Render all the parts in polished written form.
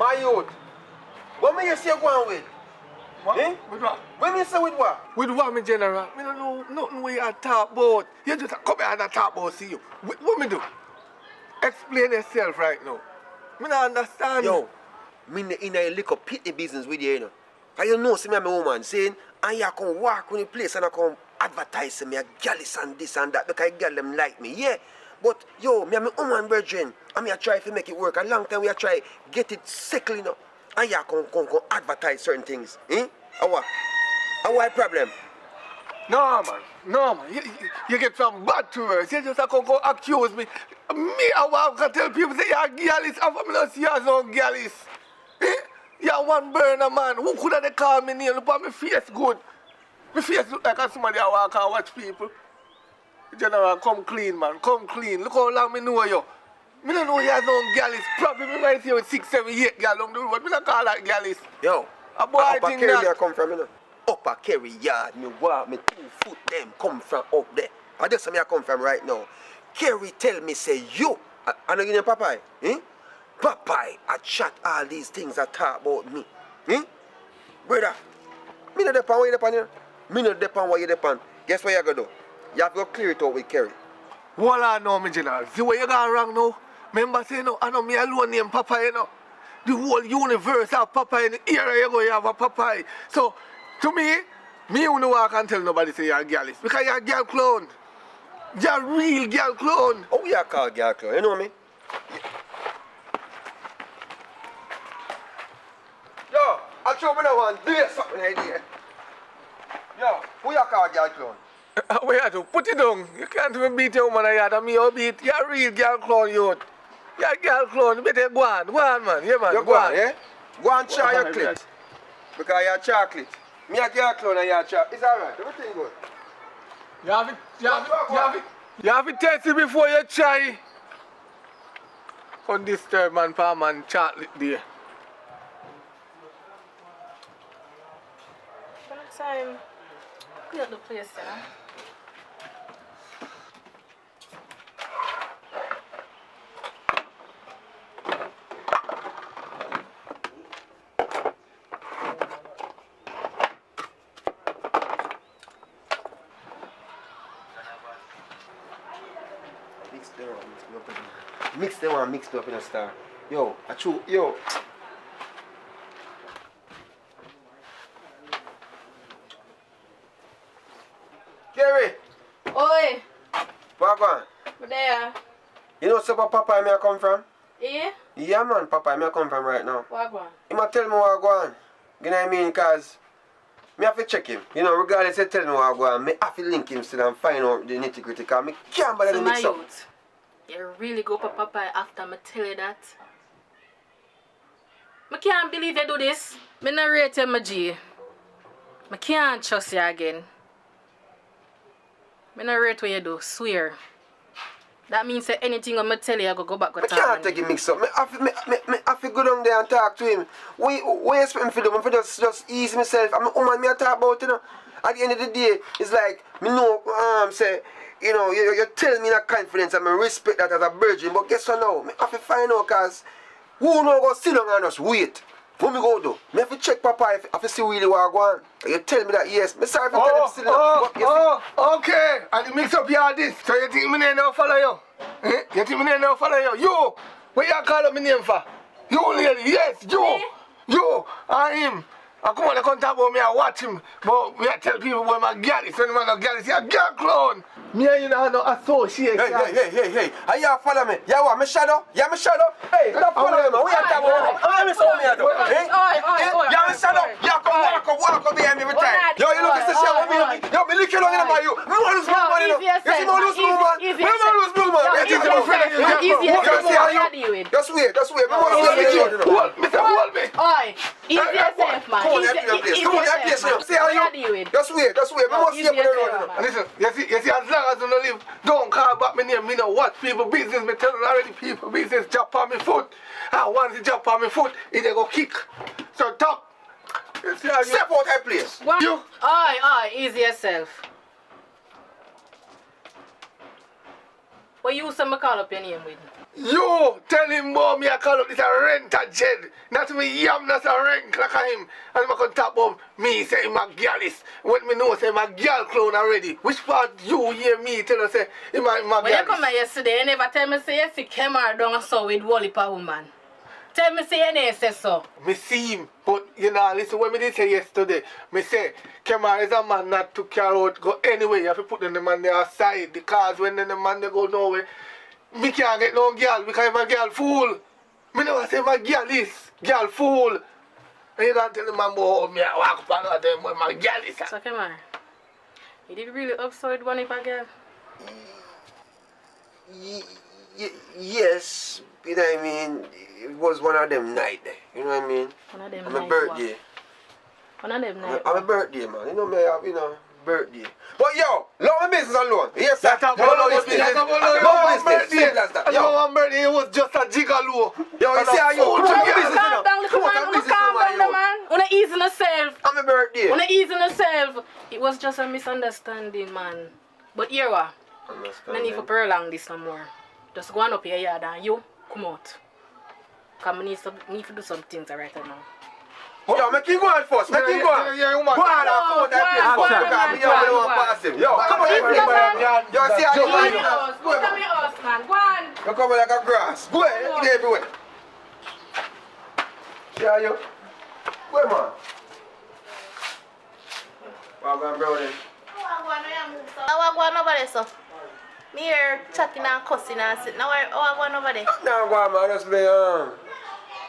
My youth, what may you say go on with? What? Eh? With what? When you say with what? With what, me general? Me don't know nothing what you talk about. You just come here and talk about see you. What me do? Explain yourself right now. Me not understand. Yo, me in a little pity business with you, you know. And you know, see me and my woman saying, and you come walk on the place and I come advertise me a gallus and this and that because girl them like me, yeah. But yo, me and my woman brethren, and me a try to make it work. A long time we a try get it settled, you know. And you come advertise certain things, eh? What problem? No, man. You get some bad to us. You just come accuse me. Me, I can tell people say you're gallus. I'm from the see as no gallus. Eh? You're one burner, man. Who could have call me name? Look at my face good. My face look like somebody I walk and watch people. General, come clean, man. Come clean. Look how long me know you. Me don't know you as no gallus. Probably me might see you with 6, 7, 8 gal on the road. Me don't call that gallus. Yo, a boy Upper thing Kerry that. me I come from, you know. Upper Kerry yard, me walk, me 2 foot them come from up there. And that's where I come from right now. Kerry tell me, say, you, I know you know Popeye, eh? Popeye, I chat all these things I talk about me. Eh? Brother, me no depend where you depend, you know. Me no depend where you depend. Guess what you gotta do? You have to go clear it out with Kerry. Well, I know, me general. See where you gone wrong now? Remember say no, I know me alone name Popeye, you know. The whole universe have Popeye in the area you go, you have a Popeye. So, to me you know I can't tell nobody say you're a gallus. Because you're a girl clone. You're a real girl clone. Oh, you call girl clone, you know me? Yo, I show me that one. Do you something idea? Yo, who you call girl clone? Where you to put it down. You can't even beat your woman and me or beat. You're a real girl clone, youth. You're a girl clone. You better go on, man. Yeah, man. You go on, yeah? Go and try your clit. Because you're chocolate. Me a girl clone and you're chocolate. It's alright. Everything good. You have to test it before you try. Come disturb man, palm man, chocolate there. By the time, clean up the place, yeah. Mix them and mix me up in a star. Yo, I chew, yo. Kerry! Oi! Papa, What there? you know where Papa me I come from? Yeah? Yeah man, Papa me I come from right now. What one? He might tell me what I go on. You know what I mean? Cause me have to check him. You know, regardless of telling me what I go on, me have to link him still and find out the nitty gritty cause me can't bother to mix up. Youth, you really go for Papa after me tell you that? I can't believe you do this. I not rate you, my G. I can't trust you again. I not rate what you do, swear. That means that anything I'm tell you, I go back with I can't take it mix up. I have to go down there and talk to him. What you expect me to do? I'm just ease myself. I'm a woman, me I talk about, you know. At the end of the day, it's like, me know, say, you know, you tell me that confidence and I respect that as a virgin. But guess what now? I have to find out because who know go sit down and just wait. What me go do? Me have to check Papa if I see really what I go on. You tell me that yes. Me sorry for telling him still Okay. And you mix up your this. So you think me name now follow you? Eh? You think me name now follow you? You! What you call up me name for? You lady, yes, you! Me? You and him. I come on, they come talk about me, I watch him. But me I tell people about my gallus. When man no gallus, you're a girl clone. Me and you know no association. Hey. Are you follow me? You want me shadow? You me shadow? Hey, don't follow me, man. What you talking about? I'm so me do. You me shadow? You come walk up behind me every time. Yo, you look at the shadow. Yo, me look you long enough by you. Me want to lose my money, you know. You see me lose my money? Me want to lose my money. You see my friend? Just wait. Me want to lose my money. Mr. Hold me. Oi! Easy yourself, man. Come on, see how you. Just wait. Me want to see you put it on. Listen, you see, as long as you don't live, don't call back me name. Me know what people business. Me tell already people business jump on me foot. And once it jump on me foot, it they go kick. So top. You see how you... Step out that place. What? You. Oi, easy yourself. What you say me call up your name with? You tell him more me I call up this a rent a jed. Not me yam that's a rent clock of him. And I can talk about me say him a gyalis. When me know say him a gyal clown already. Which part you hear me tell us say him a gyalis? When you come here yesterday, you never tell me say you see Kemar down so with Wally pa woman. Tell me say you never say so. Me see him, but you know, listen what me did say yesterday. Me say, Kemar is a man not to carry out, go anywhere. You have to put the man there aside because when the man they go nowhere, me can't get no girl because I'm a girl fool. Me never say my girl is girl fool. And you can't tell the man about me I walk up and them when my girl is. So Kemar, you did really upside one if a girl? Yes, you know what I mean? It was one of them night there, you know what I mean? One of them on night my birthday. One of them night. On my birthday, man. You know me have, birthday. But yo, love my business alone. Yes, sir. That's a business. One birthday, it was just a gigolo. Yo, you see how you Calm down, little man. Calm down, the man. Wanna ease on yourself. On my birthday. Wanna ease on yourself. It was just a misunderstanding, man. But here what? No need to prolong this no more. Just go on up your yard and you come out. Because I need to do some things right now. Yo, make him go on first. Make him go on. Yeah, Go on, come out that place first. Because me only want to pass him. Yo, come on, yo, see how you Come go. to me house, man. Go on. You come like a grass. Go ahead, get everywhere. See how you? Go ahead, man. Well, I'm brother. I want to go over there, so. Me here chatting and cussing and sitting. Now I want over there. Now go on, man. Just be,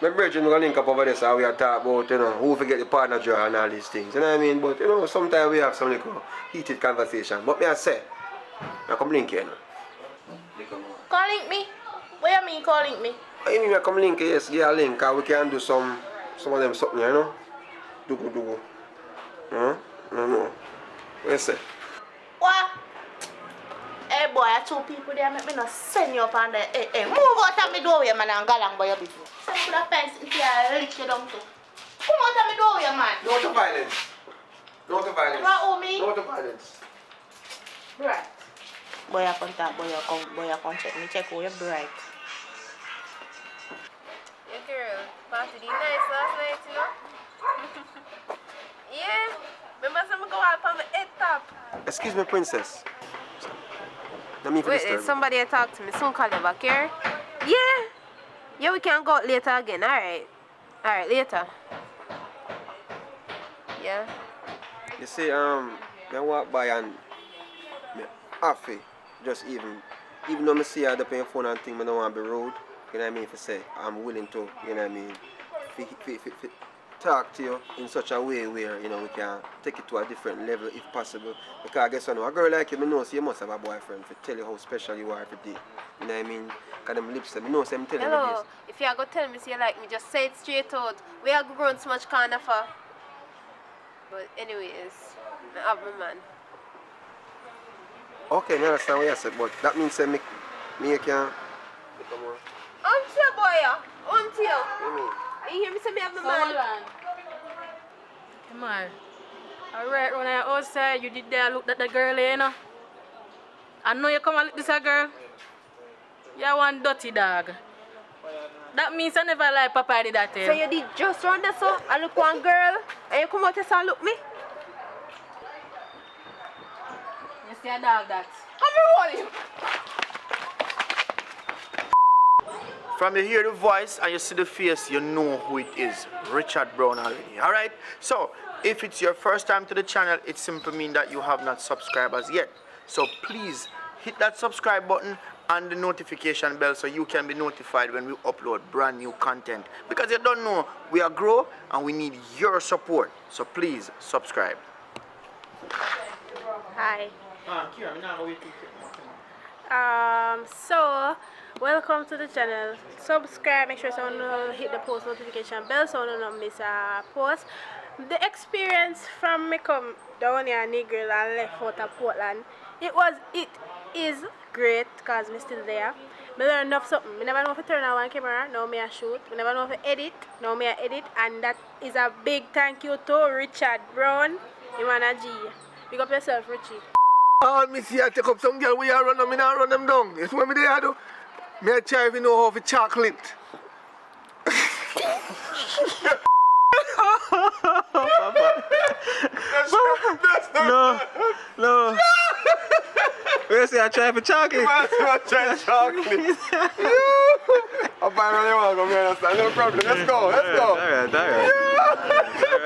my brethren will link up over there so we are talk about, who forget the partner draw and all these things. You know what I mean? But, sometimes we have some little heated conversation. But me I say, I come link here now. Call link me? What you mean call link me? I mean I come link here, yes, get a link, cause we can do some of them something, Dugu. No. What you say? What? Hey boy, I two people there make me not send you up on the hey, move out of my doorway, man, and go along by your business. Send me the fence into your lick you down too. Come out of my doorway, man. No to violence. No to violence. What, oh me? No to violence. Right. Boy, I come talk, boy, you come check me, check who you're bright. Yeah, girl, party did nice last night, you know? Yeah, remember some go out on the head top. Excuse me, princess. Let me Wait, somebody talk to me. Soon call you back here. Yeah, we can go out later again. Alright, later. Yeah. You see, I walk by and me happy. Just even though I see her up on your phone and thing, I don't want to be rude. You know what I mean? If I say I'm willing to, you know what I mean, talk to you in such a way where, we can take it to a different level if possible. Because I guess a girl like you, I know so you must have a boyfriend to tell you how special you are every day. You know what I mean? Because them lips, I know so I'm telling you Hello, this. if you are going to tell me say you like me, just say it straight out. We are grown so much kind of for. But anyways, I have my man. Okay, I understand what you said, but that means that me can become more. Until boy, until. You mean? You hear me say me have my So man? hold on. Come on. Alright, when I outside, you did there look at the girl, I know you come and look this a girl. You're one dirty dog. That means I never like Papa did that. So you did just run there so I look one girl and you come out here and look me? You see a dog that. Come here, roll you. From you hear the voice and you see the face, you know who it is. Richard Brown already. Alright? So, if it's your first time to the channel, it simply means that you have not subscribed as yet. So please hit that subscribe button and the notification bell so you can be notified when we upload brand new content. Because you don't know, we are grow and we need your support. So please subscribe. Hi. So welcome to the channel. Subscribe, make sure you hit the post notification bell so you don't miss a post. The experience from me come down here Negril and left out of Portland, it is great because I'm still there. I learned enough something. I never know if I turn on one camera, now I shoot. I never know if I edit, now I edit. And that is a big thank you to Richard Brown, Imana G. Big up yourself, Richie. All me see I take up some girl we are run them, me not run them down. You see what me there do? Me a try if you know how to chocolate. No, no. Where say I try for chocolate? I try chocolate. I'm fine when you want to go, me understand. No problem. Let's go. Alright.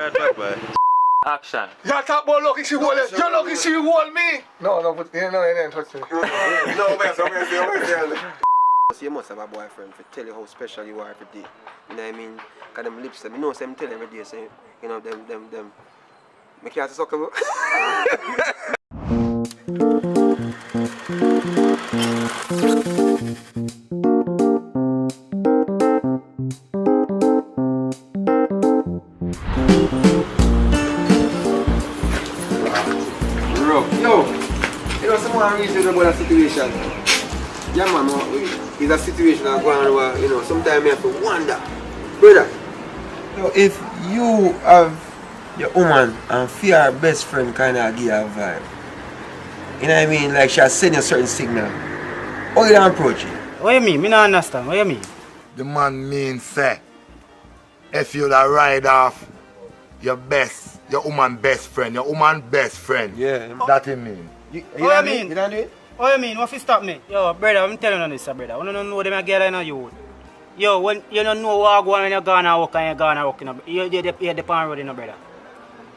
Alright, bye. Action. You talk about lucky she hold it. You lucky she hold me. No, but you didn't touch me. No, you must have a boyfriend to tell you how special you are every day. You know what I mean? Because them lips, you know, them tell every day, say, you know, them. Make you have to suck them. Yo, you know, someone reason about a situation. Yeah, man, it's a situation that going on where, you know, sometimes you have to wonder. Brother, you know, if you have your woman and feel her best friend kind of give her a vibe, you know what I mean? Like she'll send you a certain signal. How you don't approach it? What you mean? Me not understand. What you mean? The man means say, if you da ride off your woman best friend, Yeah. that he mean. You What you mean? You don't do it? What you mean? What if you stop me? Yo, brother, I'm telling you this, brother. You don't know them a girl in you. Yo, when you don't know what go on when you're gonna walk and you're gonna walk, you're the pan road, brother.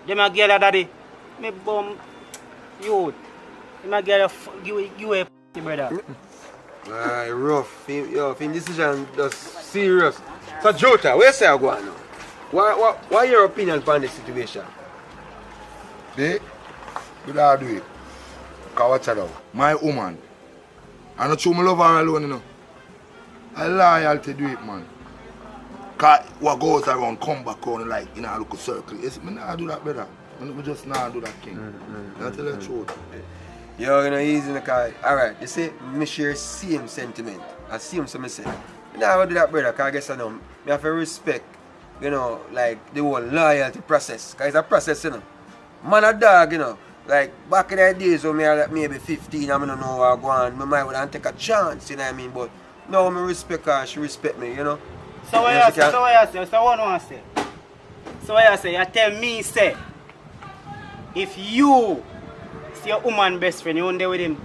Them a girl daddy. Me bum you. Them a girl you a brother. Alright, rough. Yo, film decision just serious. So Jota, where say I go on now? What your opinion on this situation? They don't do it. Cause watch it out. My woman. I not true, I love her alone, you know. I loyal to do it, man. Cause what goes around, come back on like in a local circle. It's me not do that, brother. Me just not do that thing. I tell you the truth. Yo, you know, easy in the car. Alright, you see, me share same sentiment. I see him, so me say. Me not do that, brother, cause I guess I know. Me have to respect, you know, like the whole loyalty process. Cause it's a process, you know. Man a dog, you know. Like back in the days when me like maybe 15 and I don't know what I go on, I might would take a chance, you know what I mean? But now I respect her, she respect me, you know? So what you say? So what you say? So what I say? So what you say? You tell me, say, if you see your woman best friend, you won't there with him.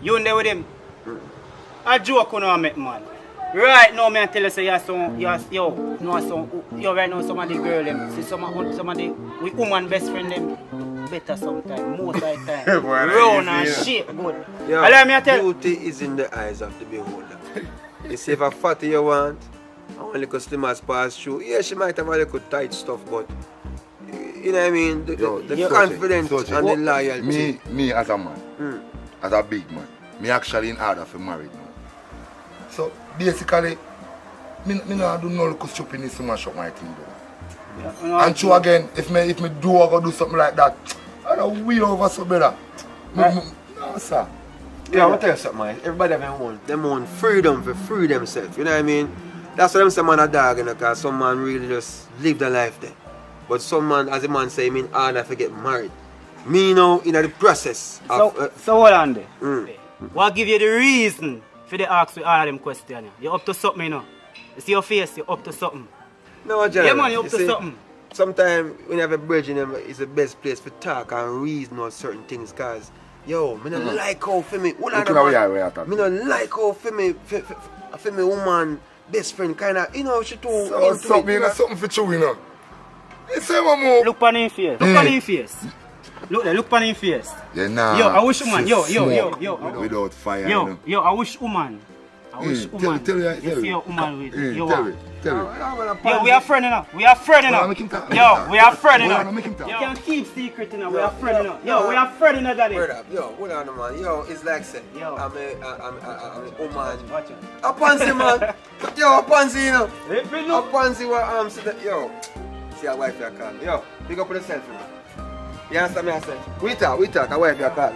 You won't there with him. A joke you know make man. Right now, me tell you say you right now some of the girl them, see some of the woman best friend them better sometimes, most of the time. Round and shape good. Yo, Allow me to tell you. beauty is in the eyes of the beholder. You see if a fatty you want, and one little slim as pass through, yeah, she might have a little tight stuff, but you know what I mean? The confidence and the loyalty. Me as a man, as a big man, me actually in order for married now. So basically, me not do no little stupidness to mash up my thing though. Yeah. And true again, if me do or go do something like that, I don't wheel over so better. No, sir. Yeah, I'm gonna tell you something, man. Everybody have them own freedom for free themselves, you know what I mean? That's why them say man a dog, you know, because some man really just live their life there. But some man, as a man say, mean harder to get married. Me now in the process of... So hold on there. What give you the reason for the ask with all of them questions? You're up to something, you know. You see your face, you're up to something. No, John. Yeah, man, you're up to something. Sometimes when you have a bridge in them, it's the best place to talk and reason on certain things, because, yo, me don't like how for me... Me don't like how for me woman, best friend, kind of, you know, she too... So something for you, you know. Look on his face. Look on his face. Look on his face. Yeah, nah. Yo, I wish woman. Yo. Without fire. Yo, I wish woman. You see your woman with you. Tell me. Yo, we are friends now. We are friends now. Yo, we are friends now. You can keep secret now. We are friends now. Yo, we are friends now, daddy. Yo, hold on, man. Yo, it's like saying, I'm a woman. Watch it. A pansy, man. Yo, a pansy, you know. A pansy what yo. See a wife you call. Yo, pick up on the selfie, man. You understand me? I said, we talk, a wife you call.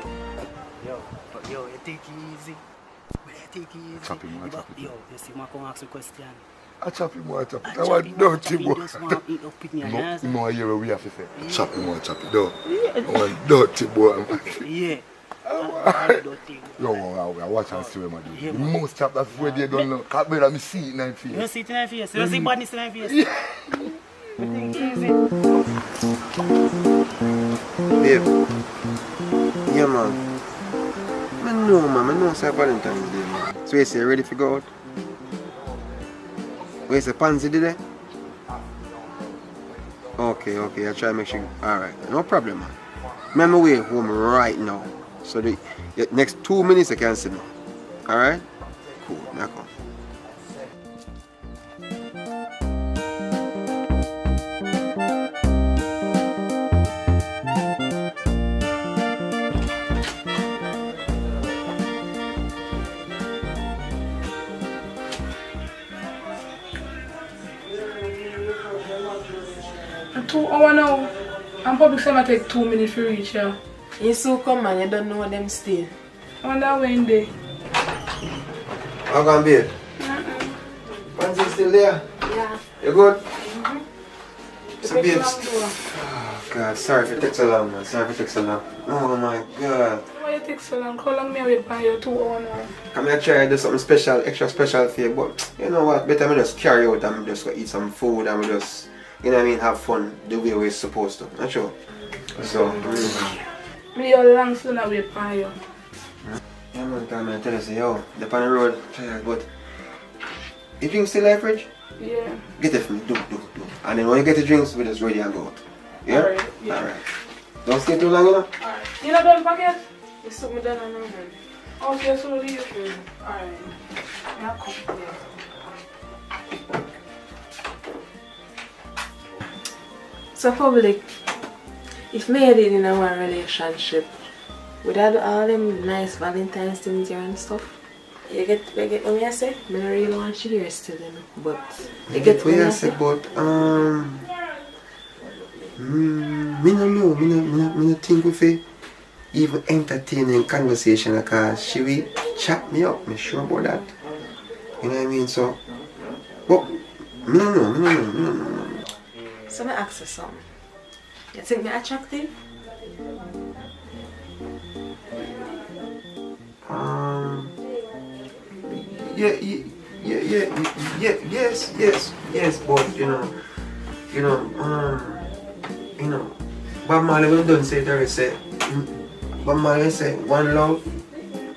Yo, you take it easy. Chop him. Yo, you see, I come ask you a question. I chop him. I want dirty boy. No, I hear what we have to say. Chop him. No. I want dirty boy. Yeah. Yo, watch and see what I do. The most chap that's where they don't know. Can't bear me see it in my face. You don't see it in my face. You don't see badness in my face. Babe. Yeah, man. I know it's Valentine's Day, man. So you say, ready to go out? Where's the pansy today? Okay, I'll try to make sure. Alright, no problem, man. I'm on my way home right now. So the next 2 minutes I can see me. Alright? Cool, now come. And 2 hours now. And public say I take 2 minutes to reach here. You so come man, you don't know them still. I wonder when they. How come, babe? Pansy still there? Yeah. You good? Mm-hmm. So, babe. Oh, God, sorry for it take so long, man. Sorry for it take so long. Oh, my God. Why you take so long? How long me wait for you? 2 hours now? Come here, try to do something special, extra special for you, but you know what? Better me just carry out and just go eat some food and we just, you know what I mean, have fun the way we're supposed to. Not sure? So, Me your long soon I wait for you. yeah, man, come and tell us, yo, the on the road, tired, but you drink still like fridge? Yeah. Get it for me, do. And then when you get the drinks, we just ready and go out. Yeah? Alright, yeah. Alright. Don't stay too long, you know? Alright. You not done packet? You took me down on the road. Okay, so leave. Alright. Yeah, come. So public, if me did in our relationship, with all them nice Valentine's things here and stuff, you get what I say? I don't really want to hear still, you know, but you get what I say? But, me no think we fi even entertaining conversation because she will chat me up, me sure about that. You know what I mean? So, but, me no know. So I ask you something. You think me attractive? Yes, but Bob Marley when done say there is Bob Marley say one love,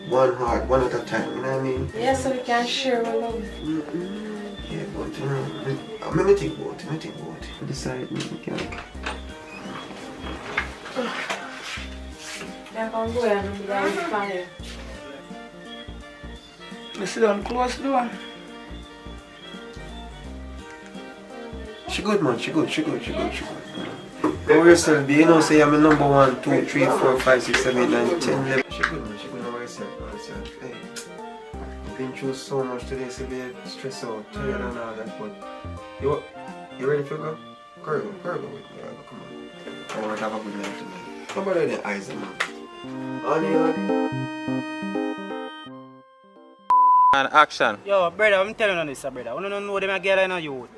one heart, one at a time, you know what I mean? Yeah, so we can share our love. Yeah, but me think about it. Decide me can't. Yeah, come go and I'm fine. You sit down close the door. She good, man. She good. Don't worry yourself, be. You know, say I'm a number 1, 2, 3, 4, 5, 6, 7, 8, 9, 10, 11. She good, man. Don't worry yourself. Hey, I've been through so much today, so be stressed out, tired and all that. But you ready to go? Girl, go with me. Come on. I want to have a good night tonight. How about the eyes, man? And action. Yo, brother, I'm telling you this, brother. You don't know them a girl in a youth.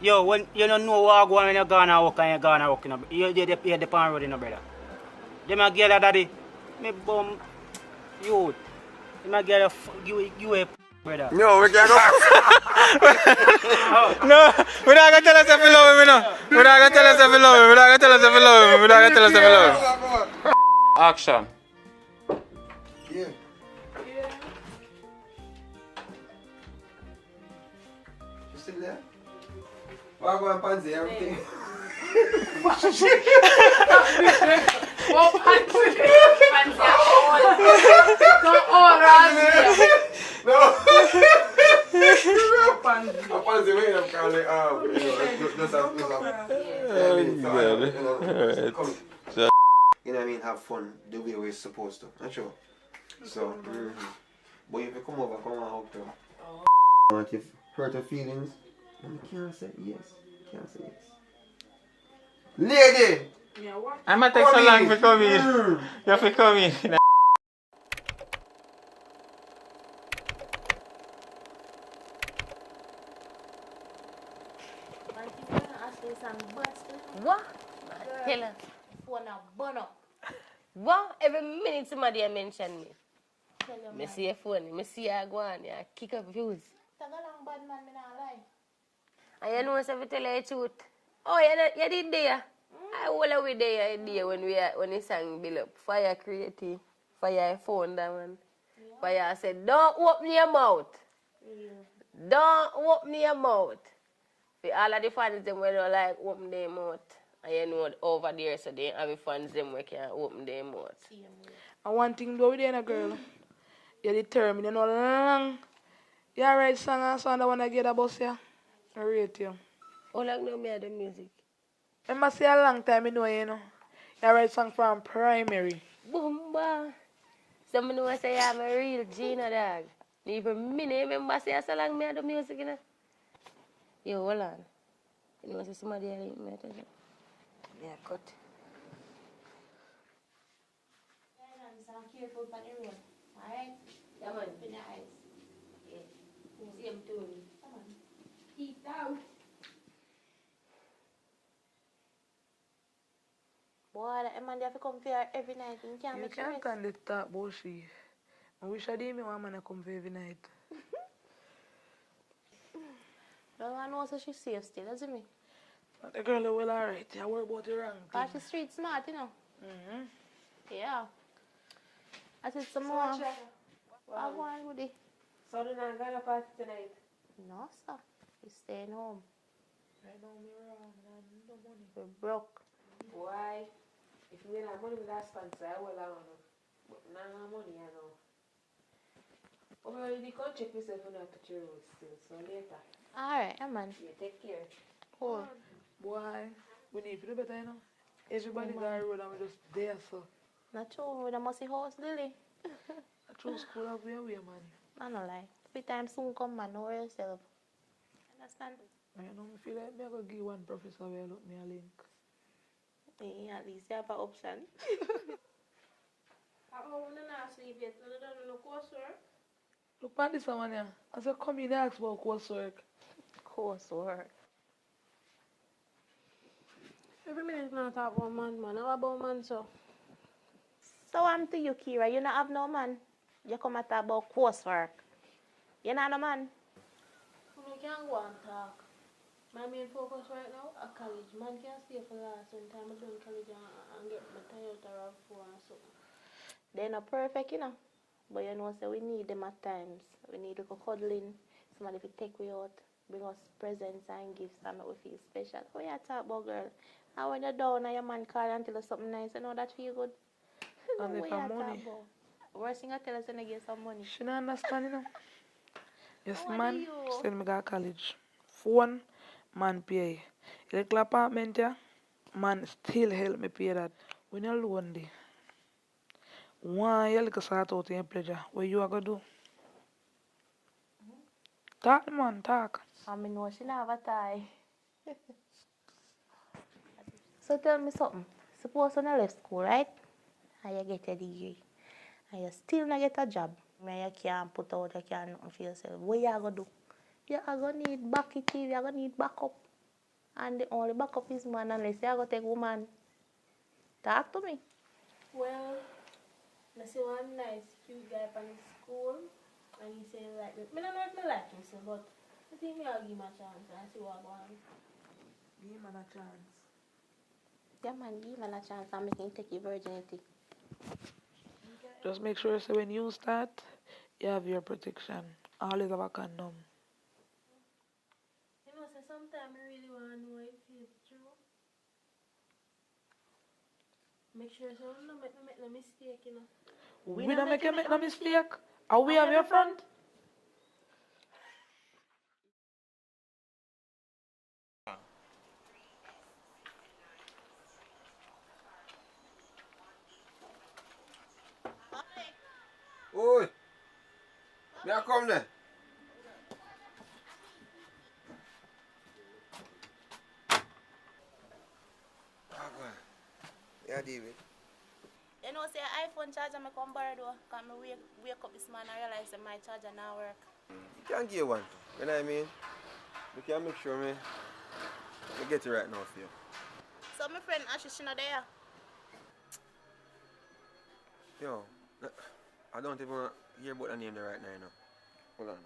Yo, when you don't know what go on when you're gonna walk and you're gonna walk, you're the pan road, brother. Them a girl, daddy. Me bum youth. Them a girl, you a brother. No, we can't go. No, we're not gonna tell us if we love him, no. We're not gonna tell us if we love him. We're not gonna tell us if we love him. We're not gonna tell us if we love him. Action. Yeah. You still there? Why go and pansy everything? Oh, pansy. No. Pansy, wait, I'm calling you know what I mean? Have fun the way we're supposed to. Not sure. So, but if you come over, come on out there. Want you hurt her feelings? And I can't say yes. Lady! Yeah, what? I'm gonna take so long to come in. You have to come in. What? Tell her. Phone a burn up. What? Every minute somebody mention me. Me see your phone, me see you go on, you kick up views. Tagalang bad man, me not lie. And you know, so if I tell you the truth. Oh, you did there. I will we there when the song build up. Fire creative, fire phone that one. Fire said, don't open your mouth. Don't open your mouth. For all of the fans them when they like open their mouth. And you know over there so they have the fans them where can open their mouth. And one thing though with you, girl, you're determined, you know, long. You write song and song that when I get a bus here. I rate you. How long now me the music? I must say a long time, you know. You write song from primary. Boomba. Some know say I'm a real Gina dog. Even me remember say so long me the music, you know. Yo, hold on. You know say somebody I link me attention. Yeah, cut. Careful on the road. Alright? Yeah, man. Be nice. Yeah. See him too. Come on. Eat out. Boy, that man have to come here every night. You can't You make can't rest. call it that bullshit. I wish I didn't want to come for every night. No one knows that she's safe still, doesn't me? But the girl is well alright. I worry about the wrong Cause thing. she's street smart, you know. Mm-hmm. Yeah. I said some more. I want with it. So do not go to party tonight? No, sir. He's staying home. Right now, me wrong. I have no money. We're broke. Why? If we have money with that sponsor, I will have but now money, I know. Over the country, myself will not touch your road still, so later. Alright, man. Yeah, take care. Cool. Boy, we need to do better, you know. Everybody's on the road and we're just there, so. Not true. With a musty house, Lily. I true school up where we are, man. I don't lie. Every time soon come, man. Know yourself. Understand? I know, I feel like I'm going to give one professor where look me a link. Yeah, at least you have an option. I want to not sleep yet. I don't know coursework. Look at this one here. I said, come in and ask about coursework. Coursework. Every minute I talk about man. How about man, so? So I'm to you, Kira. You not have no man. You come and talk about coursework. You not no man. We can't go and talk. My main focus right now at college. Man can't stay for last one time I done college and get my Toyota RAV4 and something. They're not perfect, you know. But you know, so we need them at times. We need a little cuddling. Somebody to take we out, bring us presents and gifts and make we feel special. Oh, yeah, talk about girl. And when you're down and your man call and tell us something nice, you know that feel good. And if I'm money. Worst thing I tell us when I get some money. She don't understand, you know. Yes, What man. do you? Still me go to college. Phone, man pay. Little apartment, yeah. Man still help me pay that. When you're lonely. Why you look start out in pleasure? What you are going to do? Talk, man, talk. I mean, no, she not have a tie. So tell me something. Suppose when you left school, right? And you get a degree. And you still not get a job. And you can't put out, you can't nothing for yourself. What you are going to do? You are going to need backup TV, you are going to need backup. And the only backup is man unless you are going to take woman. Talk to me. Well, I see one nice cute guy from the school and he said like me. I don't know if I like him so, but I think I'll give him a chance and see what going. Give him a chance. Yeah, man, give him a chance and make him take your virginity. Just make sure so when you start, you have your protection. Always have a condom. You know, so sometimes I really want to know if it's true. Make sure so I don't make no mistake, you know. We don't make no mistake. Are we have your front? Oi! May I come there? Yeah, David. You know, say iPhone charger me come borrow though. Cause me wake up this morning and realize that my charger now work. You can give one. You know what I mean? You can make sure me get it right now for you. So my friend Ashley, she not there. Yo, I don't even hear about the name there right now, you know. Hold on.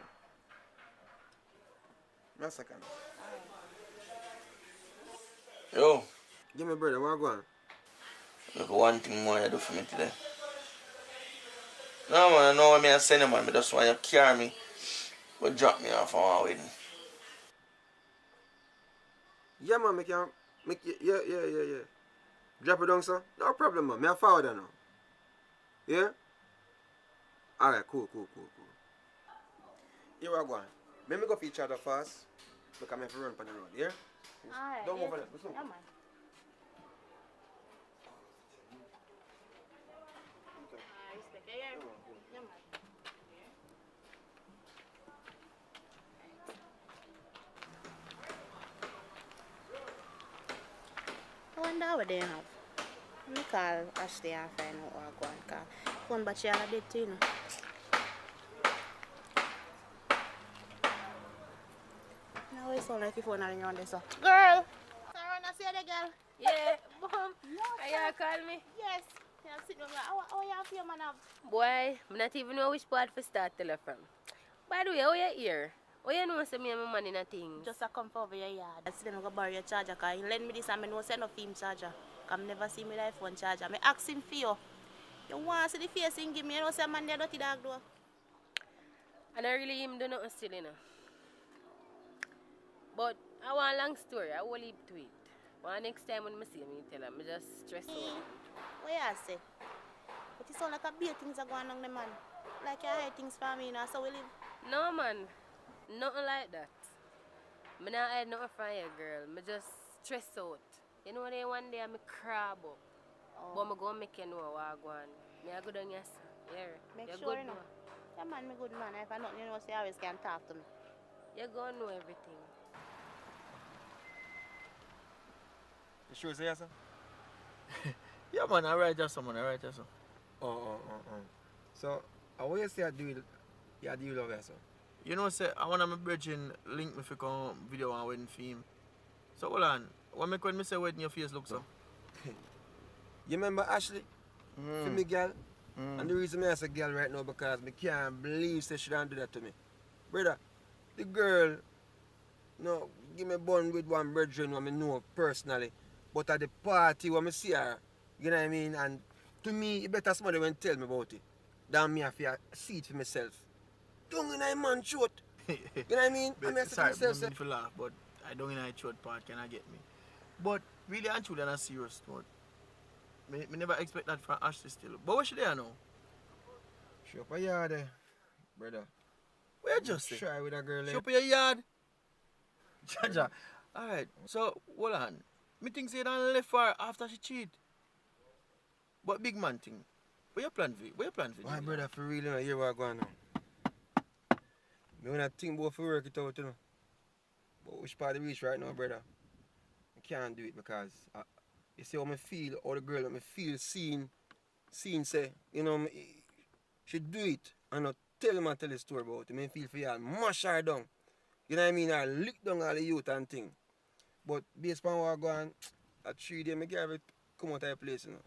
Now a second. Yo, Give me brother, what go on? look one thing more you do for me today. No man, I know what I send you man, but just want you carry me. But drop me off on our wedding. Yeah man, yeah. Drop it down, sir. No problem, man. Me a forward now. Yeah? Alright, cool. Here we go. Let me go for each other first. Because I have to run on the road, yeah? Alright. Don't yeah. move on it. Yeah, man. Respect. Yeah, man. I wonder what they have. Let me call Ashley and find out what I go and call. Phone battery all dead too, you know. Now it sound like your phone ringing on this. Girl! Sorry, I see the girl. Yeah, Mom. Are you call me? Yes. Yeah, sit down. How you feel, man? Boy, I not even know which part to start tell you from. By the way, how you here? How you know say me and my man in a thing? Just a come over your yard. I see them go borrow your charger because you lend me this and I know say no film charger. Because I never see me life phone charger. I ask him for you. You want to see the face and give me, you know say man there dirty dog though. And I really him do nothing still, you know. But I want a long story. I will leave to it. But next time when I see him, tell him, I just stress out. What you say? But it sound like a big things are going on the man. Like you hide things from me, you know, so we live. No, man. Nothing like that. I not hide nothing from you, girl. I just stress out. You know, one day I'm crab up. Oh. But I'm going to make you know what I go on. I go down, yes. Yeah. Make You're sure good you know. now. Yeah, man, me good man. If I not, you know, say I always can talk to me. You're going to know everything. You sure say yes, sir? Yeah man, alright just man, alright just. Oh. So, how you say I do you love her, sir? You know say I want my brethren link me for come video and wedding film. So hold on. When me say wedding your face look so? You remember Ashley? For me girl? And the reason I say girl right now because I can't believe she don't do that to me. Brother, the girl give me bun with one brethren who I know personally. But at the party when I see her, you know what I mean? And to me, it better somebody when tell me about it than me have to see it for myself. Don't in a man throat. You know what I mean? I mean, Sorry, myself, I mean to laugh, but I don't in a throat part can I get me. But really and truly on a serious note, me never expect that from Ashley still. But what should they know? Show up a yard there, brother. Where you just say? Try with a girl there. Show up your yard. Jaja. Alright, so hold on. Me think say done left her after she cheat. But big man thing. What you plan for? Why brother for real you know, hear what going on. Me wanna think about for work it out, you know. But which part of the reach right now, brother? I can't do it because you see how I feel, how the girl me feel seen say, you know, she do it and not tell the story about it. I feel for y'all mash her down. You know what I mean? I lick down all the youth and thing. But based on what I go on, at 3 days I give it come out of the place, you know.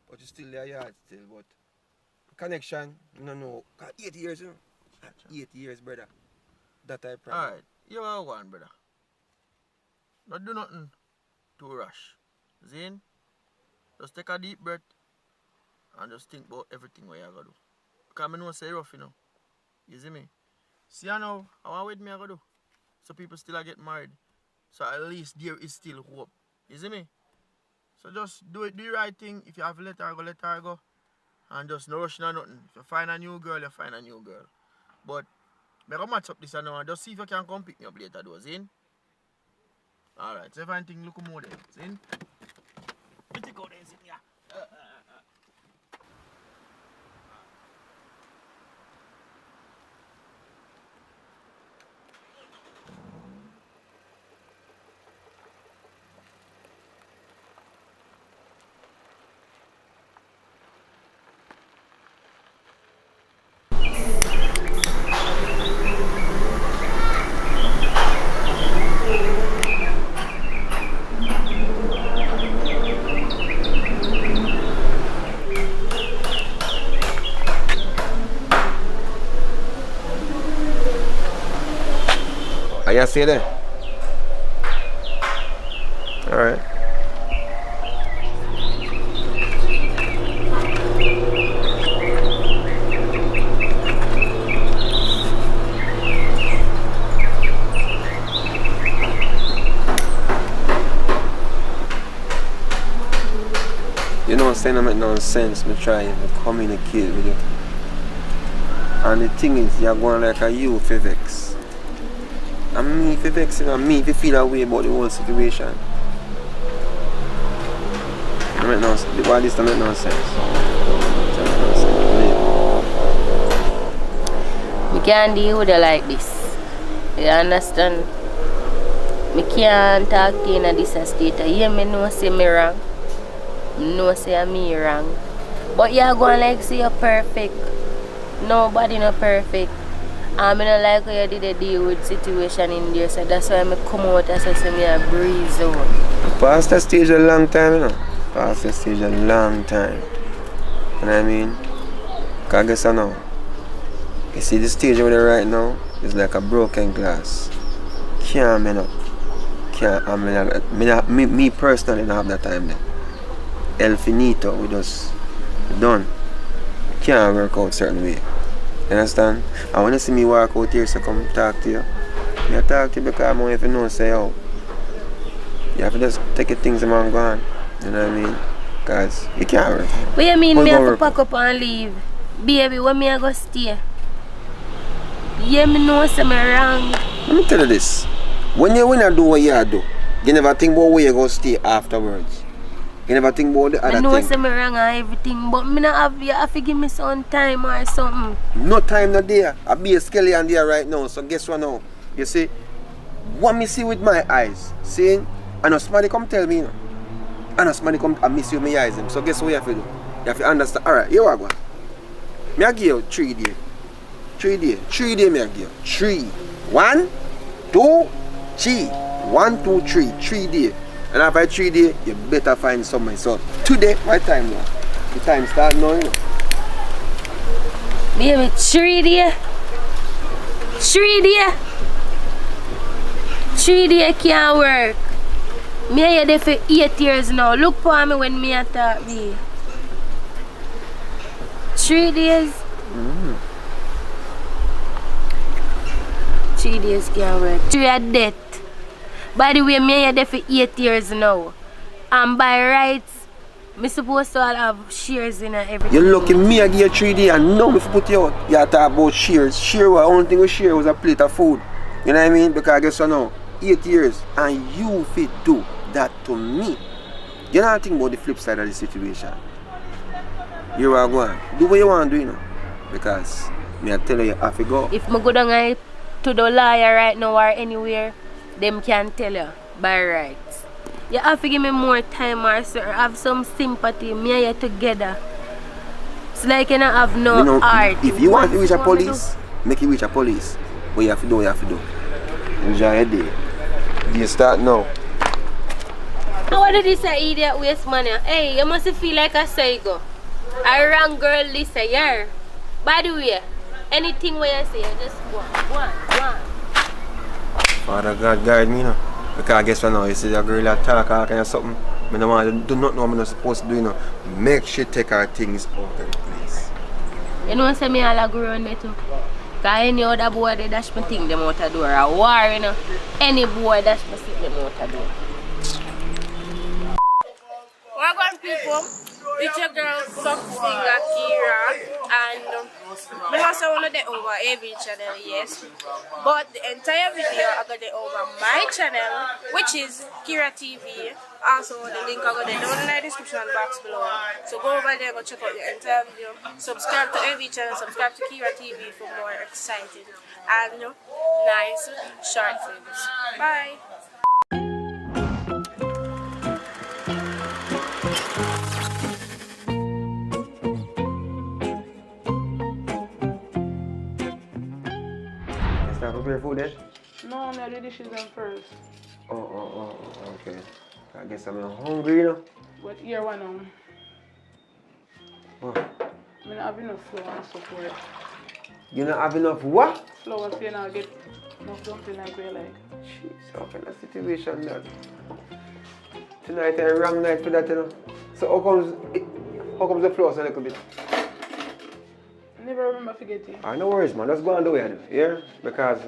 But it's still their yard still, but connection, you know. 8 years, you know. 8 years, brother. That I promise. Alright, you are one, brother. Not do nothing too rush. Zane, just take a deep breath and just think about everything what you gotta do. Because I know say rough, you know. You see me? See you now, how with me I gotta do. So people still are get married. So at least there is still hope. You see me? So just do the right thing. If you have to let her go. And just no rushing or nothing. If you find a new girl, you find a new girl. But I go match up this and now and just see if you can come pick me up later though, Zin? Alright, so if anything look more there, Zin? Let me go there, Zin, yeah. you see there? Alright. You know what I'm saying? I make no sense. I try to communicate with you. And the thing is, you're going like a you for vex. And me for vexing and me to feel a way about the whole situation. I make no sense. Why this don't make no sense? We can't deal with it like this. You understand? I can't talk to you in this state. You me know say me wrong. No say I'm me wrong. But you're going like say you're perfect. Nobody not perfect. And I don't like how you did a deal with situation in there, so that's why I come out and say me a breeze out. Past that stage a long time, you know. Past that stage a long time. You know what I mean? Cause I guess I know. You see the stage over there right now is like a broken glass. Can't mend up. Can't me personally don't have that time there. El finito, we just done. Can't work out certain way. You understand? And when you see me walk out here, so come talk to you. I talk to you because I'm if you know say oh. You have to just take your things and go on. You know what I mean? Because you can't work. What you mean me have to pack up and leave? Baby, when me I go stay? Yeah, me know say me wrong. Let me tell you this. When you do what you do, you never think about where you go stay afterwards. You never think about the other thing. I know say me wrong and everything, but me not have you have to give me some time or something. No time no there. I be a skeleton there right now. So guess what now? You see, what me see with my eyes, seeing, I know somebody come tell me, you know. I know somebody come and miss you with my eyes. So guess what you have to do? You have to understand. Alright, here I go. Me I give you 3 days. 3 days. 3 days me I give you. 3. 1, 2, 3. 1, 2, 3. 3 days. And after 3 days, you better find somebody. So today, my time now. The time start now, you know. Baby, 3 days. 3 days. 3 days can't work. Me are there for 8 years now. Look for me when me attack me. 3 days. 3 days can't work. 3 are dead. By the way, me are there for 8 years now. And by rights, me supposed to all have shares in everything. You're lucky me I give you 3 days and now me put you out. You talk about shares. Share was the only thing we share was a plate of food. You know what I mean? Because I guess you know, 8 years and you fit do that to me. You don't think about the flip side of the situation. You are going. Do what you want to do, you know. Because me I tell you have to go. If me go down to the lawyer right now or anywhere, them can tell you by rights. You have to give me more time or sir, have some sympathy, me and you together. It's like you don't have no you know, heart. If you want to reach a police, make it reach a police. What you have to do, you have to do. Enjoy your day. Do you start now? What did this idiot waste money? Hey, you must feel like a psycho. A wrong girl this year. By the way, anything where you say, just go on. Father God guide me, you know. Because I guess right now, you see a girl that talk or kind of something, I don't want to do not know what I'm supposed to do, you know. Make sure take her things out of the place. You know what I mean? I'll go around there too. Because any other boy they dash me thing them out the door. A war, you know. Any boy dash me sit them out the door. Welcome people, it's your girl Finger Kira and we also want to get over every channel, yes. But the entire video I got it over my channel, which is Kira TV. Also the link I got it down in the description box below. So go over there, go check out the entire video. Subscribe to every channel, subscribe to Kira TV for more exciting and nice short films. Bye! Prepare food then? No, I'm not ready. She's on first. Oh, okay. I guess I'm hungry, you know. But here one now. What? I don't have enough flour and support. You don't have enough what? Flour so you not get Not something like we like. Jeez, how kind of situation that? Tonight a wrong night for that, you know. So how comes the floors a little bit? Never remember forgetting. No worries, man. Just go on the way, yeah? Because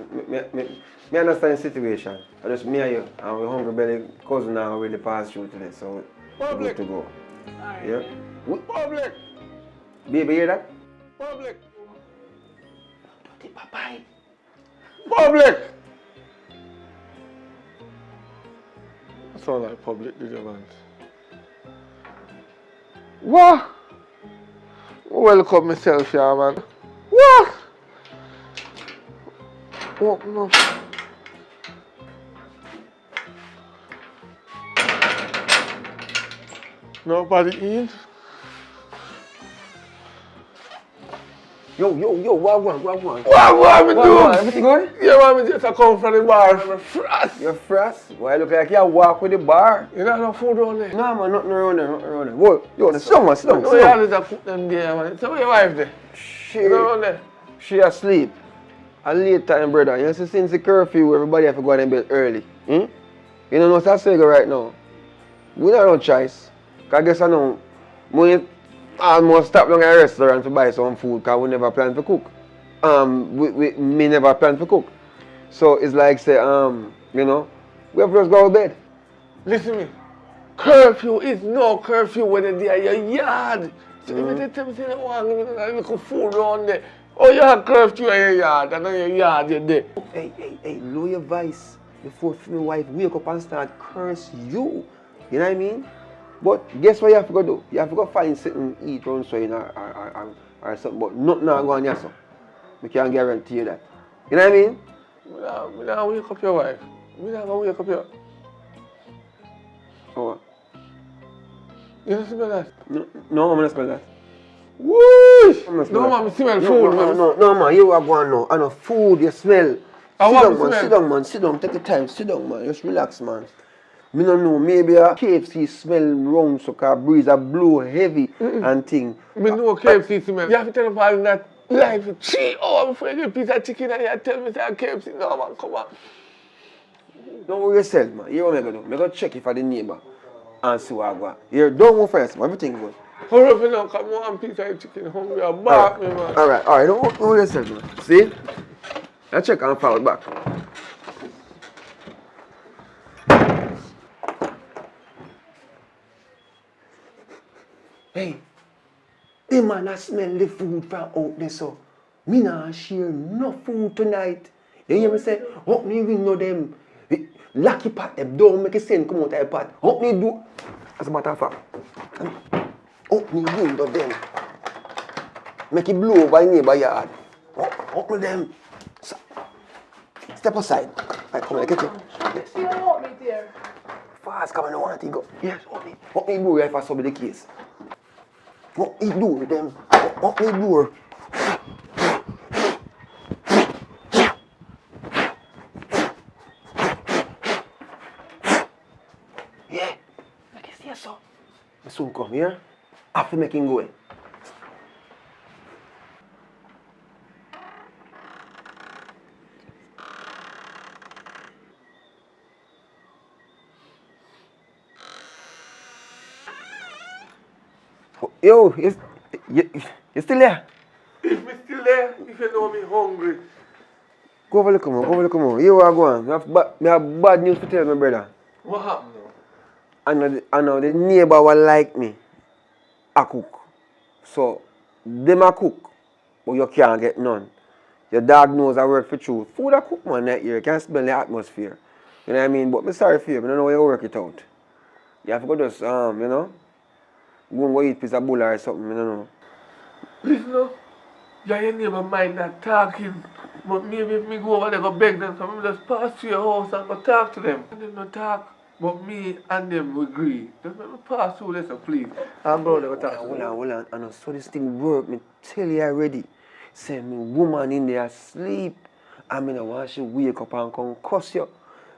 me understand the situation. I just me and you and we hungry belly cousin now really pass through today, so we're good to go. Alright. Yeah? Public! Baby, hear that? Public! Dirty papai. Public! That sound like public, did you, man? What? Welcome myself here, man. What? Oh, no. Nobody in? Yo, what one? What me do? Everything good? Yeah, man, me just come from the bar. I'm frost. You're frost? Why look like you walk with the bar? You don't have no food around there? No, man, nothing around there. Whoa, yo, sit down, man, sit down. No, you always have put them there, man. So where your wife there? She, You know around there? she asleep. A late time, brother. You see, since the curfew, everybody have to go in bed early. You know what's that saying right now? We don't have no choice. Because I guess I know, we almost stop long at a restaurant to buy some food because we never plan to cook. Me never plan to cook. So it's like say, you know, we have to just go to bed. Listen to me. Curfew is no curfew when you're there in your yard. So if you tell me say you want to little food around there, oh you have curfew in your yard and in your yard you're there. Hey, lower your voice before my wife wake up and start curse you. You know what I mean? But guess what you have to go do? You have to go find something to eat around so you know, or something, but nothing now go on your son. I can't guarantee you that. You know what I mean? We don't wake up your wife. We don't go wake up your... Oh. You don't smell that? No, I'm not smell that. Whoosh! No, man, I smell food. No, man, you are going now. I know food, you smell. Sit down, man. Sit down, take your time. Sit down, man. Just relax, man. Me don't know, maybe a KFC smell wrong so car breeze a blow heavy and thing. Me know KFC smell. You have to tell them all that life 3 hours before you get a piece of chicken and you tell me say KFC. No, man, come on. Don't worry yourself, man. Hear what I'm going to do. I'm going to check if I the neighbor and see what I got. Here, don't go first, man. Everything good. Hurry up now, come on, one piece of chicken. Hungry, I'll bark me, man. Alright. Don't worry yourself, man. See? I check and follow back. Hey, the man I smell the food from out there, so me not share no food tonight. You hear me say, help me window them, lucky pot them, don't make a scent come out of the pot. Help me do, as a matter of fact, help me window them, make it blow over neighbor yard. Help me them. Step aside. Right, come on, get you. Yes. You don't want me there. Fast, come on, I don't want to go. Yes, help me do if I solve the case. What me do with them? What me do? Yeah. I can see so. I soon come here. After making go. Yo, you still there? If me still there, if you know me hungry. Go over look more. You are going. I have bad news to tell my brother. What happened now? I know the neighbor will like me. I cook. So, them a cook, but you can't get none. Your dog knows I work for truth. Food I cook, man, that year. You can't smell the atmosphere. You know what I mean? But I'm sorry for you. I don't know how you work it out. You have to go just, you know, go and go eat a piece of bull or something, I don't know. Listen now, your neighbor mind not talking, but maybe if me go over there go beg them, so I just pass through your house and go talk to them. And them not talk, but me and them will agree. Just let me pass through this, please. I'm going to go talk to them. Hold on. I know so this thing work. Me tell you already. Say me woman in there asleep. I mean I want she wake up and come cuss you.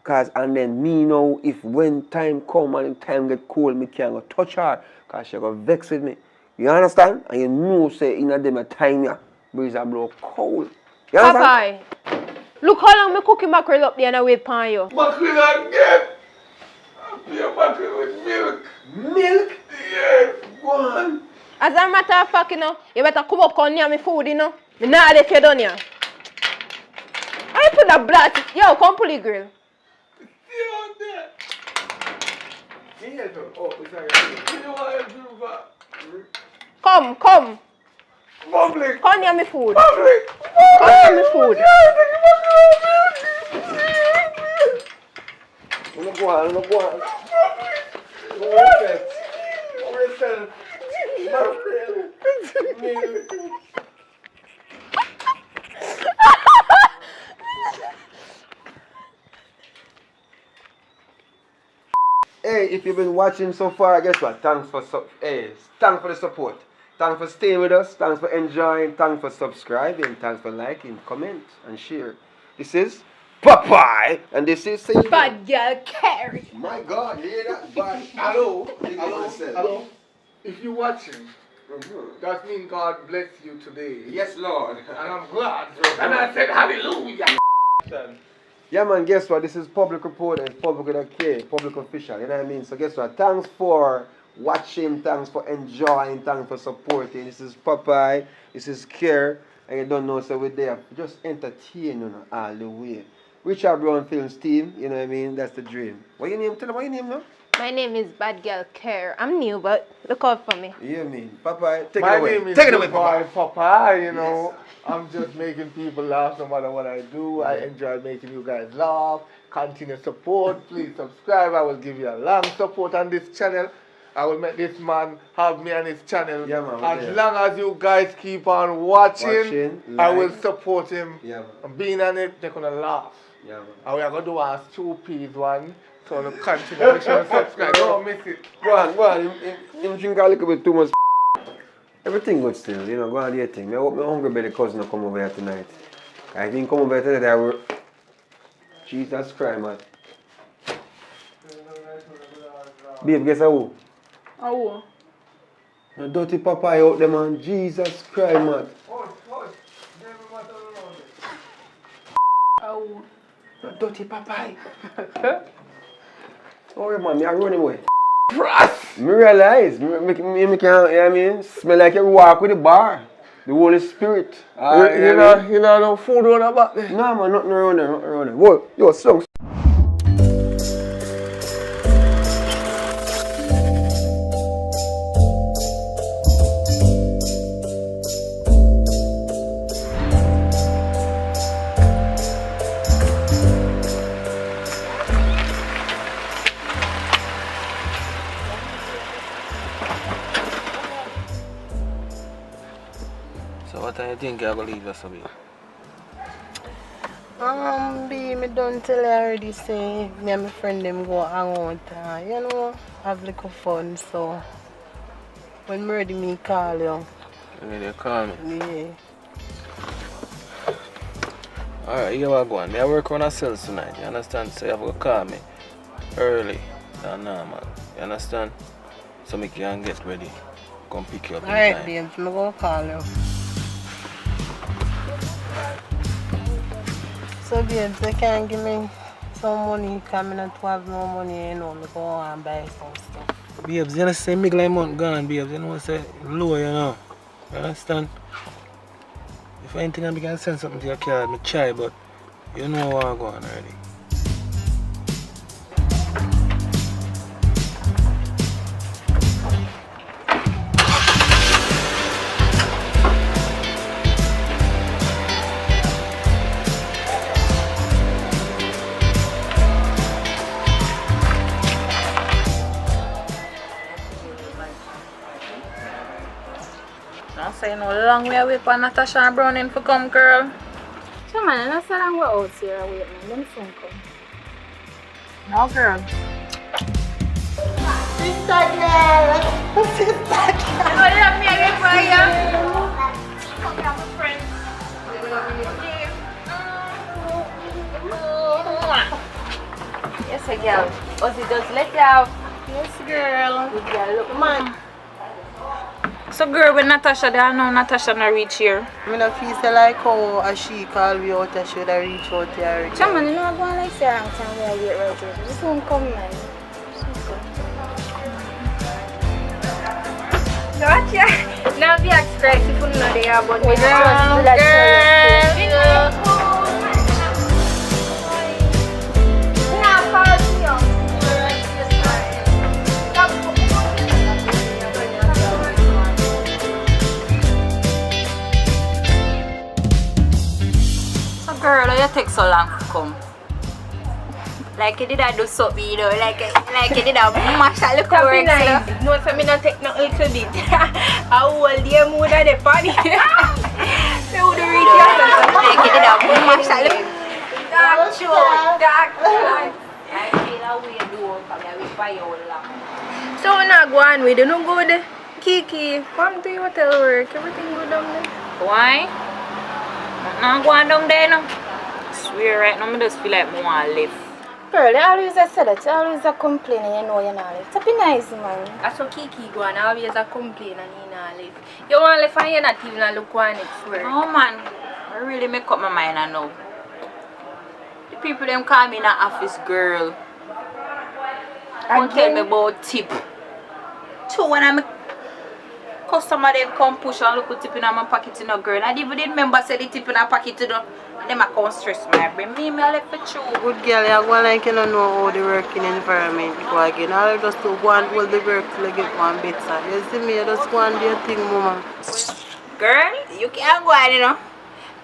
Cause and then me know if when time come and time get cold, me can't go touch her. Cause she go vex with me. You understand? And you know say in a them a time ya breeze a blow cold. You understand? Papa, Look how long me cooking mackerel up there and I wait upon you. Mackerel again. I'll be a mackerel with milk. Milk? Yeah. Go on. As a matter of fact, you know, you better come up on near me food, you know. Me nah let you done here. I put the blood. Yo, come pull the grill. Stay out there. Yeah, oh, sorry. You know what I do, Come, come. Public. Come near me food. Public. Come near me food. Go on. Hey, if you've been watching so far, guess what? Thanks for thanks for the support. Thanks for staying with us. Thanks for enjoying. Thanks for subscribing. Thanks for liking, comment, and share. This is Popeye, and this is Bad girl Carrie. My God, hear that? Bad. Hello. If you're watching, that means God bless you today. Yes, Lord. And I'm glad. And I said hallelujah. Yeah, man, guess what? This is public report and public with a K, public official, you know what I mean? So guess what? Thanks for watching, thanks for enjoying, thanks for supporting. This is Popeye, this is Care, and you don't know, so we're there. Just entertain, you know, all the way. Richard Brown Films team, you know what I mean? That's the dream. What your name? Tell them what your name now? My name is Bad Girl Care. I'm new, but look out for me. Yeah, man. Popeye, take My it away. name is Take it away, Popeye. Popeye, you know. Yes. I'm just making people laugh no matter what I do. I enjoy making you guys laugh. Continue support. Please subscribe. I will give you a long support on this channel. I will make this man have me on his channel. Yeah, man, as long as you guys keep on watching, I will support him. Yeah, man. And being on it, they're gonna laugh. Yeah, man. And we are gonna do our 2 P's one. So to continue, make sure you subscribe. Don't miss it. Go on. Him drink a little bit too much. Everything good still, you know, go on do your thing. I hope my hungry belly cousin will come over here tonight. I think come over here tonight, I will... Jesus Christ, man. Babe, guess who? Oh. The dirty Popeye out there, man. Jesus Christ, man. Oh. The dirty Popeye. Don't worry, man. I run away. Me realize, me can, you know what I mean? Smell like you walk with the bar. The Holy Spirit. You know no food on the back there? No, man, nothing around there. Whoa, yo, songs. So what do you think you're gonna leave us a bit? Me don't tell you already say me and my friend them go hang out, you know, have little fun, so when me ready me call you. You need to call me. Yeah. Alright, you are going. I work on ourselves tonight, you understand? So you have to call me early than normal. You understand? So me can get ready. Come pick you up in Alright, time. babes, I'm gonna call you. So, babes, they can't give me some money because I don't have no money, you know, I go and buy some stuff. Babes, you understand? Me like month gone, babes. You know what I say? Low, you know. You understand? If anything, I can send something to your card, me try, but you know what I'm going already. I say no long way away for Natasha and Browning for come, girl. Come on, I'm not so long way out here wait, man. Them soon come. No, girl. Sister girl. Sister girl. Oh, you have me away for you. Come here, my friend. Yes, girl. Ozzy, just let you have. Yes, girl. Good girl, look, man. So girl, when Natasha there, I know Natasha not reach here. I mean, I feel so like how as she called me out, I should have reached out here already. Chairman, you know I'm going like say around time we are wait right here. This won't come, man. Gotcha. Now be express if you know they are but Girl. So girl, why you take so long to come? Like you did I do something, you know, like you did a mash a little work, nice. No, so me not take no little bit. I hold the mood of the party. They would reach out. like you did a mash a little. Dark short, dark short. I feel how we do because I will buy you long. So we not go on with it, no good. Kiki, come to your hotel work. Everything good down there. Why? I'm not going down there no. I swear right now, I just feel like I want to live. Girl, they always say that. You always a complain and you know you're not live. It's be nice, man. That's what Kiki go and always a complain and he not live. You want to live and you not even look one next work. Oh man, I really make up my mind I know. The people them call me an office girl. Don't tell me about tip. So when I'm customer them come push and look at tip in my pocket in a girl. I didn't even remember say the tip in a pocket to the them I can't stress my brain. Me I left for true. Good girl, you go like you don't know how the working environment go again. All you just to go and hold the work till you get one better. You see me, you just go and do your thing, mama. Girl, you can't go on, you know.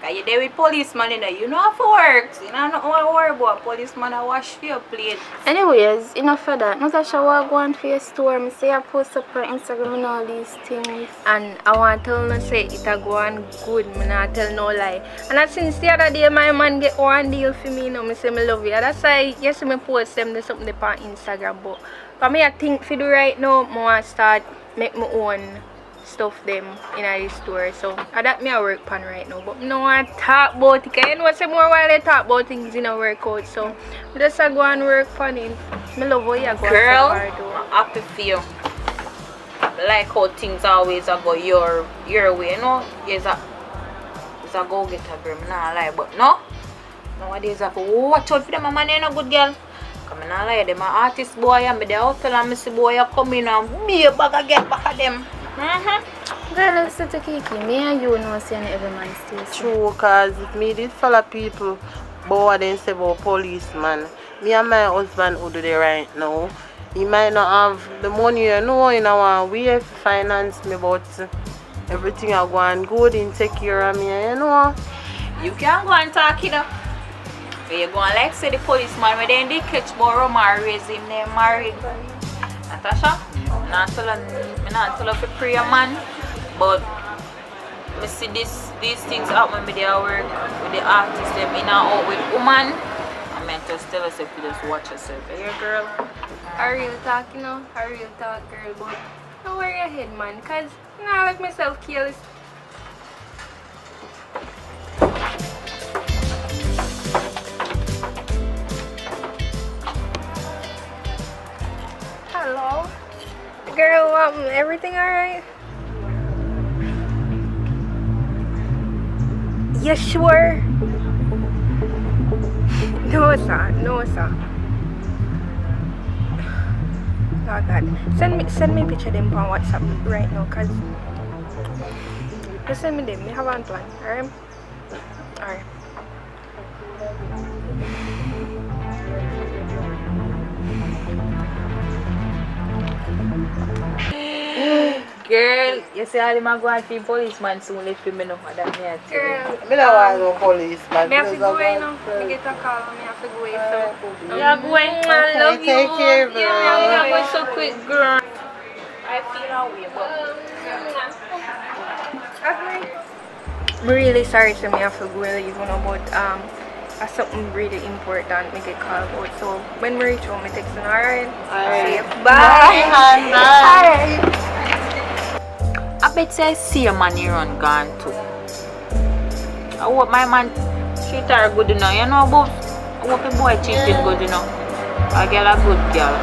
Because you're there with policeman, you know. You know how to work. You know not want to worry about policeman I wash for your plate. Anyways, enough of that. Natasha, I go on for your store. I say I post up on Instagram and all these things. And I want to tell no say it a go on good. I not tell no lie. And since the other day my man get one deal for me, you know, I say I love you. That's why you see me post them there's something on Instagram. But for me I think for do right now, I want to start make my own stuff them in the store. So that me a work pan right now. But I don't want to talk about it. Because you know say more while I talk about things in a workout. So I just go and work pan it. I love how you go. Girl, I'm happy for you. Like how things always go your way, you know. It's a go get a girl, I not lie, but no. Nowadays I have to watch out for them, man, you know, good girl. Come I not lie, them an artist boy and me the hotel and me see boy come in and me a bag and get back at them. Girl, let's say to Kiki, me and you know saying every man stays. True, cause if me did follow people bow and say about policeman, me and my husband who do the right now. He might not have the money, you know, in our way to finance me, but everything I go and good in take care of me, you know. You can go and talk, you know. But you go and like say the policeman when they catch Boro raise him, they married. Natasha, I'm not tell her to pray a man, but I see these things happen with their work, with the artists, them in and out with woman. I meant to tell us if you just watch yourself. Hey girl. I real talk, you know, I real talk, girl, but don't worry your head, man, because you know, I like myself careless. Hello? Girl, everything alright? You sure? No, sir, no, sir. Oh God, send me picture them on WhatsApp right now, cause just send me them. Me have one plan, alright? Alright. Girl, you see all them a go and see policeman soon left me know that me a tell you. Girl, I don't want no policeman. me have to go away now. Me get a call and me have to go away, so. Yeah, go away. I love you. Take care, bro. Yeah, me have to go so quick, girl. I feel how we I'm really sorry, so me have to go away, you know, but something really important me get called about. So when we reach home, me text you, alright? Safe. Bye. Bye. I bet say I see your man here on gone too. I hope my man treat her good enough, you know, but I hope the boy treat him good enough. I get a good girl.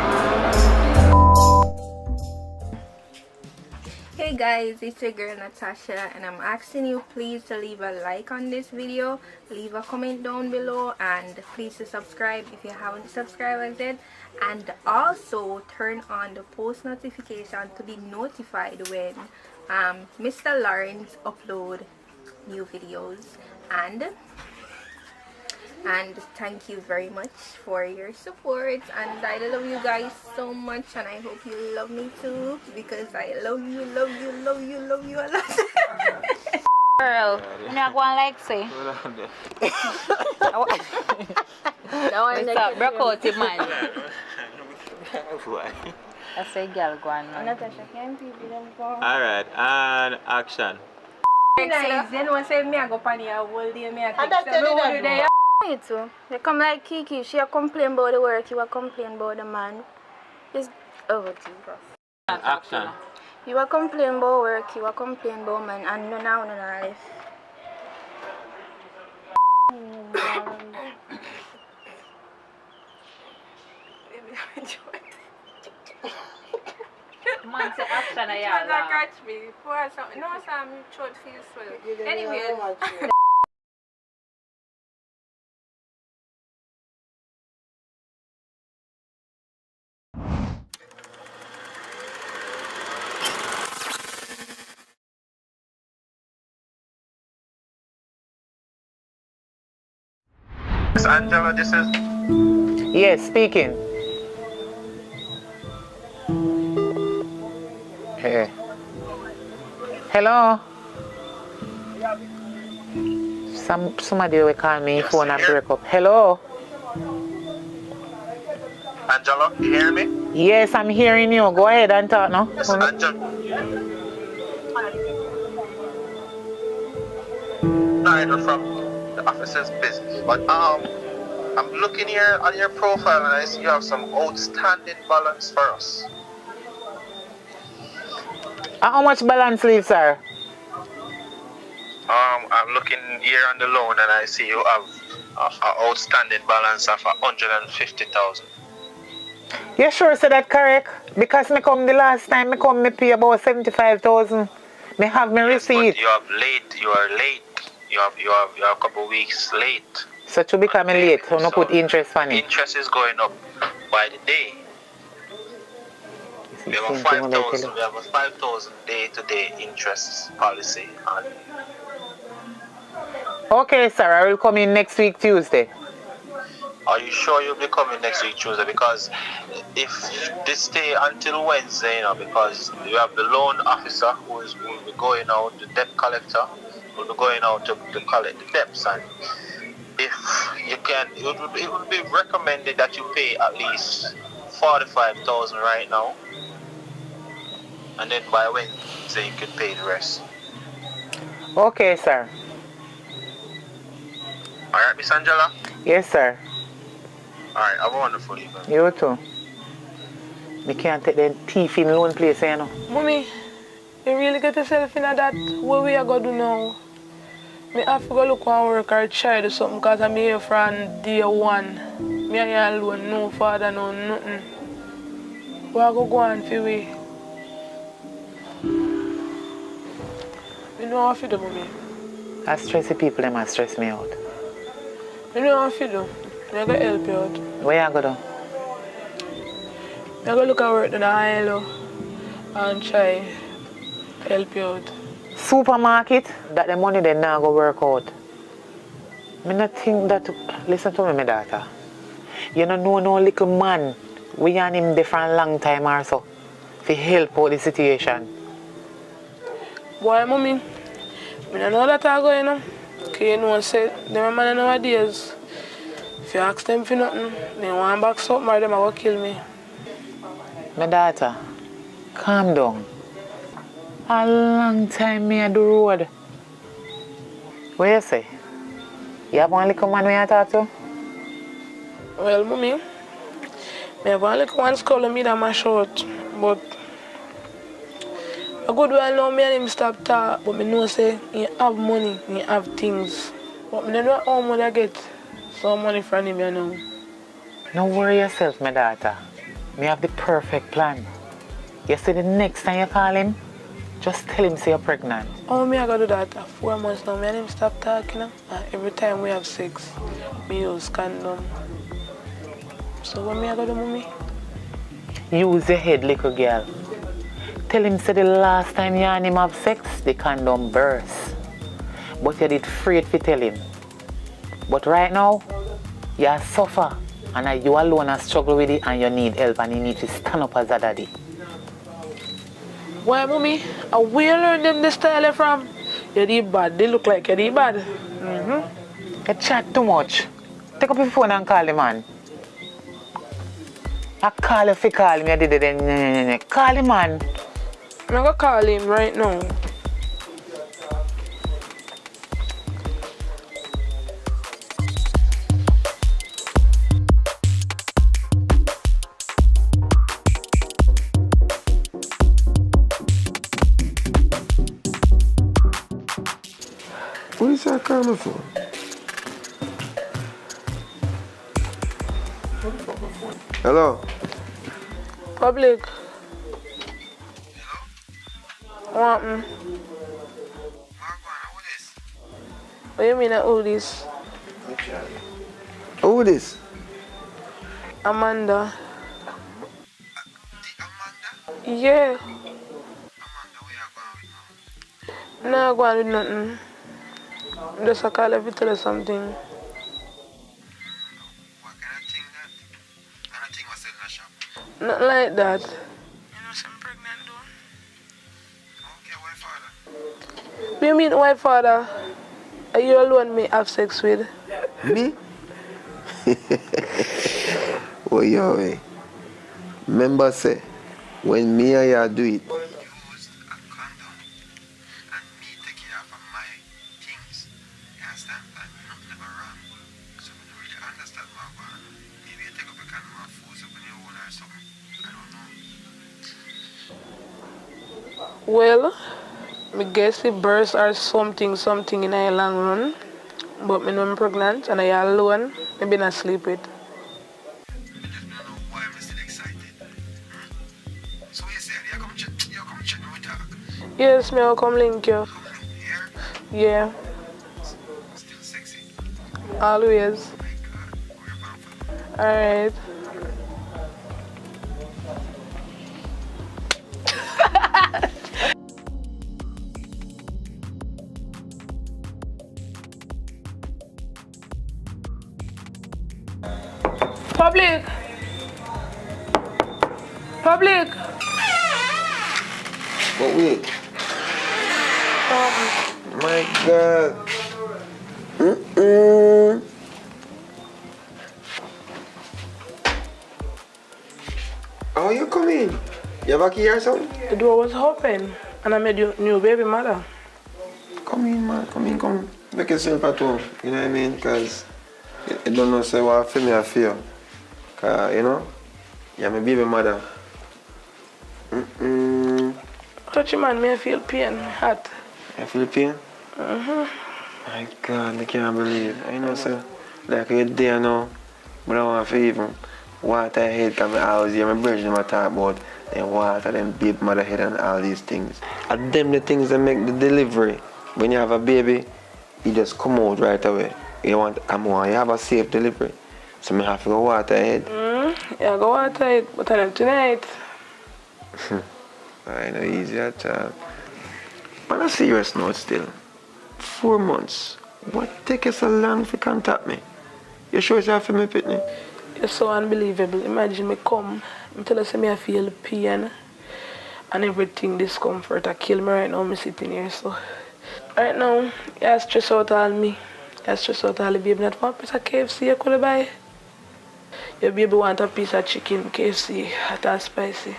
Hey Hey guys, it's your girl Natasha and I'm asking you please to leave a like on this video, leave a comment down below, and please to subscribe if you haven't subscribed yet, and also turn on the post notification to be notified when Mr. Lawrence upload new videos. And thank you very much for your support, and I love you guys so much, and I hope you love me too, because I love you a lot. Girl, I'm not going like say. Stop, broke out the man. I say girl go on. Natasha, can people them go? Alright, and action. Nice. Then one say me I go pan here whole day, me I text them. You too. They come like Kiki, she a complain about the work, you a complain about the man. It's over Jesus. Action. You a complain about work, you a complain about man, and no now no life. Man say action I Trying to catch me. Pour something. No, Sam, your throat feels swell. Anyways. Angela, this is... Yes, speaking. Hey. Hello? Somebody will call me phone and break up. Hello? Angela, you hear me? Yes, I'm hearing you. Go ahead and talk now. Yes, Angela. Neither from the officer's business, but I'm looking here on your profile and I see you have some outstanding balance for us. How much balance leave, sir? I'm looking here on the loan and I see you have an outstanding balance of 150,000. You sure say that correct? Because me come the last time me pay about 75,000. Me have me receipt. But you are late. You are a couple weeks late. So to become late, you no put interest on it. Interest is going up by the day. We have a 5,000 day-to-day interest policy. Okay, sir, I will come in next week Tuesday. Are you sure you'll be coming next week Tuesday? Because if this stay until Wednesday, because you have the loan officer who will be going out, the debt collector will be going out to collect the debts, and if you can, it would be recommended that you pay at least 45,000 right now, and then by Wednesday you can pay the rest. Okay, sir. Alright, Miss Angela? Yes, sir. Alright, have a wonderful evening. You too. Me can't take the thief in loan place, you know. Mommy, you really get yourself in that? What we are going to do now? Me have to go look and work or try to do something because I'm here from day one. Me and you alone, no father, no nothing. What I go on for we? You know what to do, Mommy? I stress the people, them stress me out. You know what to do? I'm going to help you out. Where you go do? I'm going to look at work in the aisle and try help you out. Supermarket, that the money they now go work out. Me not think that, listen to me, my daughter. You don't know no little man. We and him there for a long time or so. To help out the situation. Boy, Mommy, I don't know that I go, you know. Because you know, say, them man nowadays, if you ask them for nothing, they want back something or them are going to kill me. My daughter, calm down. A long time me at the road. What you say? You have one little man when you talk to? Well, Mommy, I have one little one skull me that my short, but a good while now me and him stop talk, but I know say he have money, he have things. But I don't know how much I get some money from him, you know. Don't worry yourself, my daughter. Me have the perfect plan. You see the next time you call him, Just tell him say you're pregnant. Oh, me I gotta do that 4 months now. Me and him stop talking. Every time we have sex, me use condom. So what me I gotta do, mommy? Use your head, little girl. Tell him say the last time you and him have sex, the condom burst. But you did afraid to tell him. But right now, you suffer and you alone are struggle with it and you need help and you need to stand up as a daddy. Why, mommy? Where you learn them this style from? You did bad. They look like you did bad. You chat too much. Take up your phone and call the man. I call you if you call him, you did it then. Call him, man. I'm gonna call him right now. What is that coming for? Hello? Public. What happened? What do you mean who this? Who this? Amanda. Yeah. No, go on with nothing. Just a call if you tell her something. Nothing like that. You know, I'm pregnant though. Okay, why father? What do you mean, why father? Are you alone me have sex with? Me? Oh, yo, eh. Remember, say, when me and you do it, well, I guess it burst or something in a long run. But me know I'm pregnant and I alone. I been asleep with. Yes, me will come link you. Yeah. still sexy. Always. Alright. Public. Public. But wait. My God. How you coming? You have a key or something? The door was open and I made your new baby mother. Come in, man. Come. Make yourself at home. You know what I mean? Because you don't know say what I feel me I feel. Because, you know, you're my baby mother. Touch man, me I feel pain, hot. You feel pain? My God, I can't believe. I know, sir. Like you're there now, but I want to even water head because I always hear my brother them talk about them water, them baby mother head and all these things. And them the things that make the delivery. When you have a baby, you just come out right away. You want to come on, you have a safe delivery. So I have to go water head. Yeah, go water it, but I am tonight. I know easy at all. On a serious note still, 4 months. What take you so long to contact me? You sure it's for me, Pitney? It's so unbelievable. Imagine me come, me tell us me I feel pain and everything, discomfort. I kill me right now, me sitting here. So right now, you stress out all me. You stress out all the baby. Not one piece of KFC you could buy. Your baby want a piece of chicken, KFC, hot and spicy.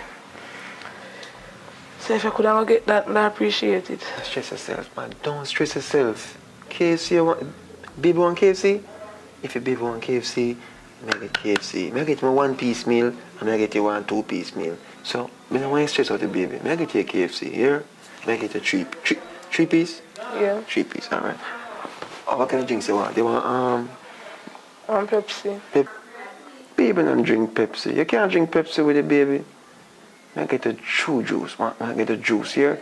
So if I could have get that, I appreciate it. Don't stress yourself, man. Don't stress yourself. KFC, baby want KFC? If your baby want KFC, I get KFC. I get my 1-piece meal and I get you 1 2-piece meal. So, I don't want you stress out the baby. I get you a KFC here. I get you 3 piece? Yeah. 3 piece, alright. Oh, what kind of drinks you want? You want Pepsi. Baby don't drink Pepsi. You can't drink Pepsi with the baby. I get a true juice. I get a juice here.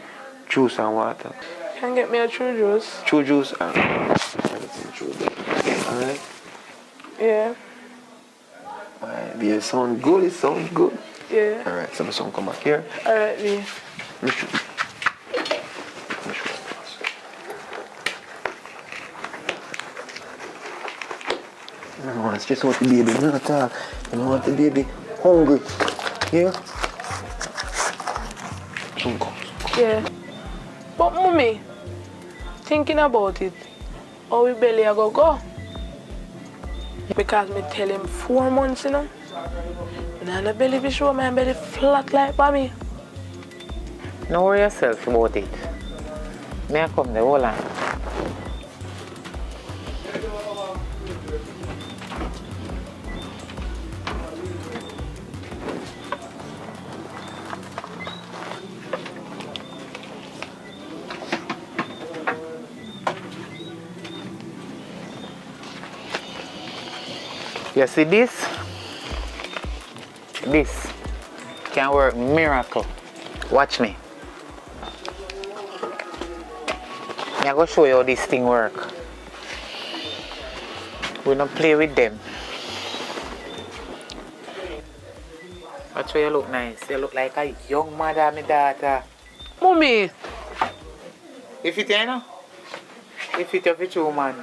Juice and water. Can get me a true juice? True juice and everything true juice. Alright? Yeah. Alright, yeah, it sound good, it sounds good. Yeah. Alright, so my son come back here. Alright, B. No, it's just what the baby not talk. You know what the baby hungry. Yeah? Yeah. But mommy, thinking about it, how we belly a go? Because me tell him 4 months, you know. And the belly be show my belly flat like mommy. Don't worry yourself about it. May I come the whole time? You see this? This can work miracle. Watch me. I'm going to show you how this thing work. We don't play with them. Watch how you look nice. You look like a young mother, my daughter. Mommy! If it you know? If it you true man.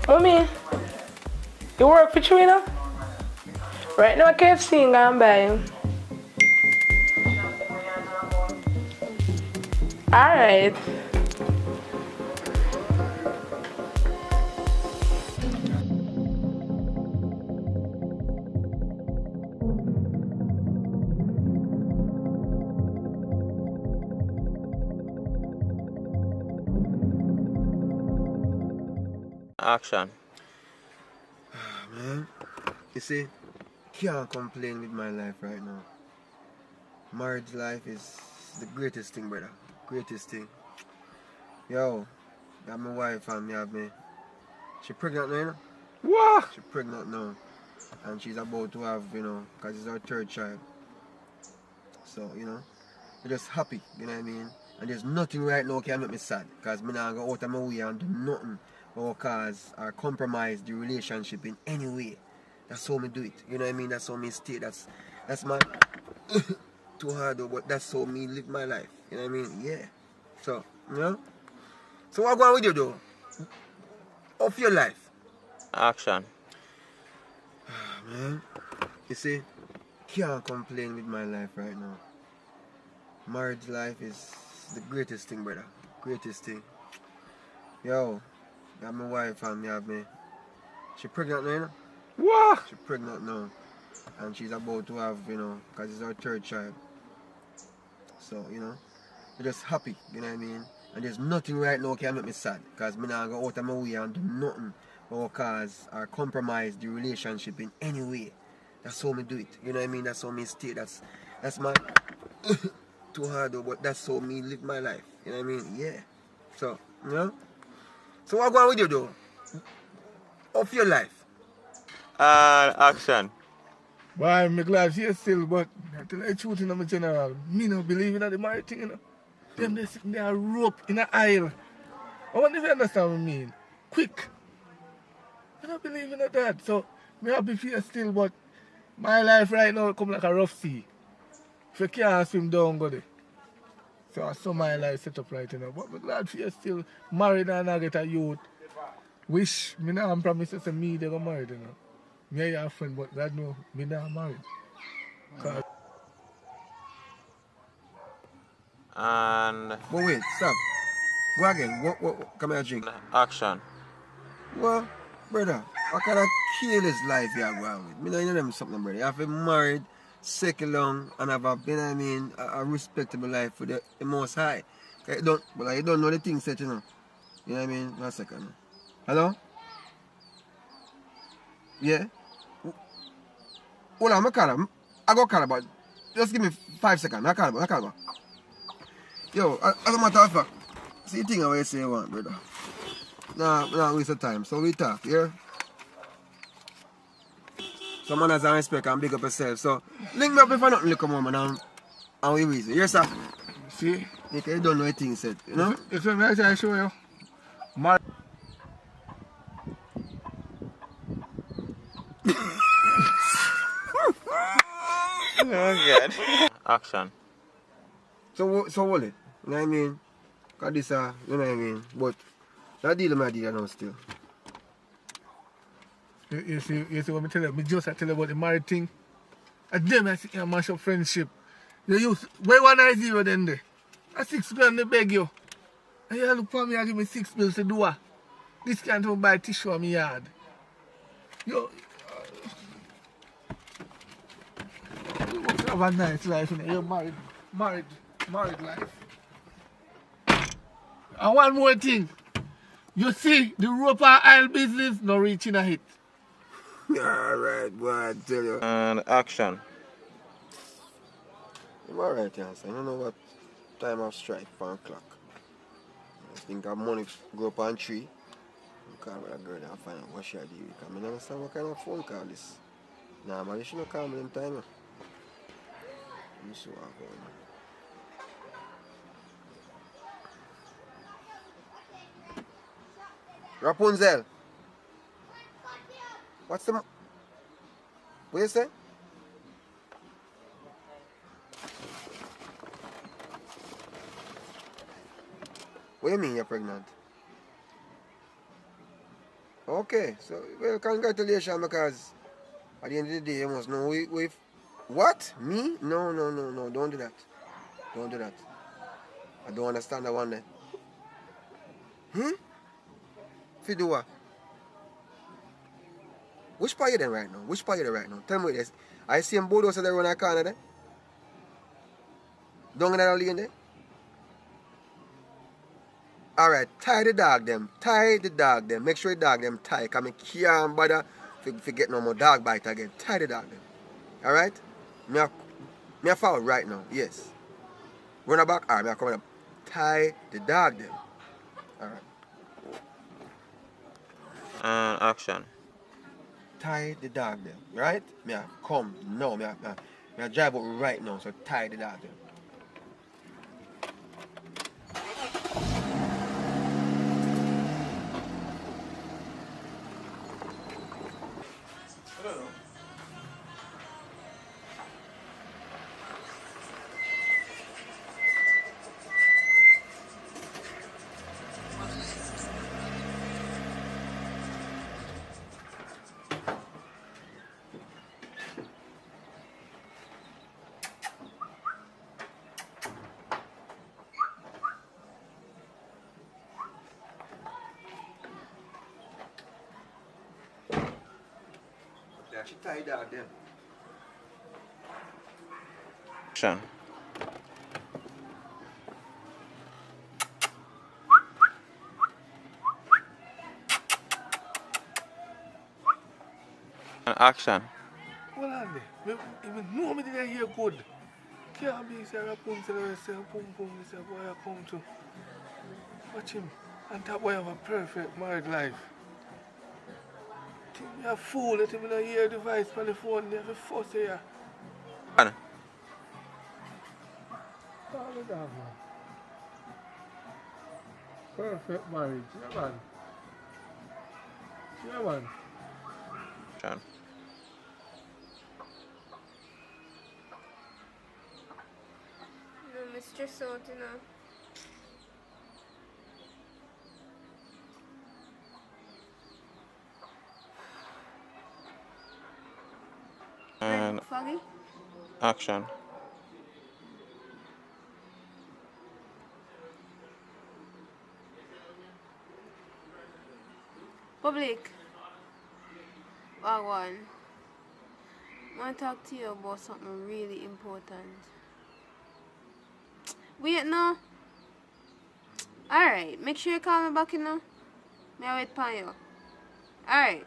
Mommy, you work for Trina? Right now, KFC and go and buy him. Alright. Action. Man, you see, can't complain with my life right now. Marriage life is the greatest thing, brother. Greatest thing. Yo, got my wife and me have me. She pregnant now, you know? What? She pregnant now. And she's about to have, you know, because it's her 3rd child. So, you know, we're just happy, you know what I mean? And there's nothing right now can make me sad. Because me not go out of my way and do nothing or cause or compromise the relationship in any way. That's how me do it. You know what I mean? That's how me stay. That's my too hard though, but that's how me live my life. You know what I mean? Yeah. So, you know? So what going on with you though? Of your life? Action. Man, you see, can't complain with my life right now. Marriage life is the greatest thing, brother. Greatest thing. Yo, got my wife and me have me. She pregnant now, you know? What? She pregnant now. And she's about to have, you know, because it's her 3rd child. So, you know, we're just happy, you know what I mean? And there's nothing right now can make me sad. Because me not go out of my way and do nothing or cause or compromise the relationship in any way. That's how me do it. You know what I mean? That's how me stay. That's my too hard though, but that's how me live my life. You know what I mean? Yeah. So, you know? So what going on with you though? Of your life? Action. Boy, I'm glad she's still, but I tell you the truth in my general. Me no believe in the marriage thing, you know. Them they sitting there rope in the aisle. I wonder if you understand what I mean. Quick. I don't believe in that. So, me happy for you still, but my life right now come like a rough sea. If you can't swim down, go there. So I saw my life set up right now. But I'm glad for you still married and I get a youth. Wish me now I'm promised to me they got married, you know. Me and your friend, but God know me now married. And But wait, stop. Go again. What come here, drink. action. Well, brother, what kind of careless life you are going with? Me know you know something, brother. You have to be married, settle long, and have a, you know what I mean, a respectable life for the most high. You don't know the things that you know. You know what I mean? 1 second. Hello? Yeah? Hold on, I go call her, but just give me 5 seconds. I call her. Yo, as a matter of fact, see the thing I always say you want, brother. Nah, waste of time. So we talk, yeah? Some manners and respect and big up yourself. So link me up if I nothing come on, man, and we reason. Yes, sir? See? You don't know a thing said, you know? If you make I show you. My Oh God. Action. So hold it. You know what I mean? Cause this you know what I mean? But that deal my deal now still. you see what I tell you? Me just I tell you about the married thing. And them I see you mash up friendship. You use where 190 then there. A 6 grand they beg you. And you look for me and give me 6 bills to do what? This can't even buy tissue on my yard. You have a nice life, you know. You're married life. And one more thing. You see, the rope and oil business not reaching a hit. Alright, boy, I tell you. And action. I'm alright, yes. I don't know what time of strike, 1 o'clock. I think I money go up on tree. I call a girl and find out what she do. Because I don't understand what kind of phone call this. Nah, man, you shouldn't call me them time. Let me see what I'm going on. Rapunzel. What's the... What you say? What do you mean you're pregnant? Okay, so, well, congratulations, because at the end of the day, you must know with what? Me? No, don't do that. Don't do that. I don't understand that one there. If you do what? Which part you there right now? Which part you there right now? Tell me this. I see them bulldozer there run a corner there. Down in that lane there. Alright, tie the dog them. Tie the dog them. Make sure the dog them tie. Because I can't bother if get no more dog bite again. Tie the dog them. Alright? Me a forward right now. Yes. Run a back arm. Me a coming up. Tie the dog them. Alright. And action. Tie the dog them. Right? Me a come. No, me a drive out right now. So tie the dog them. Yeah, she tied dog them. Action. And action. Hold on there. Even know me didn't hear good. Can't be say Rapunzel or say Pum Pum, say boy I come to. Watch him. And that boy have a perfect married life. Think me a fool, let him not hear the voice on the phone, they have a fuss here. And All of that, man. Perfect marriage, yeah man. Yeah man. action. No, Mr. Salt, you know. And Foggy? action. Public. Wagwan. I want to talk to you about something really important. Wait, no. Alright, make sure you call me back, you know. May I wait for you? Alright.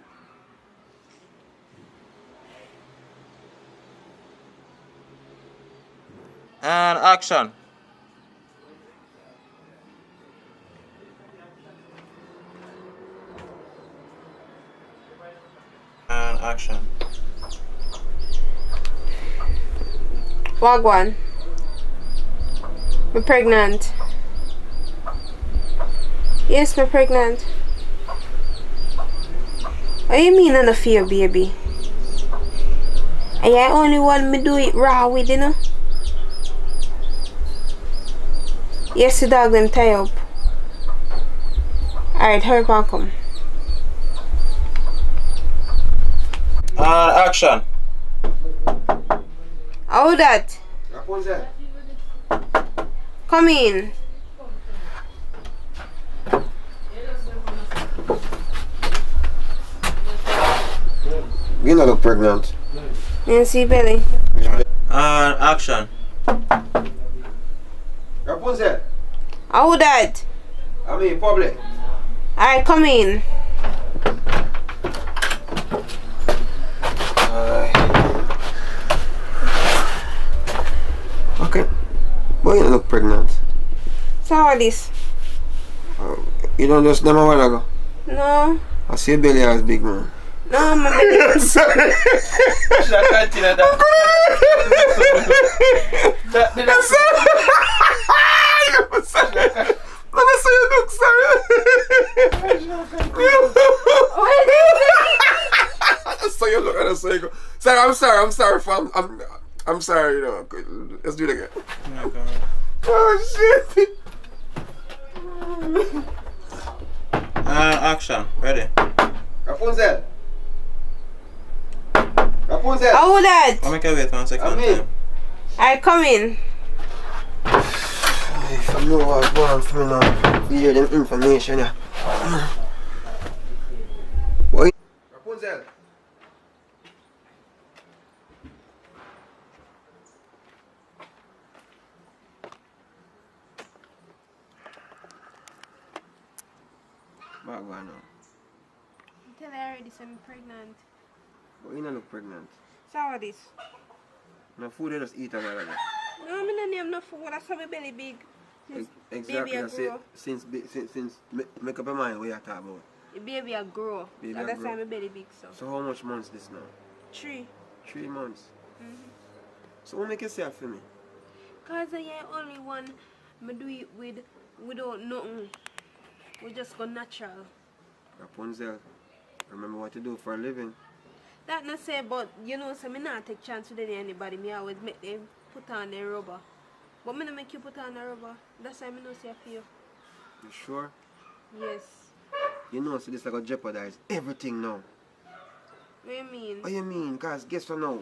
And action. Action. Wagwan. I'm pregnant. Yes, I'm pregnant. What do you mean I'm not fear, baby? And I only want me do it raw with, you know? Yes, the dog them tie up. Alright, hurry up and come. Action. How that? Rapunzel. Come in. You don't look pregnant. You see belly? Action. Rapunzel. How that? I'm in public. Alright, come in. Okay. Boy, you don't look pregnant. So how this? You don't just them a while ago. No. I see your belly as big, man. No, my belly. Sorry. I saw you look sorry. I saw you look. I saw you go. Sorry, I'm sorry, fam. I'm sorry. You know. Let's do it again. Oh shit. Action. Ready. Rapunzel. Rapunzel. How that? I'll make you wait 1 second. Time. Alright, come in. If I know what's going on for me now, you hear them information, yeah. Boy. Rapunzel. What's going on? Tell her already I'm pregnant. But you don't look pregnant. So how this? No food you just eat a while ago. No, I don't name no food. That's how my belly big. Since Exactly. baby I I say, grow. since make up your mind what you talk about. The baby I grow. Baby So I that's grow. why my belly big so. So how much months this now? 3. 3 months. Mm-hmm. So what make you say that for me? Cause I only one me do it without nothing. We just go natural. Rapunzel, remember what you do for a living. That not say, but you know, so me not take chance with anybody. Me always make them put on their rubber. But me not make you put on a rubber. That's why me not say I feel. You sure? Yes. You know, so this like gonna jeopardize everything now. What you mean? What you mean? Cause guess what now?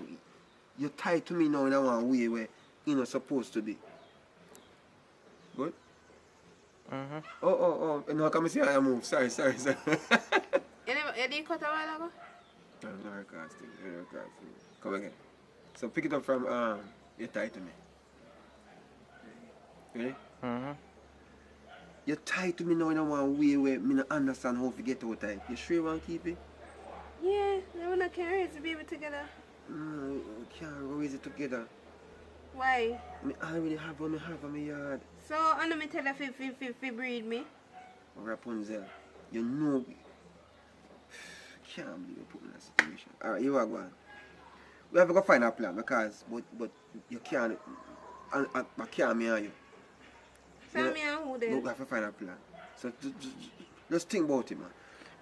You're tied to me now in a one way where you're not supposed to be. Good? Mm-hmm. Oh, no, come see how I move. Sorry. You didn't cut a while ago? No recasting. Come again. So pick it up from you're tied to me. Ready? Mm-hmm. You're tied to me now in a one way where me not understand how to get out of it. You sure you want to keep it? Yeah, I wanna can raise the baby together. We can't raise it together. Why? I already have what I have in my yard. So I know me tell her if breed me. Rapunzel, you know can't believe you put me in that situation. Alright, you are going. We have to go find a plan because but you can't I can't me and you. So me and who then? We have to find a plan. So just think about it, man.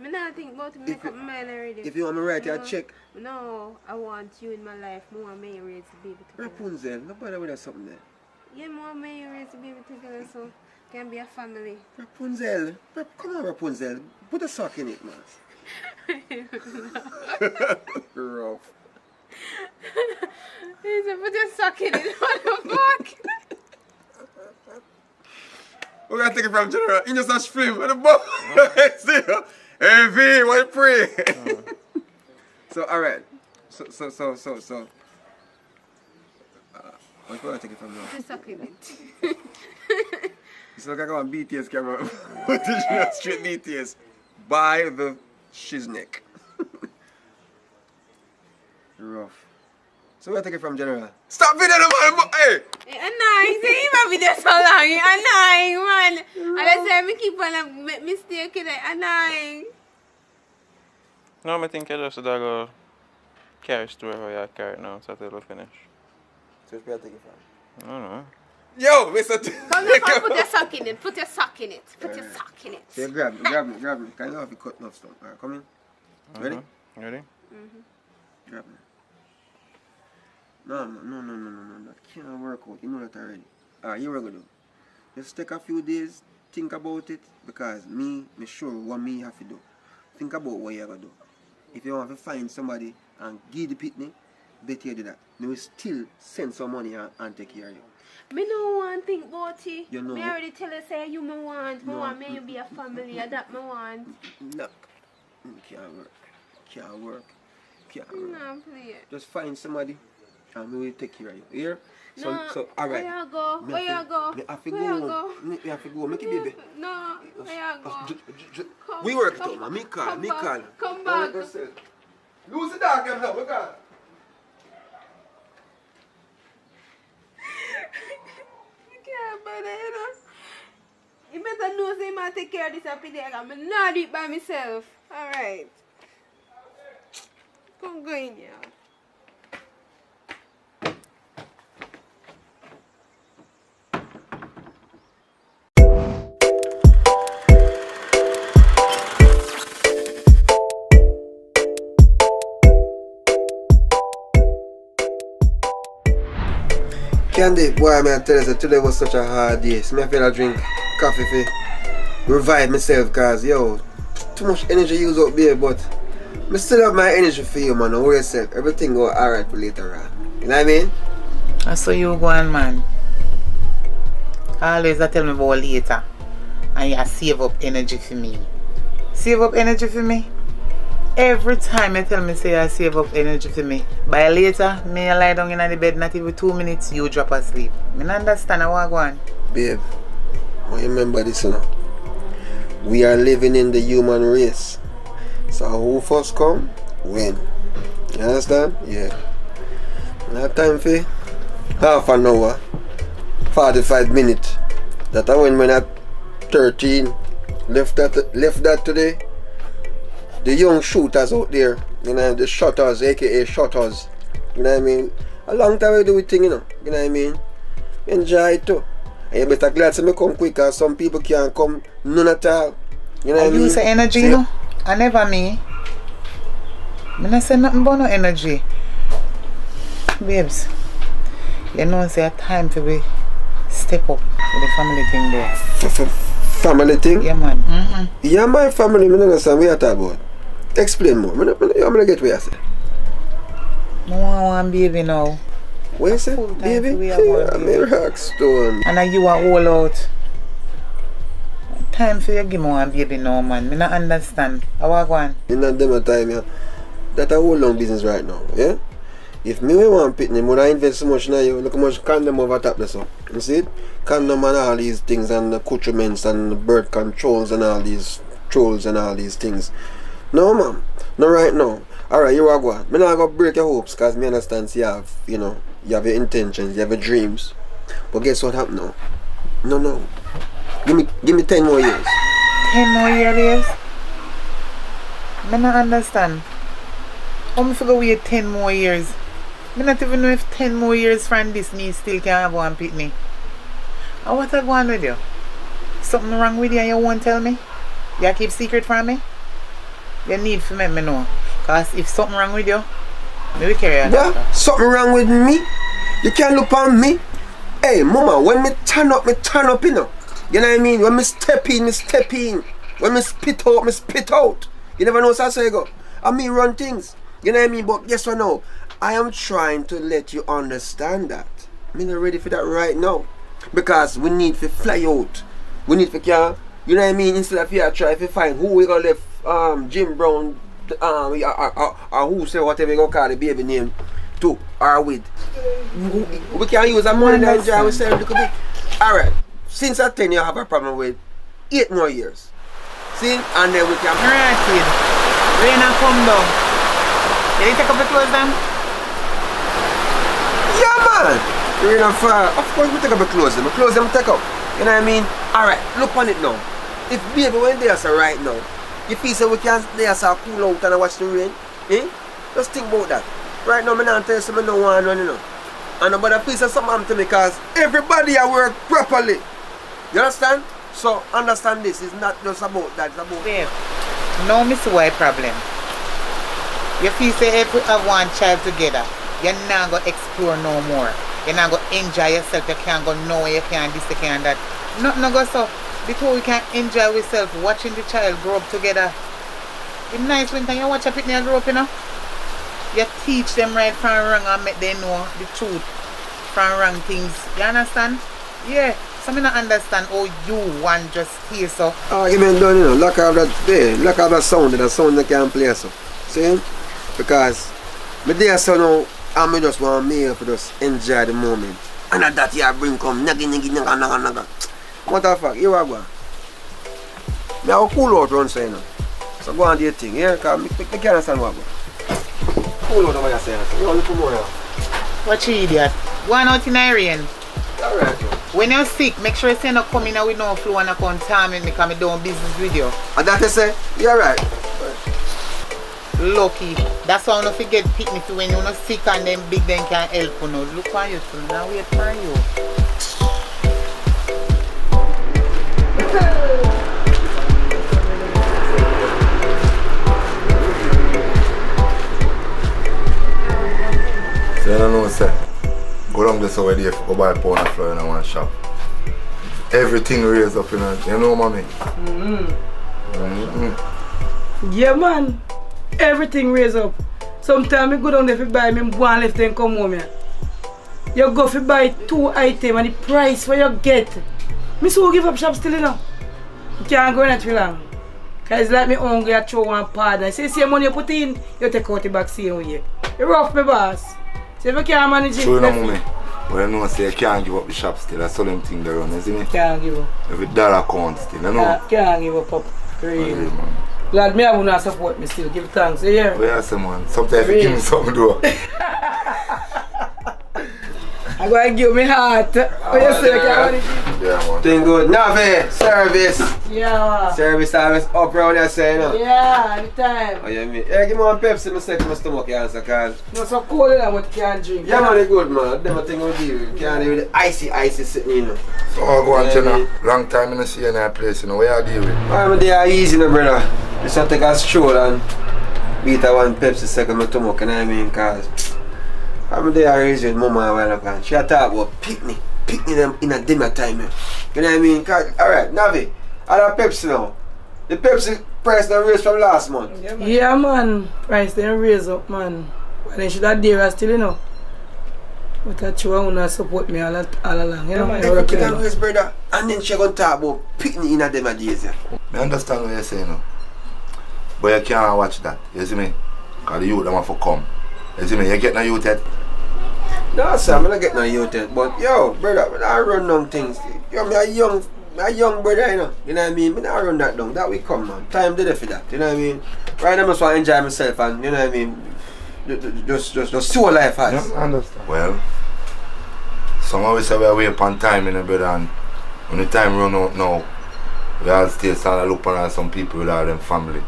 Me not think about it, make up my mind already. If you want me to write you a check. No, I want you in my life. I want me raise the baby together. Rapunzel, nobody with us something there. Yeah, I want me raise the baby together so can be a family. Rapunzel, come on Rapunzel, put a sock in it, man. Rough. He said, put your sock in it, what the fuck? We're gonna take it from General. You just film and the ball. See, hey V, what you pray? So alright. So what you take it from now? Put your sock in it. It's like I got on BTS camera. Straight BTS. By the shizneck. Rough. So where take it from General? Stop video the man! Hey! Annoying, see him video so long. Annoying, man. And I say me keep on make mistake in it. Annoying. No, I think I just carry store where you carry it now, so it'll finish. So where take it from? I don't know. Yo, Mr. Come here, come put your sock in it. Put your sock in it. Put your sock in it. So you grab me. Can you have you cut enough stuff? Alright, come in. Ready? Ready? Mm-hmm. Grab me. No. That can't work out. You know that already. Alright, you what we're gonna do? Just take a few days, think about it, because me sure what me have to do. Think about what you're gonna do. If you want to find somebody and give the pitney, better you do that. Me will still send some money and take care of you. Me no want think about it. You know. Me already tell you say you me want. Me want me you be a family. That me want. Look, can't work. No, please. Just find somebody and we will take care of you. Here? No. So alright. Where you go? Where you go? Me have to Where you go. go? Me have to go. Make it baby. No. Where you go? We work it out, man. Me call. Come back. Lose the dog them now. Look at. You better know say man take care of this up there. I'm not do it by myself. Alright. Come go in here. Candy, boy, I tell you, today was such a hard day. So I feel I drink coffee to revive myself, because, yo, too much energy used up there, but I still have my energy for you, man. Don't worry yourself. Everything go alright for later on. You know what I mean? I saw you going, man. Always tell me about later. And you save up energy for me. Save up energy for me? Every time you tell me say I save up energy for me, by later, me lie down in the bed, not even 2 minutes, you drop asleep. I don't understand how I go on. Babe, remember this now. We are living in the human race. So who first come, win. You understand? Yeah. Not time for half an hour, 45 minutes. That I when at 13, left that today. The young shooters out there, you know, the shotters, aka shotters, you know what I mean? A long time we do it thing, you know what I mean? Enjoy it too. And you better glad to me come quicker, some people can't come none at all. You know what I mean? You say energy, you know? I never me. I don't say nothing about no energy. Babes, you know say a time for we step up with the family thing there. Family thing? Yeah, man. Yeah, my family, I don't understand what you're talking about. Explain more. I'm going to get what you say. I want one baby now. What you say? Baby? I'm a rock stone. And you are all out. Time for you give me one baby now, man. I don't understand. How I go on? In that demo time, yeah. That's a whole long business right now, yeah? If me want pitney, I invest so much in you, look how much condom over top there, so. You see it? Condom and all these things, and the accoutrements and the birth controls and all these trolls and all these things. No, man. No, right now. Alright, you are going. I'm not going to break your hopes, because I understand you have, you know, you have your intentions, you have your dreams. But guess what happened now? No. Give me 10 more years. 10 more years? I don't understand. How am I going to wait 10 more years? I don't even know if 10 more years from this me still can have one pitney. And what I go on with you? Something wrong with you and you won't tell me? You keep secret from me? You need to let me know. Because if something wrong with you, maybe carry on. What? Something wrong with me? You can't look on me? Hey, mama, when me turn up, you know. You know what I mean? When me step in. When me spit out. You never know how you go. And me run things. You know what I mean? But guess what now? I am trying to let you understand that. I'm not ready for that right now. Because we need to fly out. We need to, you know what I mean? Instead of you try to find who we gonna left Jim Brown or who say whatever you gonna call the baby name to or with. We can use our money and enjoy ourselves a little bit. Alright. Since at 10 you have a problem with 8 more years. See? And then we can Alright, kid. Rain and come down. You didn't take up the clothes then? Yeah, man. Rain and fall. Of course we take up the clothes. The clothes them take up. You know what I mean? Alright, look on it now. If baby when they are right now, you feel so we can they are cool out and watch the rain, eh? Just think about that. Right now, I don't tell you something I don't want to run, you know. And nobody please say something happen to me because everybody I work properly. You understand? So understand this, it's not just about that, it's about... Babe, now me see why problem. You feel say if we have one child together, you're not going to explore no more. You're not going to enjoy yourself, you can't go nowhere, you can't this, you can't that. Nothing go so. Because we can enjoy ourselves watching the child grow up together. It's nice when you watch a picnic grow up, you know. You teach them right from wrong and make them know the truth from wrong things. You understand? Yeah. So I don't understand how you want just hear so. Argument done, you know, lock off that sound that can play so. See? Because me there so now and me just want me to just enjoy the moment. And at that you bring come naga. What the fuck? You are going. Me have a cool out run so you know. So go and do your thing, yeah? Because I can't understand what go. Cool out over your saying. You want to come over here? What you idiot? Go on out in the rain. Alright. When you're sick, make sure you say no come in with no flu and no contaminate me because I'm doing business with you. And that you say? You're right. Lucky. That's why I don't forget pick me to when you're not sick and then big then can help you know. Look on you too. Now wait for you. So you don't know, sir. Go down this over there, go buy a pound of flour in one shop. Everything raised up, you know, mommy? Yeah, man. Everything raised up. Sometimes I go down there to buy me one left and come home here. You go to buy 2 items and the price what you get. Me so give up shop still, you know. You can't go in that too long. Because it's like me hungry, I throw one pad. I say, see money you put in, you take out the back same way. You rough me, boss. So if you can't manage it, true enough, mommy. Well, you know, say you can't give up the shop still. That's all them things they run, isn't it? Can't give up. Every dollar counts still, you know? Can't give up, really. Glad me I will not support me still. Give thanks, you hear? Well, yes, man. Sometimes you give me something to do. I'm going to give me heart. What you say? Yeah, man. Thing good. Navi, service. Yeah. Service always up round there, say, you know? Yeah, anytime. Oh, yeah, me. Yeah, give me one Pepsi, me say to my stomach, you answer, cause... No, so cold enough what you can't drink. Yeah, man, it's good, man. Them thing will deal with. Can't deal with the icy sitting, you know. So I'll go and tell you, long time I don't see you in that place, you know, where you deal with? I'm there easy, no, brother. Just to take a stroll and beat a one Pepsi second my stomach, you know what I mean? Cause I'm there raised with mama a while ago. She talk about picnic them in a dinner time. You know what I mean? Cause, alright, Navi, I have Pepsi now. The Pepsi price done raised from last month. Yeah, man. Price done raise up, man. But then should have dare still, you know. But I try to support me all along, you know. Everything done raised, brother. And then she gonna talk about picnic in a dinner days. I understand what you're saying now. But you can't watch that, you see me? Because the youth them have to come. You see me? You get no youth yet? No, sir, I'm not getting no youth yet. But yo, brother, I run down things. Yo, me a young brother, you know. You know what I mean? Me not run that down. That will come, man. Time did it for that. You know what I mean? Right now I just want to enjoy myself and you know what I mean? Just see what life has. Yeah, I understand. Well, some of us say we're way upon time, you know, brother, and when the time run out now, we all still start to look at some people with all them family.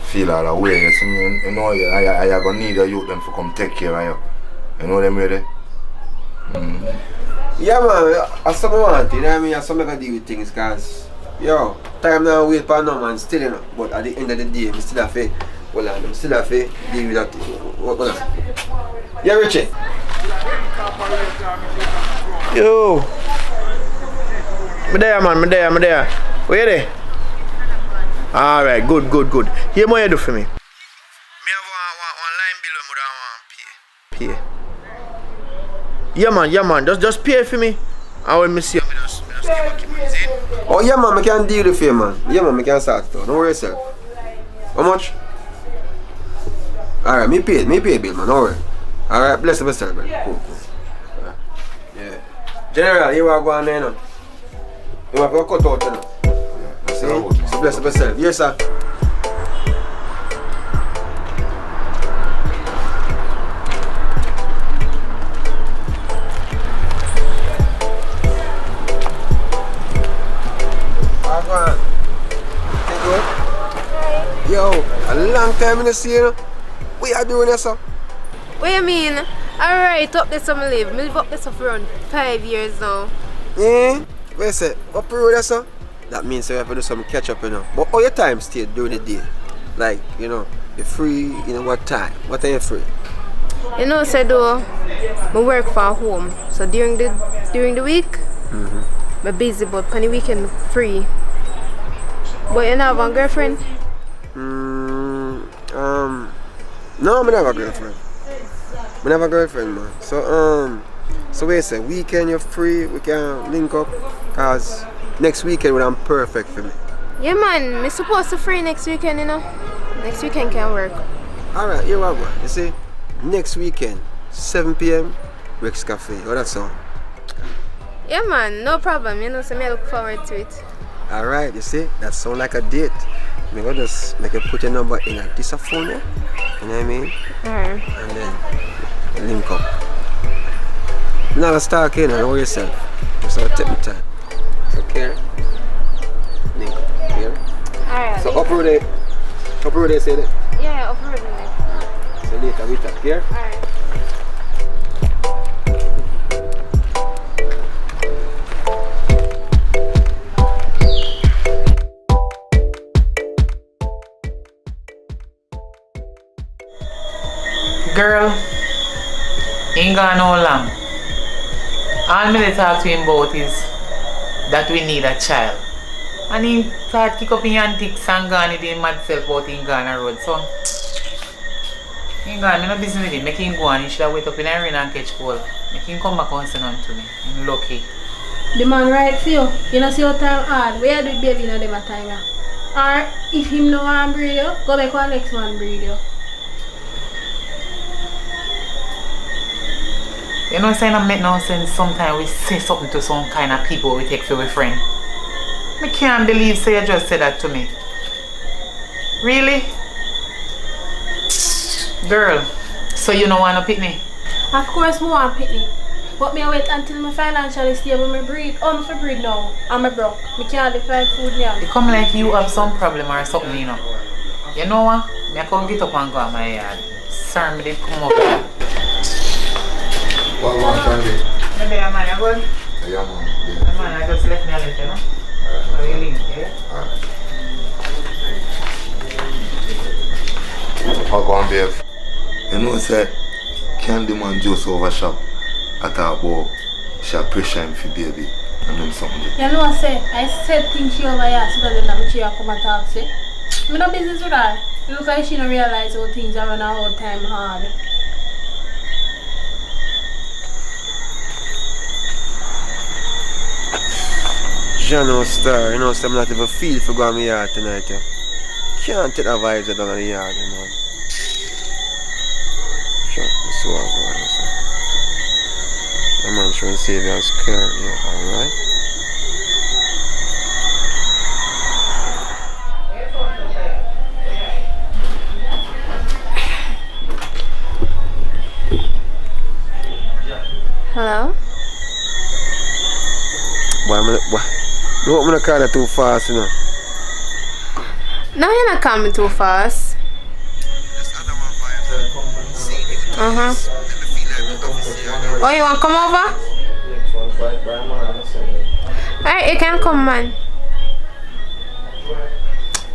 Feel all the way, you see me? You know, you're going to need a youth them to come take care of you. You know them ready? Yeah, man, that's something I want, you know what I mean? That's something I can deal with things, because, yo, time now wait for no man still, you know. But at the end of the day, I still have to, I still have to deal with that. Hold on. Yeah, Richie? Yo. Me there, man, me there. Where you there? Alright, good. Here what you do for me? Me have one line bill with me that I want pay. Yeah man, just pay for me. And when me see you, me just give it. Oh yeah man, I can deal with you, man. Yeah man, I can start it out. Don't worry yourself. How much? Alright, me pay bill, man, don't worry. Alright, bless myself, man. Cool. Yeah. General, you are going there now. You have to cut out, you know. See? So bless yourself. Yes, sir. Yo, a long time in the see you. What you doing here, sir? What you mean? Alright, up there some live. Me live up there for around 5 years now. Yeah? What you say? Up the road there, sir? That means you have to do some catch up, you know. But all your time stay during the day. Like, you know, you're free, you know, what time? What time you free? You know, say though, I work from home. So during the week, I'm busy, but on the weekend, I'm free. But you don't have a girlfriend? No, I don't have a girlfriend. I don't have a girlfriend, man. So wait a second, weekend you're free, we can link up, cause next weekend would be perfect for me. Yeah man, I'm supposed to free next weekend, you know. Next weekend can work. Alright, here we go. You see, next weekend, 7 p.m, Rex Cafe. Oh, that's all. Yeah man, no problem, you know, so I look forward to it. Alright, you see, that sounds like a date. I'm gonna just make you put your number in this phone, yeah? You know what I mean? Alright. And then link up. You're not gonna start, you know yourself. Just gonna take my time. So, care? Link up, here. Alright. So, up road there, say that? Yeah, up road there. So, later we talk, here? Alright. Girl, ain't gone no long. All me talk to him about is that we need a child. And he start kick up in antics and gone with him mad self about him gone a road. So, he gone, me no business with him. Make him go and he should have wait up in the rain and catch cold. Make him come back and say nothing to me. I'm lucky. The man right for you. You know see your time hard. Where do baby in them a time ya? Or if him no want breed you, go back one next man breed you. You know, saying I make no sense. Sometimes we say something to some kind of people we take for a friend. I can't believe say you just said that to me. Really? Girl, so you don't want to pick me? Of course I want pick me. But me wait until my financially stable me breed. I'm for breed now. I'm a broke. Me can't find food now. It come like you have some problem or something, you know. You know what? I come get up and go on my yard. Sorry, me did come over here. What can be? Maybe I'm man, you good? Yeah, man. Yeah, man, I just left me a little, you know? So you link, yeah? How go on, babe? You know, say, Candy man just overshop. I thought about she pressure him for baby and then something. You know what I say? I said things she over here so that then she come and talk, say. Me no business with her. It looks like she don't realize how things are run out time hard. Jano Star, you know, so I'm not even feel for going to my yard tonight, yeah. Can't take the vibes down on the yard, you know. Sure, that's what I'm going to say. The man trying to save you as care, yeah, alright? Hello? You want me to call that too fast, you know? No, you're not coming too fast. Oh, you want to come over? Alright, you can come, man.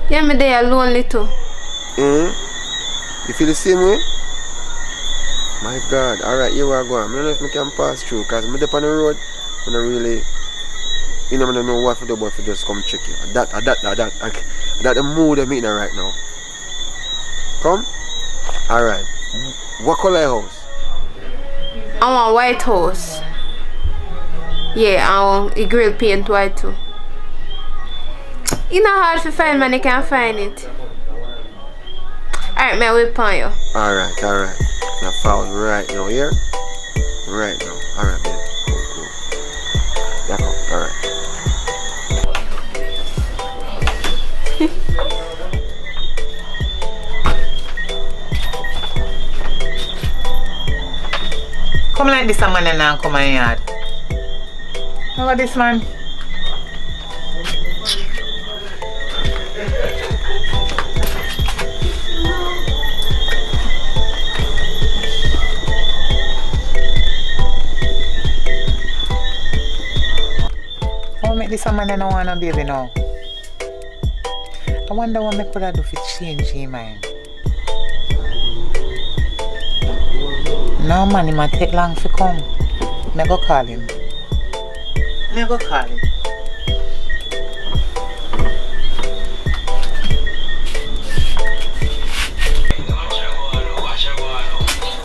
Yeah, me there lonely too. You feel the same way? My God, alright, here we are going. I don't know if I can pass through, because I'm up on the road, I don't really, you know, I don't know what to do, but to just come check you. That the mood I'm in right now. Come? Alright. What color house? I want white house. Yeah, I want a grill paint white too. It's not hard to find, man, you can find it. Alright, man, we'll pay you. Alright. Now follow right now here. Right now. Alright, baby. Cool. Yeah, come. Alright. Come like this, a man and now come in yard. How about this, man? this a man and I want a baby now. I wonder what I could have do to change his mind. No man, it might take long to come. I go call him.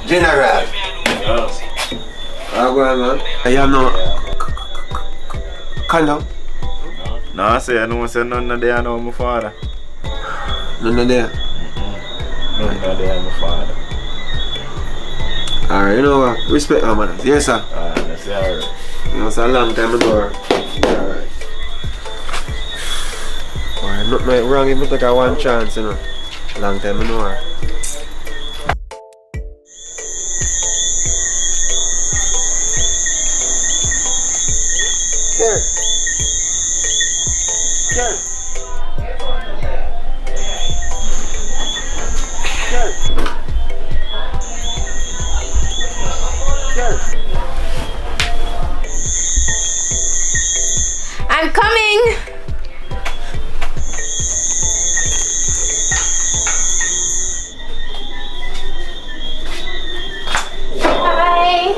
General. How go on, man? I have no condom. No, I say I don't say none of there now, my father. None of there? None of there, my father. Alright, you know what? Respect my manners. Yes, sir. That's alright. You know, it's a long time ago. Alright. Alright, nothing wrong if I take a one chance, you know. Long time ago. I'm coming. Hi.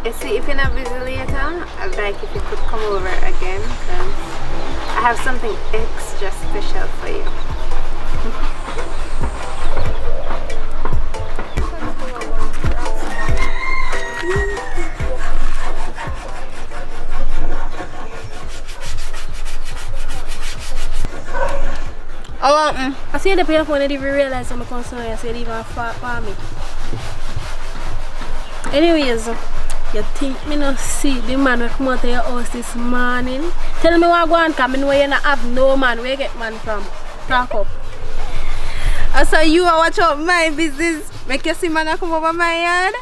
You see, if you're not busy later, I'd like if you could come over again, because I have something extra special for you. I see the paper phone, I didn't even realize I'm concerned. I said even far for me. Anyways, you think me not see the man who come out of your house this morning? Tell me what go on, because I know you not have no man. Where you get man from? Talk up. I saw you watch out my business. Make you see man come over my yard.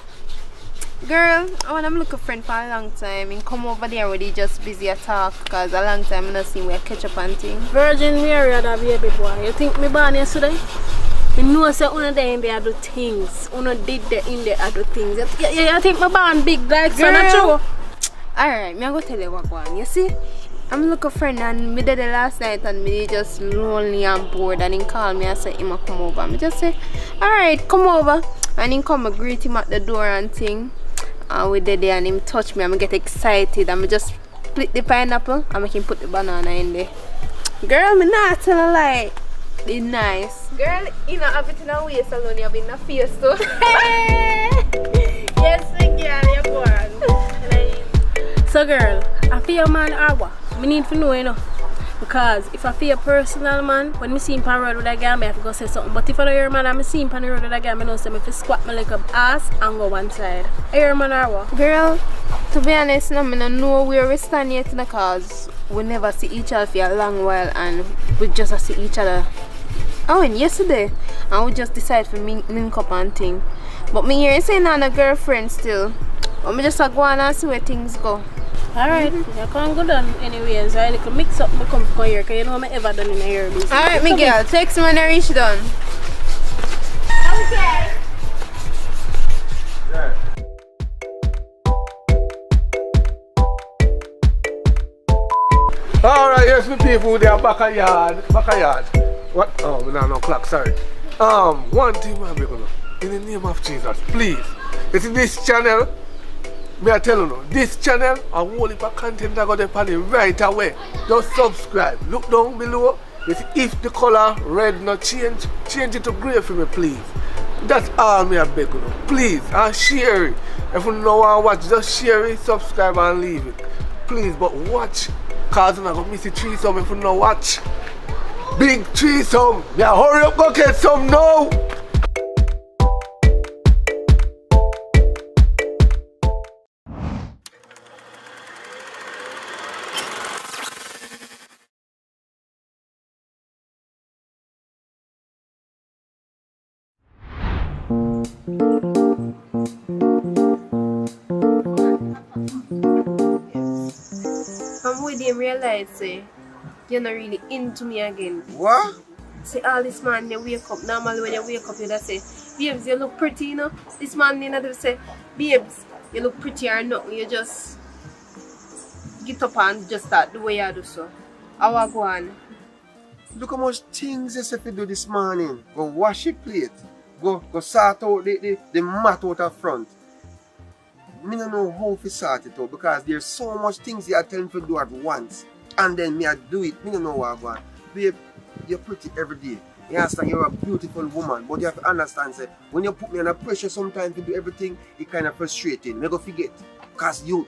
Girl, I want to look a friend for a long time. And come over there when they just busy at talk, because a long time I don't see where I catch up on things. Virgin Mary had a baby boy. You think me born yesterday? I know say una there in there do things. Una did there in there do things. You think my born big like so not true? Alright, me I go tell you what go on. You see? I'm look a friend and me did the last night and me just lonely and bored and he call me and say him come over. Me just say, alright, come over. And he come and greet him at the door and thing. And we did there and him touch me and me get excited and me just split the pineapple and make him put the banana in there. Girl, me not tell a lie. It's nice. Girl, you know everything I waste alone, you have been a face too. Yes, girl, you're born. So girl, I feel man or what? I need to know, you know. Because if I feel personal man, when I see him on the road with a girl, I have to go say something. But if I don't hear man and I see him on the road with a girl, I know say I have to squat my like a ass and go one side. I hear man or what? Girl, to be honest, I don't know where we stand yet because we never see each other for a long while and we just see each other. Oh, and yesterday, and we just decided to link up and thing. But me here saying I'm a girlfriend still. But me just go on and see where things go. Alright, you can't go down anyways. I like mix up my come here because you know I ever done in a hair business. Alright, my girl, text me when I reach done. Okay. Yeah. Alright, yes, my people, they are back a yard. What? Oh, we no clock, sorry. One thing I'm gonna in the name of Jesus, please. You see this channel? Me I tell you, this channel, a whole heap of content I got to put it right away. Just subscribe. Look down below. You see, if the color red not change it to grey for me, please. That's all me I beg you. Please, and share it. If you don't want to watch, just share it, subscribe and leave it. Please, but watch. Cause you're not going to miss the threesome if you don't watch. Big threesome. Yeah, hurry up, go get some now. I'm with him realize say you're not really into me again. What? See all this man you wake up. Normally when you wake up you just say, babes, you look pretty, you know. This man you know say, babes, you look pretty or nothing. You just get up and just start the way you do so. How I go on? Look how much things you have to do this morning. Go wash your plate. Go sort out the mat out of front. I don't know how to sort it out because there's so much things you are telling me to do at once. And then me I do it. I don't know what I want. Babe, you're pretty every day. You understand you're a beautiful woman. But you have to understand say, when you put me under pressure sometimes to do everything, it's kind of frustrating. Me go forget. Because you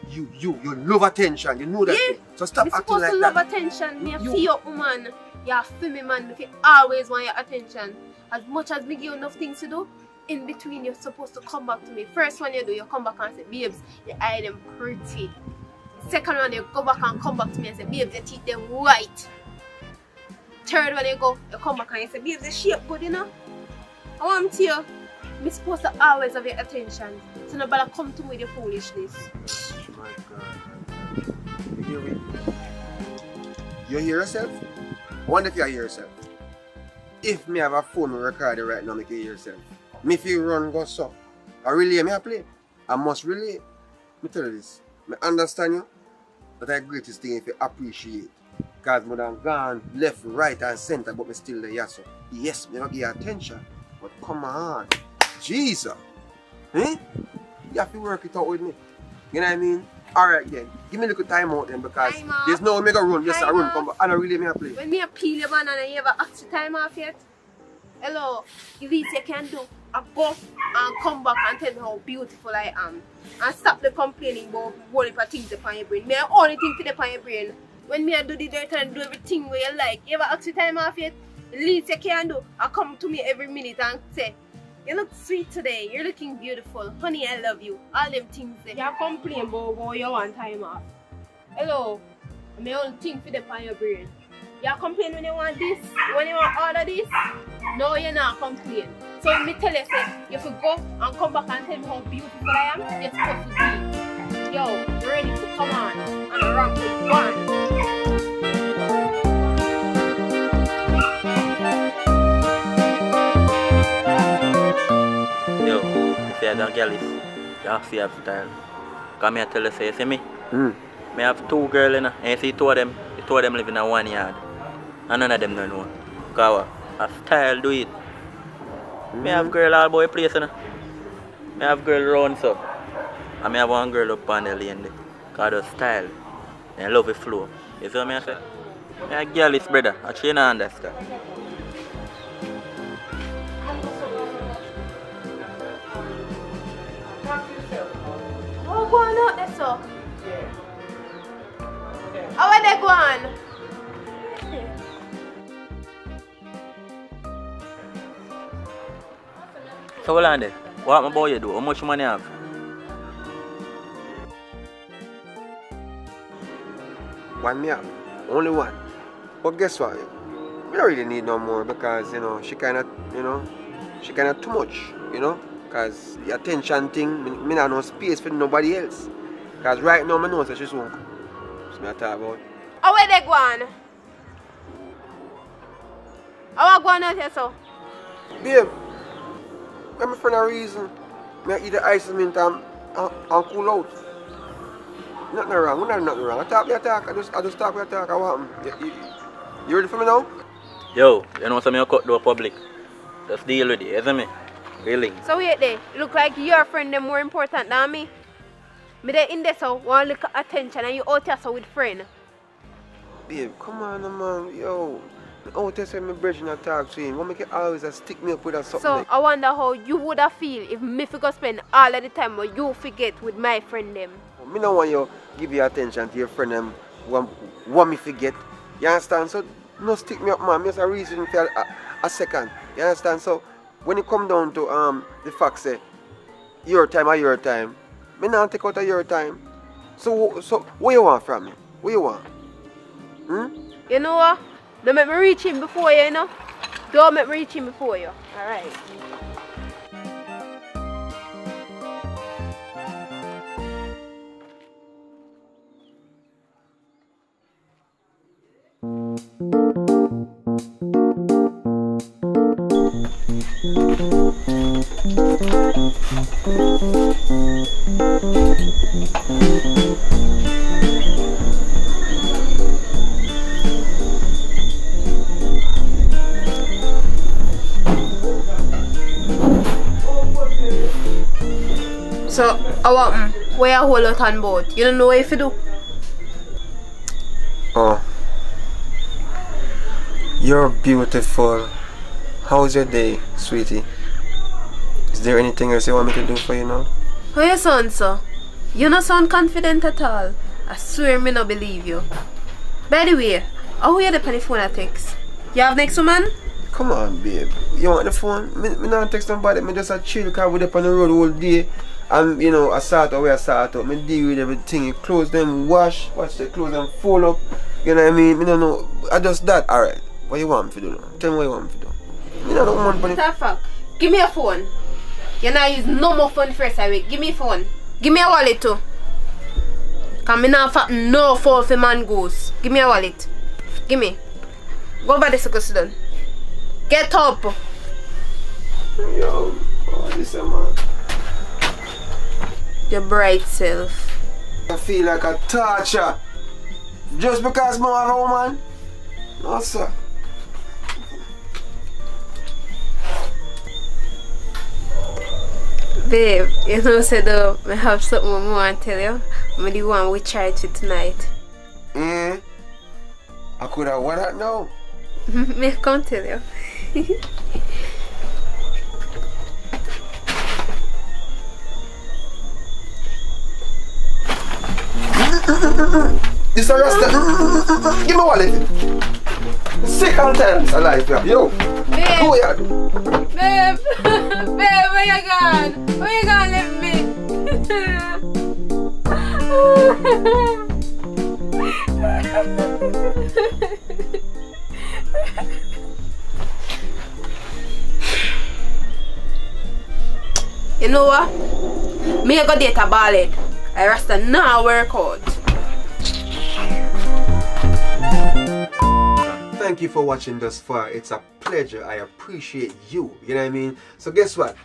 love attention. You know that. Yeah. Thing. So stop acting like that. You're supposed to love attention. Me feel your woman. You're a me man. You always want your attention. As much as me give you enough things to do, in between you're supposed to come back to me. First one you do, you come back and say, babes, your eye them pretty. Second one you go back and come back to me and say, babes, your teeth them white. Third one you come back and you say, babes, the shape good, you know. I want to you, I'm supposed to always have your attention. So nobody come to me with your foolishness. Oh my God. You hear me? You hear yourself? I wonder if you hear yourself. If me have a phone recording right now, make you hear yourself. Me if you run go so. I relay me I play. I must relay. Me tell you this. Me understand you. But the greatest thing if you appreciate. Because more than gone left, right and center, but me still there, so. Yes, me not give you attention. But come on. Jesus. Eh? You have to work it out with me. You know what I mean? Alright then. Give me a little time out then because there's no way me go run. Yes, I run. Come back. And I really me I play. When me a peel your banana, you ever ask the time off yet? Hello, the least you can do, I go and come back and tell me how beautiful I am. And stop the complaining about what if I think upon your brain. Me I only think to the upon your brain. When me I do the dirt and do everything where you like, you ever ask the time off yet? The least you can do, I come to me every minute and say, you look sweet today, you're looking beautiful, honey I love you, all them things there. You complain about you want time off. Hello, I only think for the upon your brain. You complain when you want this, when you want all of this. No, you're not complaining. So me tell you, say, you have to go and come back and tell me how beautiful I am. You're supposed to be. Yo, you ready to come on and rock with one. Yo, if you have a girl, you have to have style. Come here tell you, say, you see me? I have two girls, and you see two of them live in a 1 yard. And none of them don't know. Because a style do it. I have girl all boy place, you know. I have girl round so. And I have one girl up on the lane there. Because of style. And I love the flow. You see what I say? I have girl is brother. Actually you don't understand. How go on out there, so? How are they going? So hold on there. What about you do? How much money you have? One me have. Only one. But guess what? We don't really need no more because, you know, she kinda too much, you know? Because the attention thing, me not no space for nobody else. Because right now, I know that she's home. That's what I talk about. How are they going? How are they going out here, so? Babe, I'm for no reason. I eat the ice mint and cool out. Nothing wrong, nothing wrong. I talk. I just talk, I talk. I want you ready for me now? Yo, you know something you cut to a public. Just deal with it, isn't me? Really? So wait there, look like your friend is more important than me. Me there in there so want little attention and you out here so with friend. Babe, come on man, yo. Oh, tell me brethren and talk to him. What make you always stick me up with something So like I wonder how you would have feel if me forgot spend all of the time where you forget with my friend them. me no want you give your attention to your friend them want me forget. You understand? So no stick me up, man. Just a reason for a second. You understand? So when it come down to the fact say your time or your time, me not take out of your time. So what you want from me? What you want? You know what? Don't make me reach him before you, you know? Don't make me reach him before you. Alright. So, I want where you hold out on boat. You don't know what if you do? Oh. You're beautiful. How's your day, sweetie? Is there anything else you want me to do for you now? How you sound, sir? You don't sound confident at all. I swear me not believe you. By the way, how you the phone I text? You have next woman? Come on, babe. You want the phone? Me not text somebody. Me just a chill because we up on the road all day. And you know, I start out where I start out. Me deal with everything. You close them, wash the clothes and fold up. You know what I mean? Me don't know. I just that. Alright. What you want me to do now? Tell me what you want me to do. Me not want money. What the fuck? Give me a phone. You not use no more phone first away. Give me a phone. Give me a wallet too. Cause me not fuck no foul for man goes. Give me a wallet. Give me. Go over this because done. Get up. Yo, oh, this a man. Your bright self. I feel like a torture. Just because I have a woman? No, sir. Babe, you know, said I have something more I want to tell you. I'm the one we tried to tonight. I could have what that now? Me come tell you. This a rasta. Give me wallet. Second time this alive, yeah. Yo. Babe. Who ya? Babe. Babe, where you gone? Where you gone leave me? You know what? Me go date a ballad. I rasta now work out. Thank you for watching thus far. It's a pleasure. I appreciate you. You know what I mean? So guess what?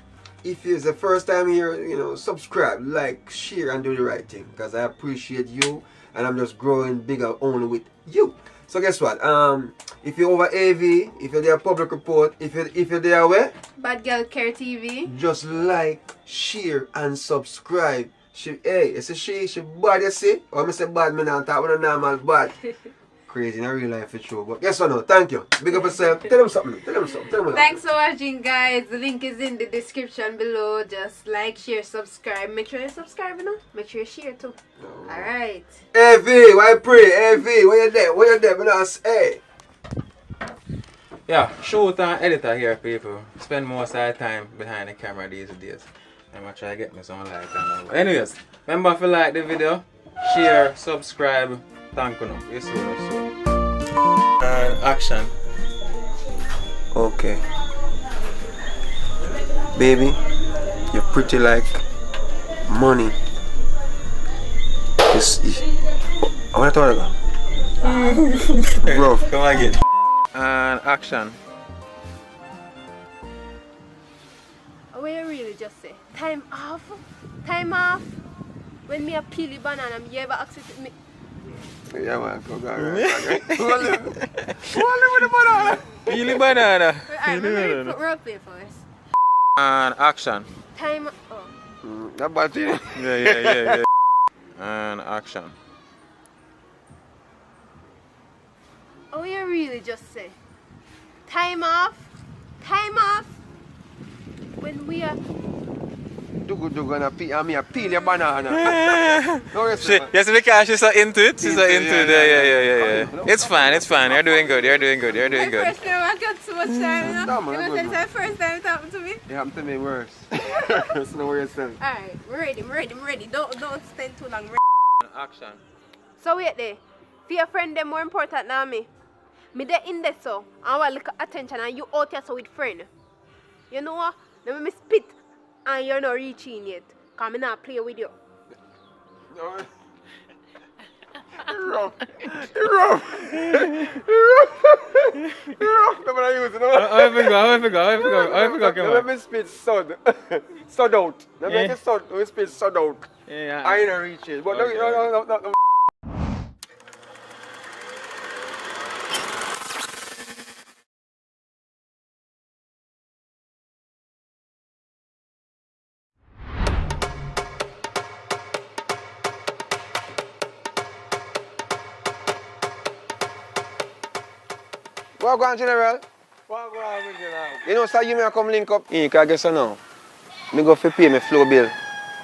If it's the first time here, you know, subscribe, like, share, and do the right thing. Because I appreciate you. And I'm just growing bigger only with you. So guess what? If you're over AV, if you're there public report, if you're there where? Bad Girl Care TV. Just like, share, and subscribe. Hey, you see she bad, you see? Or I say bad, me not talk about normal bad. Crazy in a real life for sure. But guess what now? Thank you. Big up yourself. Tell them something. Tell them something. Tell them Thanks for watching, guys. The link is in the description below. Just like, share, subscribe. Make sure you subscribe, you know. Make sure you share too. Alright. Hey V, why pray? Hey V, where you there? Where you there? Hey. Yeah, shoot and editor here, people. Spend most of our time behind the camera these days. I'm gonna try to get me some like and all. Anyways, remember if you like the video, share, subscribe. Thank you. Yes, sir. And action. Okay. Baby, you're pretty like money. I want to talk about. Bro, come again. And action. What you really just say? Time off? Time off? When me a peel the banana, you ever access me? Yeah, man, go right. Hold it with the banana. Peel the banana. Alright, let me put rope there first. And action. Time. Oh. That bad thing. Yeah. And action. Oh, you really just say? Time off. Time off. When we are... Dugu and me a peel your banana. No respect. Yes, because she's so into it. She's so into it. Yeah. It's fine. You're doing good. You're doing good. First time I got so much time, you know? You know, it's the first time it happened to me. It happened to me worse. It's no worse than. Alright, I'm ready. Don't spend too long. Action. So wait there. For your friend, them more important than me. Me there in there so, I want little attention and you out here so with friend. You know what? Let me spit and you're not reaching yet. Cause me not play with you. Rough. Never use it. How we go, come on. Let me spit sod. Sod out. Let me make it sod. Let me spit sod out. Yeah. I ain't reach it. But no. What go on, General? What go on, General? You know, sir, you may come link up. You can guess now. Me go for pay my flow bill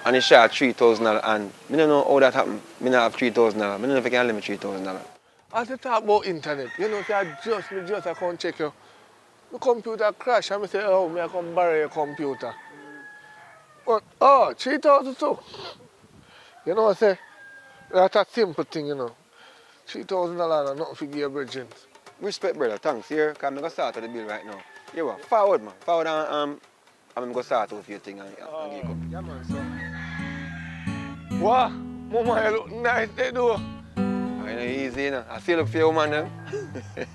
and it share $3,000 and me don't know how that happen. Me not have $3,000. Me don't know if I can lend me $3,000. As you talk about internet, you know, if I just I can't check you. The computer crash and I say, oh, I come borrow your computer. But, 3,000 too. You know what I say? That's a simple thing, you know. $3,000 nothing for give bridging. Respect, brother. Thanks. Here, because I'm going to start with the bill right now. You what? Forward, man. Forward and I'm going to start with your thing and give up. Yeah, man, so. What? Mama, you look nice, they do. You know, easy, you know. I still look for you, man.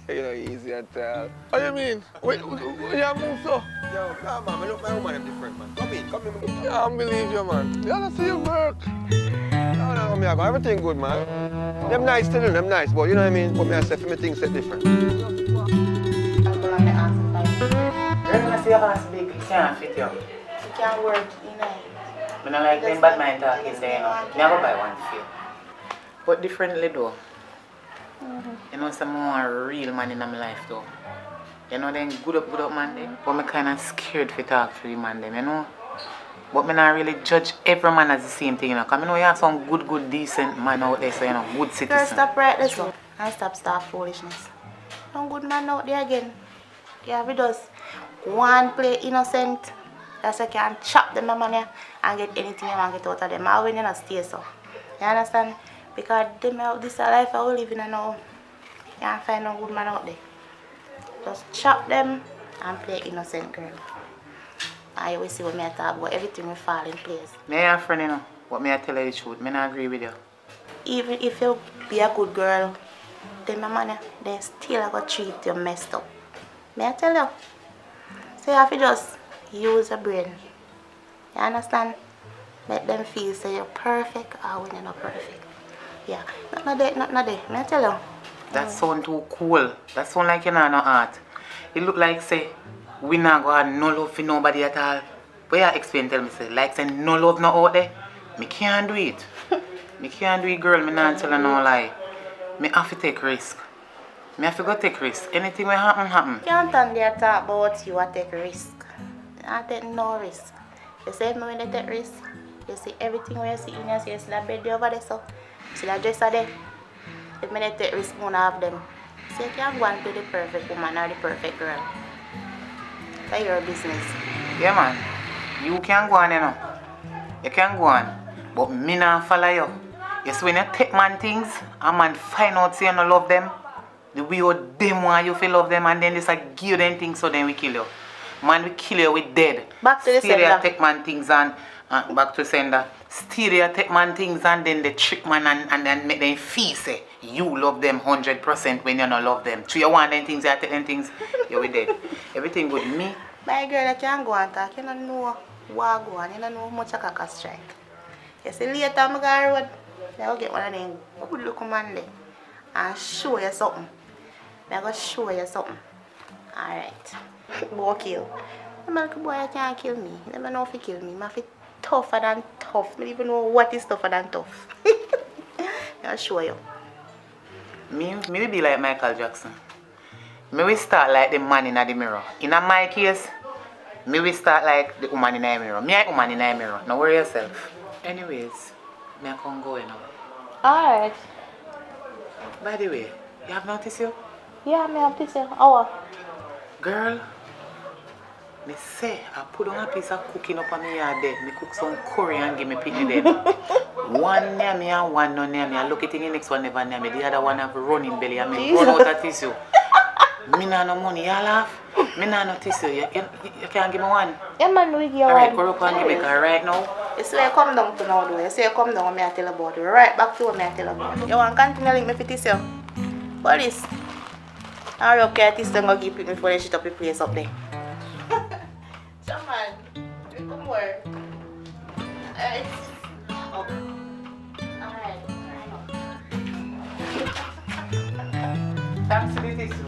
You know, easy at all. What do you mean? Wait, you move so? Yo, come on, man. Look, my woman is different, man. Come in. I can't believe you, man. You don't see your work. No, me, I got everything good, man. Them nice to do, them nice, but you know what I mean? But me, I say, for me, things set different. You're gonna see your ass big, it can't fit you. It can't work, you know. I don't like them bad mind talking there, you know. Never buy one for you. But differently though. You know, some more real man in my life though. You know, them good up man them. But I'm kind of scared to talk to the man them, you know. But I don't really judge every man as the same thing, you know. Because I know you have some good, decent man out there, so you know, good citizen. Girl, stop right there, so. And stop foolishness. Some good man out there again. Yeah, we just one play innocent. That's why you can chop them money and get anything you want to get out of them. I win you not stay so. You understand? Because this is a life I will live in now. You can't find no good man out there. Just chop them and play innocent girl. I always see what me talk about, everything will fall in place. Me and friend, you know, but me I tell you the truth, me not agree with you. Even if you be a good girl, then my money, they still going to treat you messed up. May I tell you? So you have to just use your brain. You understand? Make them feel say you're perfect or when you're not perfect. Yeah, not there. May I tell you? That sound too cool. That sound like you know no art. It look like say we not go have no love for nobody at all. But you explain tell me say like say no love no out there. Me can't do it. Me can't do it, girl. Me not tell you no lie. Me have to take risk. Me have to go take risk. Anything will happen. You can't stand there talk about you and take risk. I take no risk. You say me when they take risk, you see everything where you see in your see that bed over there so. See that dresser there. If me take risk, I'm gonna have them. So you can't go and be the perfect woman or the perfect girl. That's your business. Yeah, man. You can go on, you know. You can go on. But me not follow you. You see, when you take man things, a man find out say you don't love them, the way you them want you feel love them, and then they say give you them things so then we kill you. Man, we kill you, we dead. Back to the Still sender. you take man things and back to sender. Still you take man things and then they trick man and then make them feel say you love them 100% when you don't love them. So you want them things, you take them things, you we dead. Everything good. Me. My girl, you can't go and talk. You don't know what go on. You don't know how much I can strike. You see later I go on road, I will get one of them good looking man there and show you something. I go show you something. Alright. Go kill. The little boy you can't kill me. You never know if he kill me. I feel tougher than tough. I don't even know what is tougher than tough. I'll show you. Me be like Michael Jackson. Me will start like the man in the mirror. In my case, me will start like the woman in the mirror. Me a woman in the mirror. Now worry yourself. Anyways, me I can go now. Alright. By the way, you have noticed you? Yeah, me have this here. Hour. Girl, me say I put on a piece of cooking up on me yard there. Me cook some curry and give me picnic them. One near me and one not near me. I look at the next one never near me. The other one have running belly and me run out of tissue. Me nah no money, you laugh. Me nah no tissue. You can't give me one. Yeah man, we give you Alright, one. go up and give me car right now. You see I come down to now though. You see I come down and me I tell about it. Right back to what me I tell about it. You want to continue link me for tissue? Police. Hurry up, care tissue and go keep it before they shit up the place up there. Come on. Come more. Alright. Oh. Alright. Thanks for the tissue.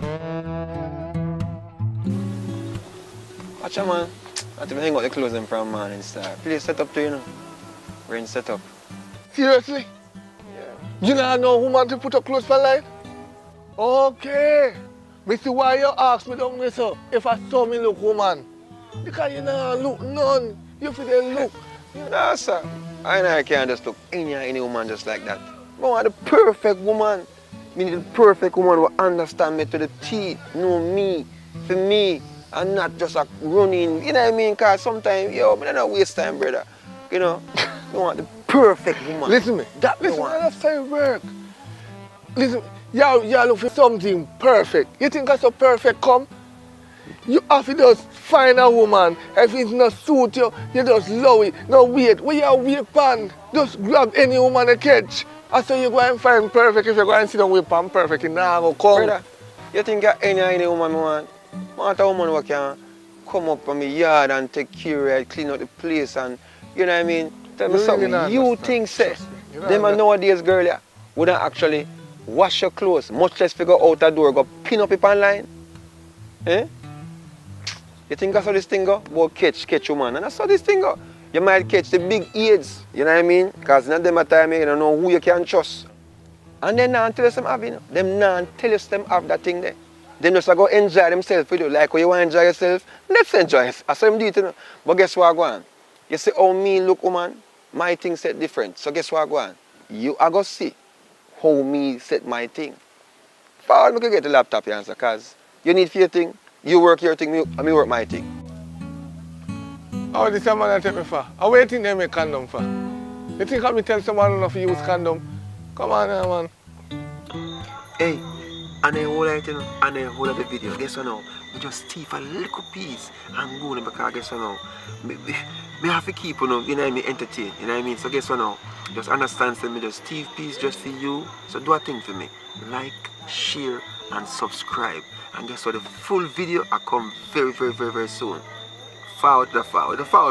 Watch out, man. I have to hang out the clothes from morning star. Please set up to you know. We're in set up. Seriously? Yeah. You know no woman to put up clothes for life? Okay. Me see why you ask me down there so if I saw me look woman. Because you know look none. You feel they look. No, sir. I can't just look any woman just like that. I want the perfect woman. Me need the perfect woman who understand me to the teeth, know me, for me, and not just like running, you know what I mean? Because sometimes, yo, I don't waste time, brother. You know, I want the perfect woman. Listen me. That Listen, one. that's how it work. Listen, you look for something perfect. You think that's so perfect come? You have to just find a woman. If it's not suit you, you just love it. No wait, where you wait pan? Just grab any woman you catch. I say you go and find perfect. If you go and sit down with pan perfect, it now go come. Brother, you think any woman I want a woman who can come up from my yard and take care of it, clean out the place and, you know what I mean? Tell me You something, really you understand. think, say, You don't them understand. nowadays, girl, yeah, wouldn't actually wash your clothes, much less figure out the door, go pin up it online? Eh? You think that's how this thing go? About catch woman, and that's how this thing go. You might catch the big AIDS, you know what I mean? Because none of them at time you don't know who you can trust. And then now tell us them have, you know. Them now tell us them have that thing there. Them just go enjoy themselves with you. Like when you want to enjoy yourself, let's enjoy it. I saw them do it, you know. But guess what I go on? You see how me look, woman, my thing set different. So guess what I go on? You are going to see how me set my thing. Forward, I can get the laptop here, answer, because you need for your thing, you work your thing, me work my thing. How this man I tell me for? How do you think they make condom for? You think I me tell someone not to use condom? Come on now, man. Hey, and then hold it, you know, and then hold up the video. Guess what now? We just thief a little piece and go in because guess what now? Me have to keep, you know what I mean, entertain, you know what I mean? So guess what now? Just understand, say me just thief piece just for you. So do a thing for me. Like, share, and subscribe. And guess what? The full video will come very soon. Forward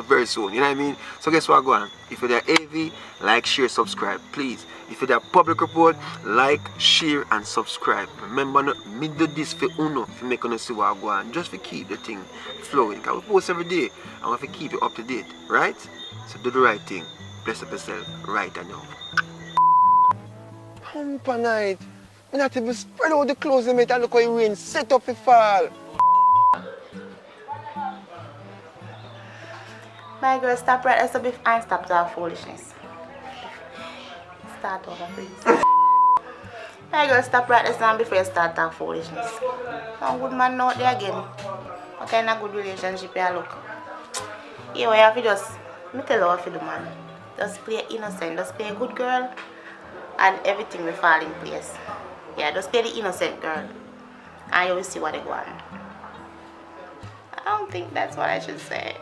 very soon, you know what I mean? So guess what, go on? If you're AV, like, share, subscribe, please. If you're public report, like, share, and subscribe. Remember, me do this for uno, for make you see what I go on, just to keep the thing flowing. Because we post every day, and we have to keep it up to date, right? So do the right thing. Bless up yourself right now. Hump a night. I'm not even spread out the clothes and look how it rain set up for fall. My girl, stop right there so before I stop that foolishness. Start over, please. My girl, stop right there before you start that foolishness. No good man out there again. What kind of good relationship you look? Yeah, you have to just, me tell you what to do, man. Just play innocent, just play a good girl, and everything will fall in place. Yeah, just play the innocent girl, and you will see what they go on. I don't think that's what I should say.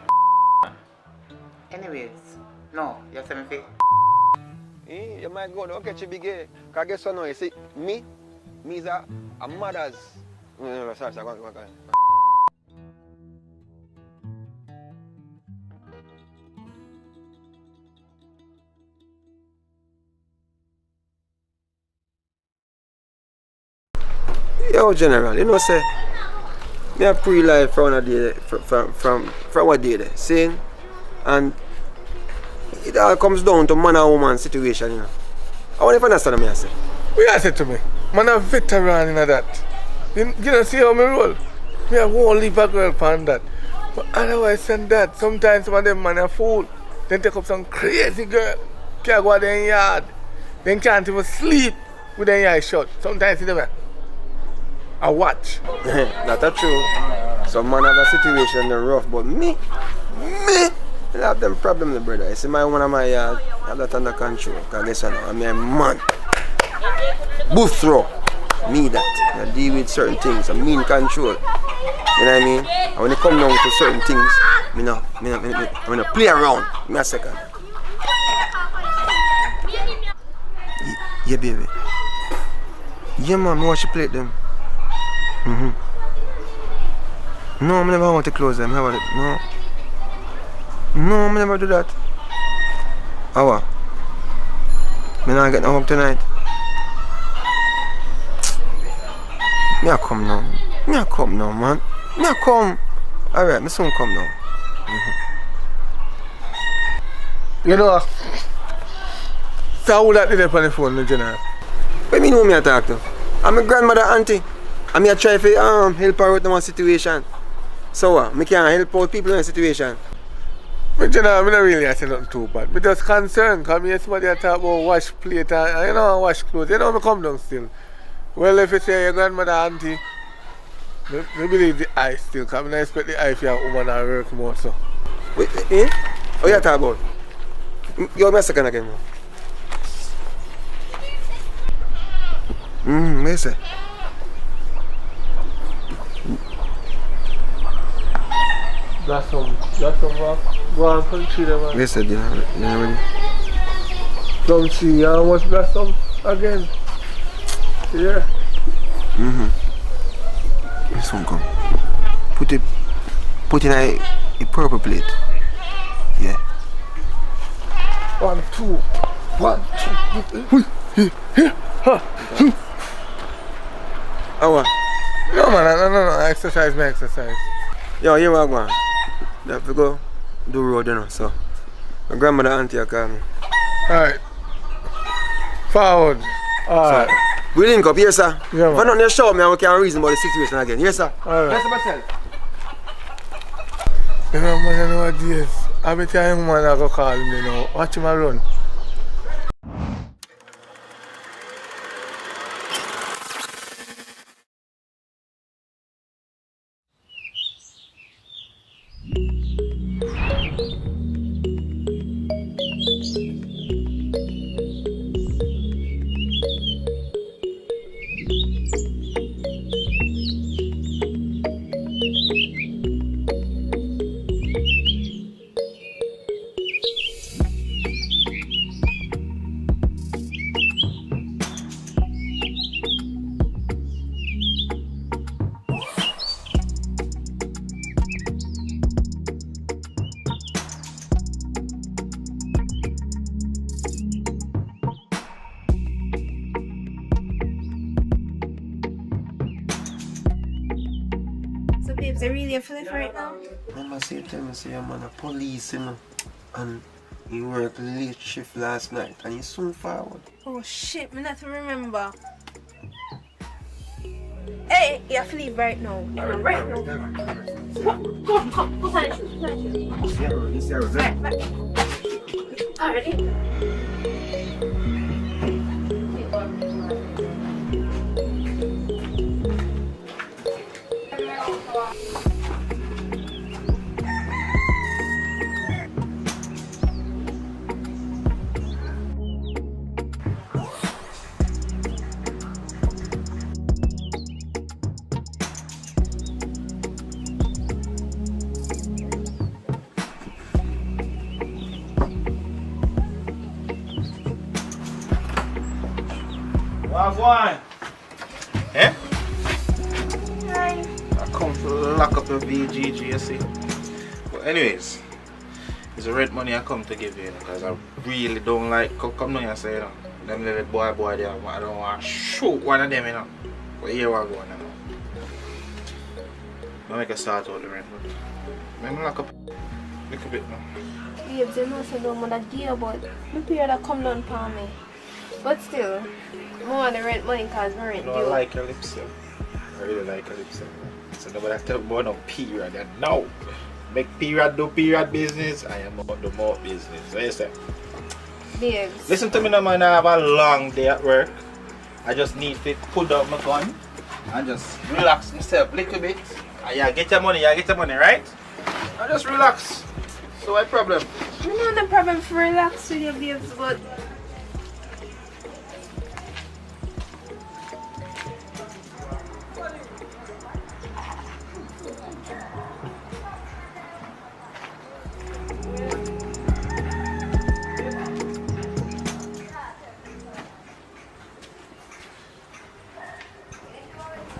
Anyways, no, you have to me. You might go, don't catch a big gay. Because guess what now, you see, me is a mother's. No, sorry, go on. Yo, General, you know, say, me a pre-life from a day, from what day there, seeing? And it all comes down to man and woman situation, you know. I want to understand what I say. What you say to me? Man a veteran in that. You know, see how me roll? Me I won't leave a girl upon that. But otherwise than that, sometimes some of them man are fool. Then take up some crazy girl. Can't go out there in yard. Then can't even sleep with their eyes shut. Sometimes you know, I watch. That's true. Some man have a situation they're rough, but me, I have them problems, brother. You see my one of my yard, I have that under control. Because listen, I'm a man. Booth throw. Me that. I deal with certain things. I'm in control. You know what I mean? And when it come down to certain things, I'm gonna play around. Give me a second. Yeah, baby. Yeah, man, I watch you play them. No, I never want to close them. How about it? No, I never do that. How? I not get no home tonight. Me I come now. Me I come now, man. Me I come. Alright, me soon come now. You know, so who that did it on the phone, General? What me know me I talk to? I'm my grandmother auntie. I'm here try to help her with one situation. So what? Me can't help out people in a situation. But you know, I'm not really asking nothing too bad. I'm just concerned because I hear somebody talk about wash plate and you know, wash clothes. You know, I come down still. Well, if you say your grandmother auntie, I believe the eye still, because I expect the eye for your woman to work more. So. Wait, eh? What you talking about? Give me a second again, man. What you say? That's some rock. Go on, country there, man. What you said, you know ready? Some tree, you must blast some again. Yeah. This one come. Put in a purple plate. Yeah. 1, 2. 1, 2. How? No, man, no. Exercise, me exercise. Yo, here we go. I have to go do road, you know, so. My grandmother auntie call me. Alright. Forward. Alright. So, we link up, yes, sir. Yeah, if I don't show me, I can't reason about the situation again. Yes, sir. Alright. Yes, myself. You know, man, I know what it is. I bet you a young man I go call me now. Watch him run. Babes, I really feel it right now. Remember, tell me, say, I'm a police, you know, and he worked late shift last night, and he's soon forward. Oh shit, me not to remember. Hey, you have to leave right now. Right now. Go on, put on your shoes. Already? Wagwan! Eh? I come to lock up your VGG, you see. But anyways, it's a red money I come to give you, because I really don't like, come down here and say, you know, them little boy there, I don't want to shoot one of them, you know. But here we go, you know. I make a start out the rent, but let me lock up a little bit now. Babes, you know, so don't want to deal, but me pay that come down for me. But still, I want the rent money because my rent I due. don't like your lips, yeah. I really like Calypso. So nobody tell me about no period. And now, make period do period business, I am about the more business. So you say? Babes. Listen to me now, man. I have a long day at work. I just need to put down my gun and just relax myself a little bit. And you get your money, right? And just relax. So what problem? I know the problem for relax with your babes, but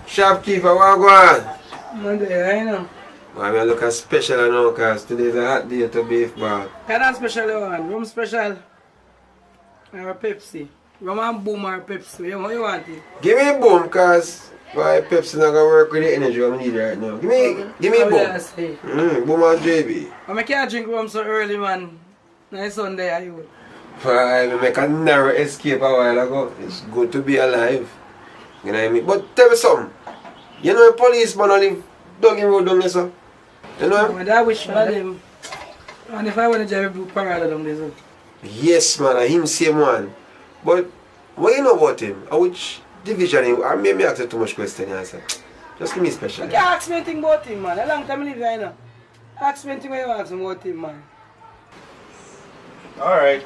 Shopkeeper, what go on? Monday, I know. Why me look as special now, cause today's a hot day to beef bar. Kind of special one. Rum special. Or a Pepsi. Rum and boom or Pepsi. What you want it? Give me boom, cause why Pepsi not gonna work with the energy I need right now. Give me boom. Boom and JB. I can't drink rum so early, man. Nice Sunday, are you? I make a narrow escape a while ago. It's good to be alive. You know what I mean? But tell me something. You know a policeman only dug in road down there, sir? You know him? I wish one of them. And if I want to drive blue parada down there, sir. Yes, man, I him same one. But what you know about him? Which division him? I may ask you too much question, answer. Just give me special. You can't ask me anything about him, man. A long time I live here, now. Ask me anything when you ask me about him, man. Alright,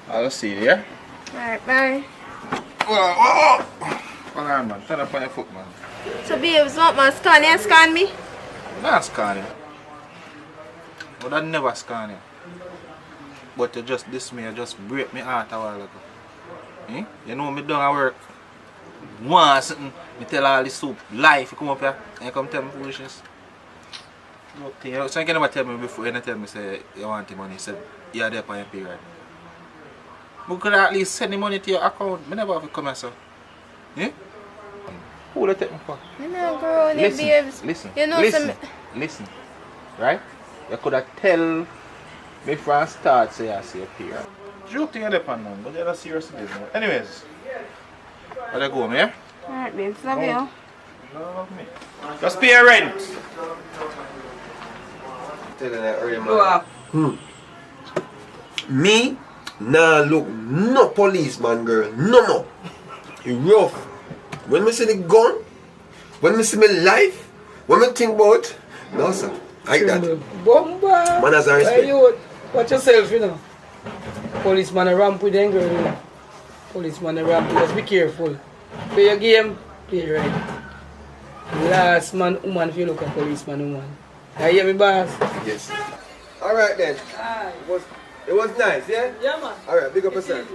I'll see you, yeah? alright, bye. Hold on, man. Turn up on your foot, man. So babes, what man, scan you scan me? I'm not scanning. But I never scan you. But you just diss me, you just break me heart a while ago. Eh? You know me done at work. Once something, me tell all this soup life, you come up here and you come tell me foolishness. So you can never tell me before, you never tell me say you want the money, you said you're there for your period. We could at least send the money to your account. I never have to come here, sir. Eh? Who will you take me for? You know, girl, only babes. You know Listen. Right? You could have tell me from start say I see a period. Joke thing you depend on, but you're not serious business. Anyways, I'll go home, yeah? Alright, babes, love you. Love me. Just pay your rent. Tell you that early, man. Me? Nah, look, no policeman, girl. No. You rough. When me see the gun, when me see my life, when me think about, no, sir. Like that. Bomba. Man has a respect. Hey, you, watch yourself, you know. Policeman a ramp with them, girl, you know. Policeman a ramp, just be careful. Play your game, play it right. Last man, woman, if you look at policeman, woman. You hear me, boss? Yes. Alright then. It was nice, yeah? Yeah, man. Alright, big up yourself.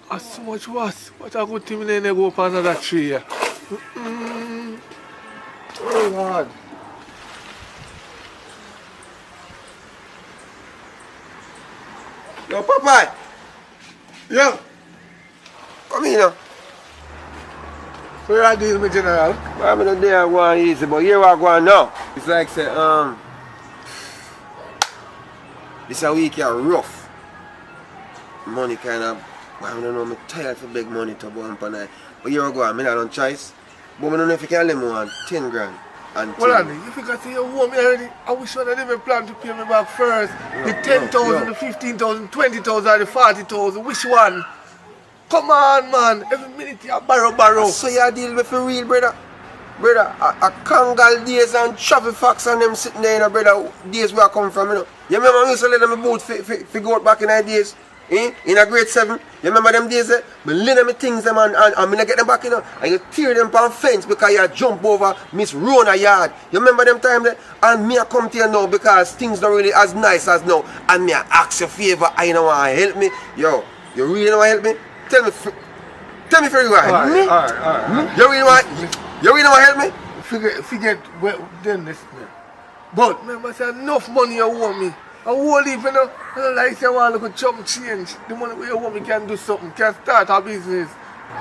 That's so much worse. What a good thing they go up another tree here. Oh God. Yo, Papa! Yo! Come here now. So you are dealing with General? I'm not there going easy, but here I go on now. It's like say, this a week here rough. Money kind of, I don't know, I'm tired for big money to go on per night. But here I go on, I don't choice. But I don't know if you can let me on 10 grand. And Well, Andy, if you got to your home already, I wish you had even planned to pay me back first. The 10,000, the 15,000, 20,000, or the 40,000. Which one? Come on, man. Every minute you borrow. So you deal with for real, brother. Brother, a Kangal days and Travel Fox and them sitting there, you know, brother, days where I come from, you know. You remember I used to let them boat for go out back in the days? Eh? In a grade 7, you remember them days there? I lay them things them and I get them back, you know, and you tear them on fence because you jump over Miss Rona yard. You remember them time there? And me I come to you now because things not really as nice as now. And me I ask you a favor, I don't want to help me. Yo, you really don't want to help me? Tell me for you, Alright. You really want to help me? Forget then this man. But remember, say enough money you owe me. I won't leave, you know. I don't like say I want to look at chump change. The money you owe me can do something, can start a business.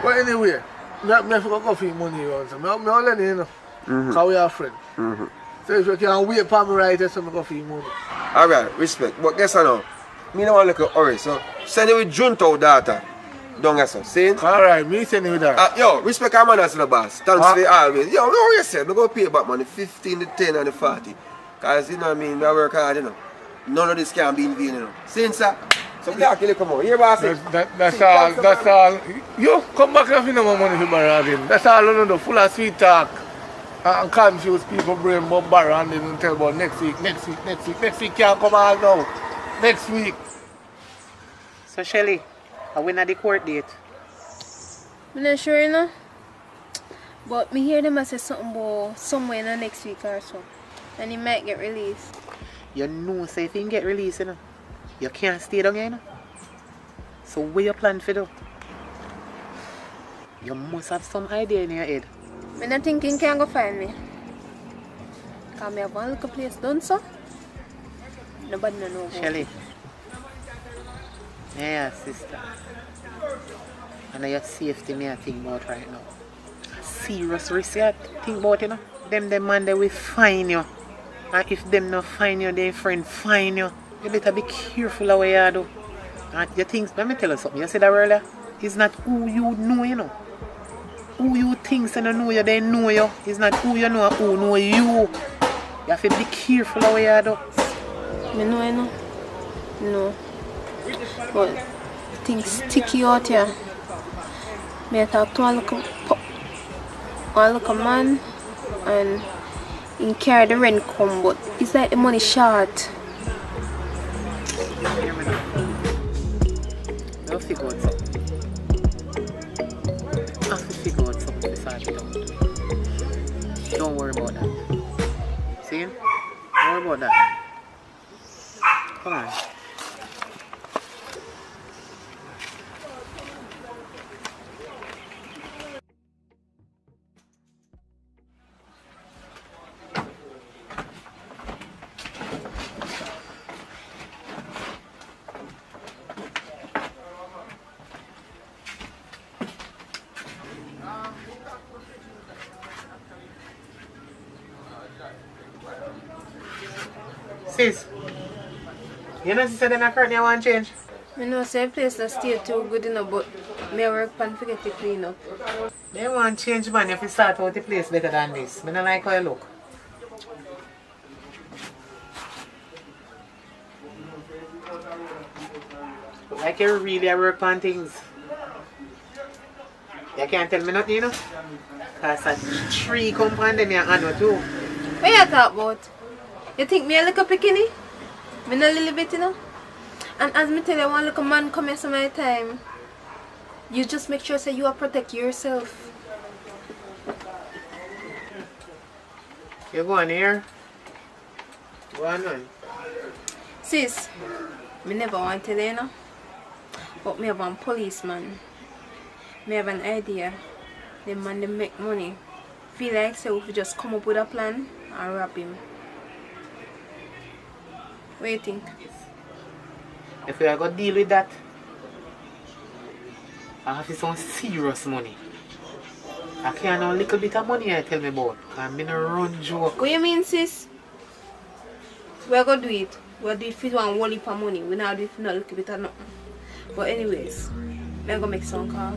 But anyway, I have to go for money around. So I let you know. Because we are friends. So if you can wait for me right there, so I go for money. Alright, respect. But guess what now? Me don't want to look at hurry, so send it with Junto data. Don't get so. See? Alright, me send you with that. Yo, respect our man as the boss. Thanks for always. Yo, what you said? We go pay back money 15, the 10 and the 40. Cause you know what I mean, I work hard, you know. None of this can be in vain, you know. See, sir? So we talk, come on. Here, boss. That's all. You come back and no more money for borrow again. That's all you know, full of sweet talk. And confuse people brain about borrow and then tell about next week. Next week can't come out now. Next week. So Shelly, are we at the court date? I'm not sure, you know. But me hear them say something about somewhere in the next week or so. And he might get released. You know, so if you get released, you know, you can't stay down here, you know. So what you plan for do? You must have some idea in your head. I'm not thinking you can go find me. Because I have one little place done so. Nobody know about it. Shelly. Yeah, sister. And your safety me I think about right now. Serious risk you think about, you know. Them man they will find you. And if them not find you, their friend find you. You better be careful of what you do. And you think, let me tell you something. You said that earlier. It's not who you know, you know. Who you think and know you, they know you. It's not who you know, who know you. You have to be careful of what you do. I know, you know. No. But things sticky out here. I talk to one little man and he carry the rent come, but it's like the money short. I'll figure out something. I have to figure out something to sort it out. Don't worry about that. See? Don't worry about that. Come on. Sis, you know sister them currently want change? I know say place that stay too good enough, but I work pan to get it clean up. They want change man if you start out the place better than this. I don't like how you look. Like you really work on things. You can't tell me nothing, you know? Because a tree come on them you handle too. What you talk about? You think me a little bikini? Me a little bit, you know? And as me tell you, one little man come here some my time. You just make sure say you are protect yourself. You go on here. Go on. Sis, me never wanted you know. But me have one policeman. Me have an idea. The man they make money. Feel like say if we just come up with a plan and rob him. What do you think? If we are going to deal with that, I have some serious money. I can't have a little bit of money I tell me about. I'm going to run joke. What you mean, sis? We're going to do it. We'll do it for one whole heap of money. We're not do it for no little bit of nothing. But anyways, I'm going to make some call.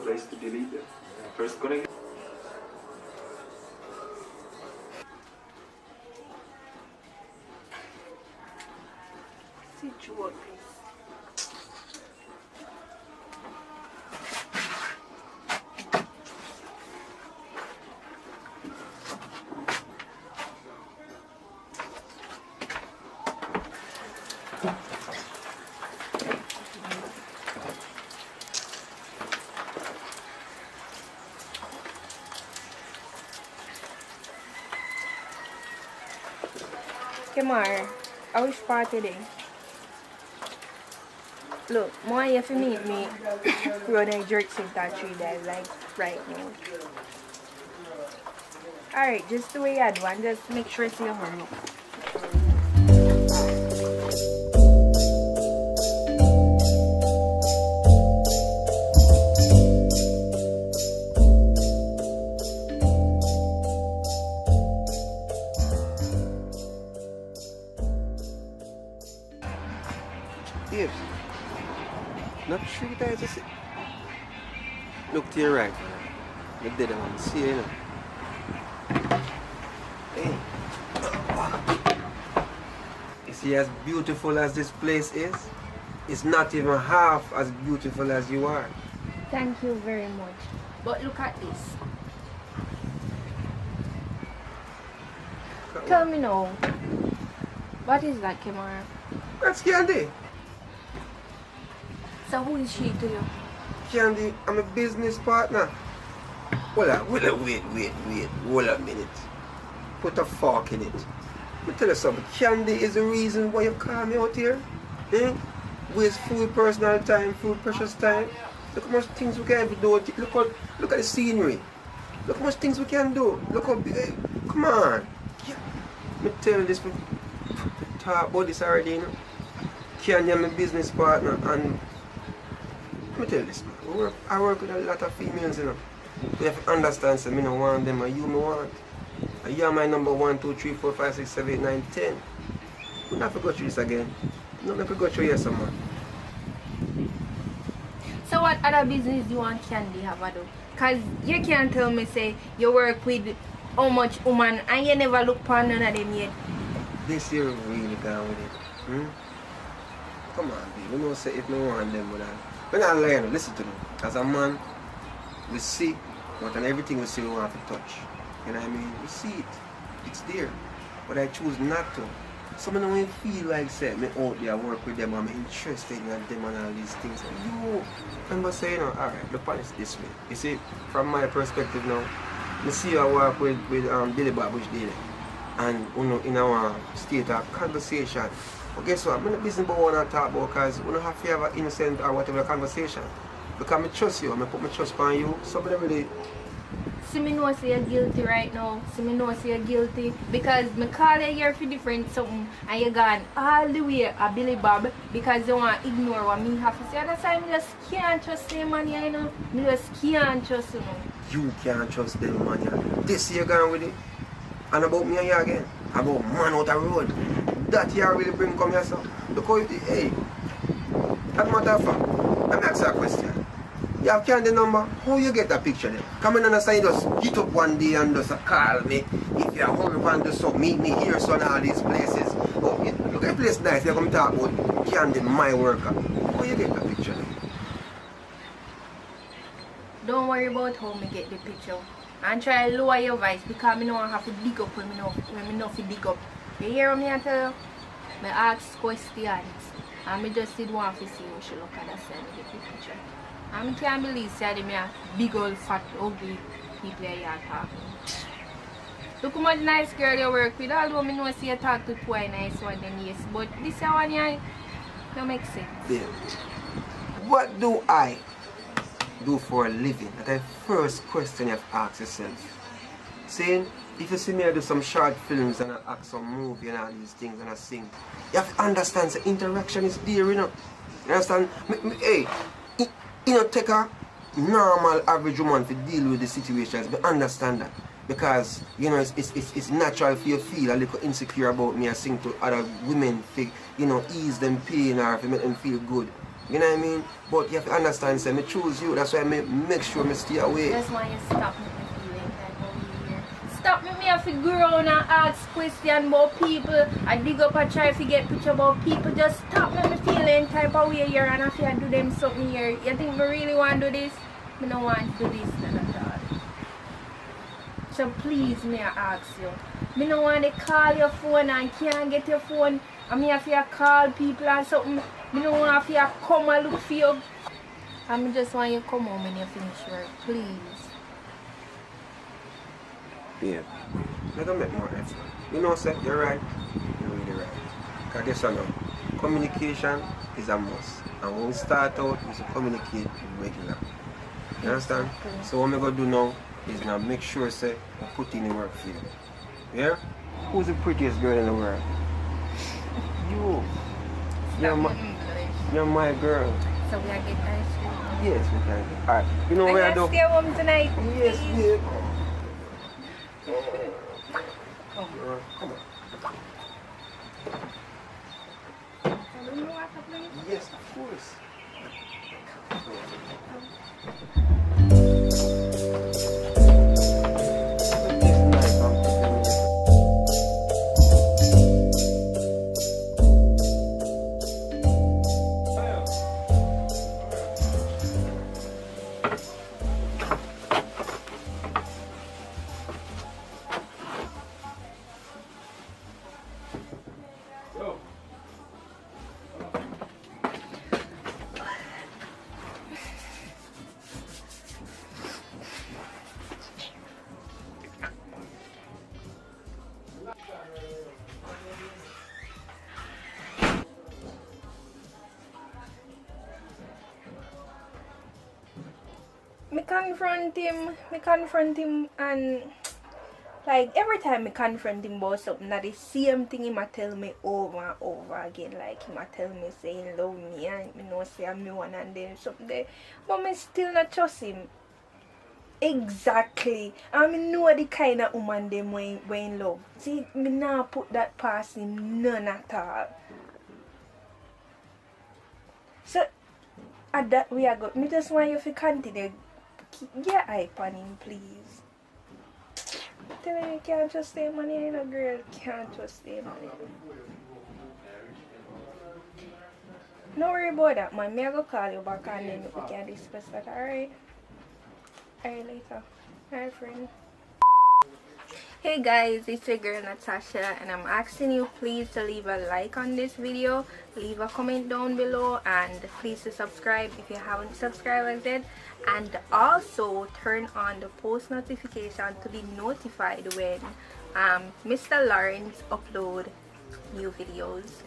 Place to delete it. First connect. Kemar, I wish party day. Look, more you have to meet me run a jerk center 3 days like right now. Alright, just the way you do and just make sure it's your hurry up. Yes. Not 3 times a sit. Look to your right. You did one. See you know. Hey. You see, as beautiful as this place is, it's not even half as beautiful as you are. Thank you very much. But look at this. Tell me now. What is that, Kemar? That's Candy. So who is she to you? Candy, I'm a business partner. Hold on, wait, hold a minute. Put a fork in it. Let me tell you something. Candy is the reason why you call me out here. Eh? Waste food, personal time, food, precious time. Look how much things we can do. Look at the scenery. Look how much things we can do. Look how big. Hey, come on. Let me tell you this. We talk about this already, you know. Candy, I'm a business partner, and let me tell you this, man. I work with a lot of females, you know. You have to understand, so I don't want them, and you me want. And you are my number 1, 2, 3, 4, 5, 6, 7, 8, 9, 10. We don't have to go through this again. We don't have to go through here, man. So what other business do you want Candy have to do? Because you can't tell me, say, you work with how much woman and you never look upon none of them yet. This year really gone with it. Hmm? Come on, babe. We don't say if we want them, but we're not learning. Listen to me. As a man, we see, but on everything we see we want to touch. You know what I mean? We see it. It's there. But I choose not to. Some of them when feel like say me out there work with them, I'm interested in them and all these things. And you remember saying, you know, alright, look at it this way. You see, from my perspective now, I see you work with Billy Bob, which did it. And you know, in our state of conversation. But guess what? I'm not business about what I talk about because we don't have to have an innocent or whatever conversation. Because I trust you, I put my trust on you. Somebody really. See me know say you're guilty right now. See me know say you're guilty. Because me call you here for different something and you gone all the way a Billy Bob because you want to ignore what me have to say. That's why I just can't trust them man, you know. I just can't trust them. You can't trust them man. Yeah. This year gone with it. And about me and you again. About man out the road. That you really bring come here, so. Because, hey, as a matter of fact, let me ask you a question. You have Candy number? How you get that picture there? Come in and you just get up one day and just call me. If you're home and just so meet me here, so in all these places. Oh, look at the place nice. You're going to talk about Candy, my worker. How you get that picture there? Don't worry about how me get the picture. And try to lower your voice because I don't have to dig up when I know to dig up. You hear me I tell you? I ask questions and I just did want to see how she look at that side of the picture. And I can't believe that me a big old fat ugly people here talking. Look how much nice girl you work with, although I know you talk to two nice one then yes, but this one here don't make sense. Yeah. What do I do for a living? That's the first question you have to ask yourself. Saying, if you see me I do some short films and I act some movie and all these things and I sing, you have to understand the interaction is there, you know. You understand? Hey, you know, take a normal average woman to deal with the situations, but understand that. Because, you know, it's natural for you to feel a little insecure about me. I sing to other women to, you know, ease them pain or to make them feel good. You know what I mean? But you have to understand, say, I choose you. That's why I make sure I stay away. That's why you stop me from feeling that over here. Stop me have to go around and ask questions about people. I dig up and try to get picture about people. Just stop me feeling type of way here and I feel do them something here. You think me really want to do this? I don't want to do this at all. So please, may I ask you. I don't want to call your phone and can't get your phone. I mean, if you call people and something, I don't want if you come and look for you. I just want you to come home when you finish work, please. Yeah. Let them make more effort. You know, sir, you're right. You're really right. Because guess what now? Communication is a must. And when we start out, we should communicate regular. You understand? Exactly. So what I'm going to do now is now make sure, say, I put in the work for you. Yeah? Who's the prettiest girl in the world? You. You're my girl. So we are getting ice cream. Yes, we can. Alright. You know I where I can do? stay home tonight. Yes, please. babe. Come on. Yes, of course. Me confront him and like every time me confront him about something that the same thing he might tell me over and over again. Like he might tell me say he love me and me know say I'm me one and then something there. But me still not trust him. Exactly. And me know the kind of woman them when in love. See, me now put that past him none at all. So at that we are good. Me just want you to continue. Keep your eye on him, please. Tell him you can't trust him, man. You know, girl, can't trust him, man. No worry about that, man. Me I go call you back and then we can discuss that, alright? Alright, later. Alright, friend. Hey guys, it's your girl Natasha and I'm asking you please to leave a like on this video, leave a comment down below, and please to subscribe if you haven't subscribed yet, and also turn on the post notification to be notified when Mr. Lawrence upload new videos.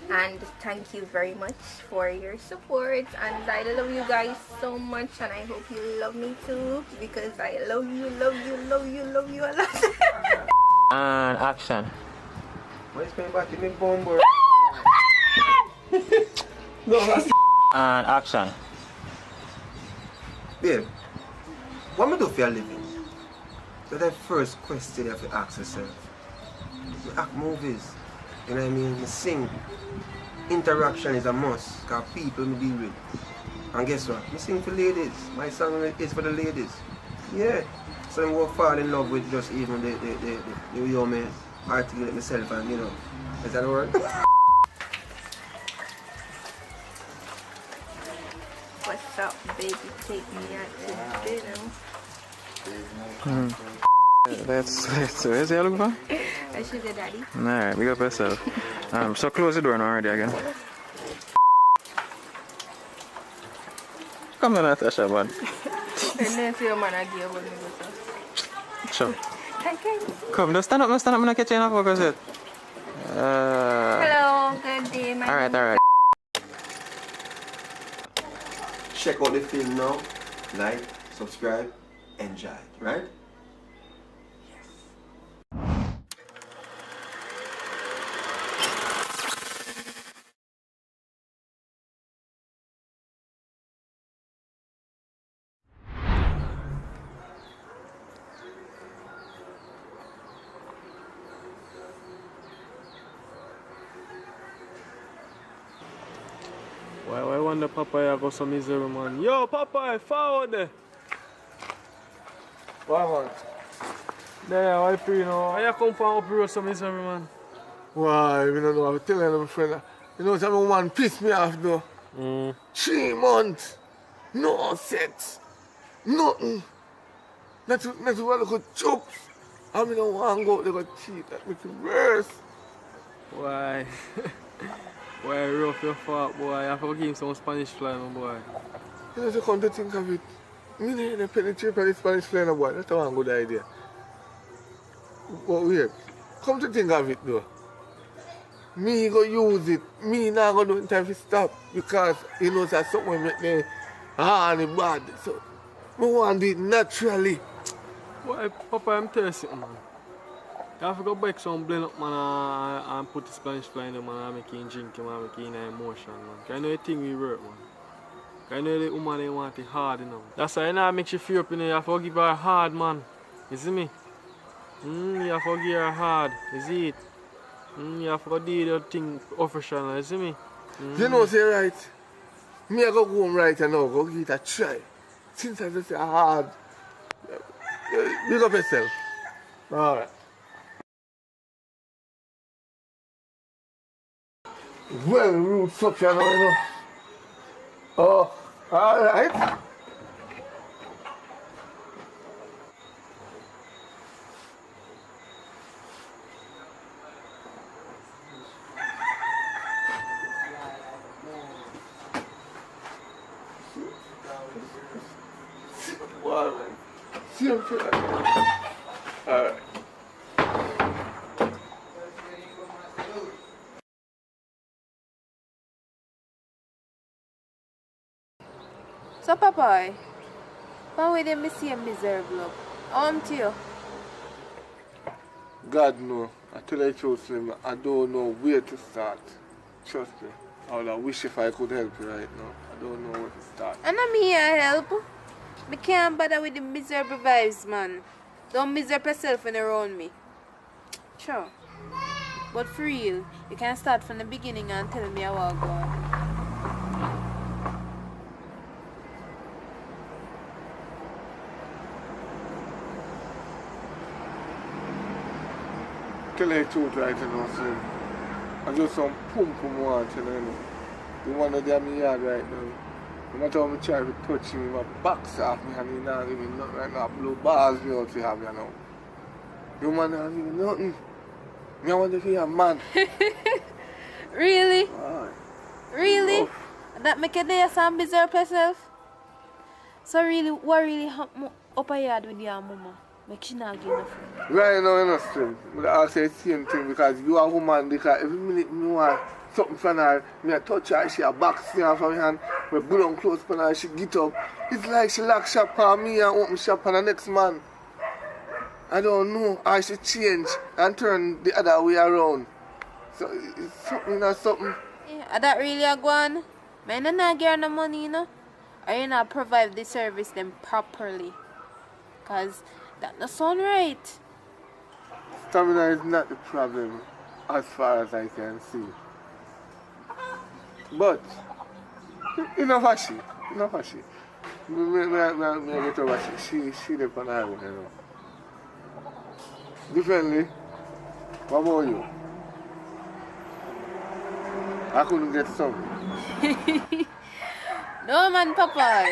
And thank you very much for your support, and I love you guys so much, and I hope you love me too, because I love you a lot. And action. Why is my back in the bomber? No, that's And action. Babe, what am I do for a living? That's the first question you have to ask yourself. I act movies, you know what I mean? I sing. Interaction is a must, because people me deal with. And guess what? I sing for ladies. My song is for the ladies. Yeah. So I'm going to fall in love with just even the way you me articulate myself, and you know. Is that a word? What's up, baby? Take me out to dinner. Where's the looking for? I sugar daddy. Alright, big up yourself. So close the door now already again. Come on, Natasha, man. And then see your man again when we go to. Sure. Thank you. Come, don't stand up, I'm not catching enough focus yet. Hello, good day, my Alright. Check out the film now. Like, subscribe, enjoy, right? Why wonder Popeye got some misery, man? Yo, Popeye, forward there. Why, man? There, why you know? Why you come from up here some misery, man? Why, you don't know, I'm telling you, my friend. You know, some man pissed me off, though. 3 months, no sex, nothing. Not to look at chops. I mean, I want to go out there and cheat. That makes it worse. Why? Why rough your fault, boy? I have to give him some Spanish fly, my boy. You know, you come to think of it. Me didn't penetrate for the Spanish flying boy. That's a good idea. But wait, come to think of it though. Me go use it. Me not gonna do it in time to stop because you know that's something will make me and bad. So I want to do it naturally. Boy, Papa, I'm telling you something, man. You have to go back some blend up, man, and put the Spanish fly in them, man, and make it drink, man, and make it in emotion, man. Because I know the thing we work, man. Because I know the woman, they want it hard, you know. That's why, you know, make you feel up, you know, you have to give her hard, man. You see me? You have to give her hard, you see it? You have to do the thing official, you see me? You know, say right. Me I go home right now, go give it a try. Since I just say hard. Big up yourself. Alright. Well, roots up here now, you know. Oh, alright. Wow, man. See him for that. Alright. So, Papa, why would they see a miserable? To you? God no. I tell you the truth, Slim, I don't know where to start. Trust me. I would wish if I could help you right now. I don't know where to start. And I'm here to help. I can't bother with the miserable vibes, man. Don't miserable yourself when you're around me. Sure. But for real, you can start from the beginning and tell me how I go on. Tell you the truth right now, Slim. I just some pum want, you know. The one that in my yard right now. No matter how I try to touch him, my box off me and he not give me nothing right now. Blow balls me out to have you now. You man not give me nothing. Me I want to be a man. Really? Right. Really? Oh. That make you there some bizarre yourself? So really, what really happened up a yard with your mama? Make she not give enough. Right now, you know, Slim. I say the same thing because you are a woman because every minute me want something from her, me I touch her, she a box me from her hand, me put on clothes from her, she get up. It's like she lock shop on me and open shop on the next man. I don't know how she change and turn the other way around. So it's something or something. Yeah, are that really a go on? I not get no money, you know? Or you not provide the service them properly? Because that not sound right. Stamina is not the problem as far as I can see. But, enough of she. Enough of she. Me get over she. She the on her, you know. Differently, what about you? I couldn't get some. No man, Papa.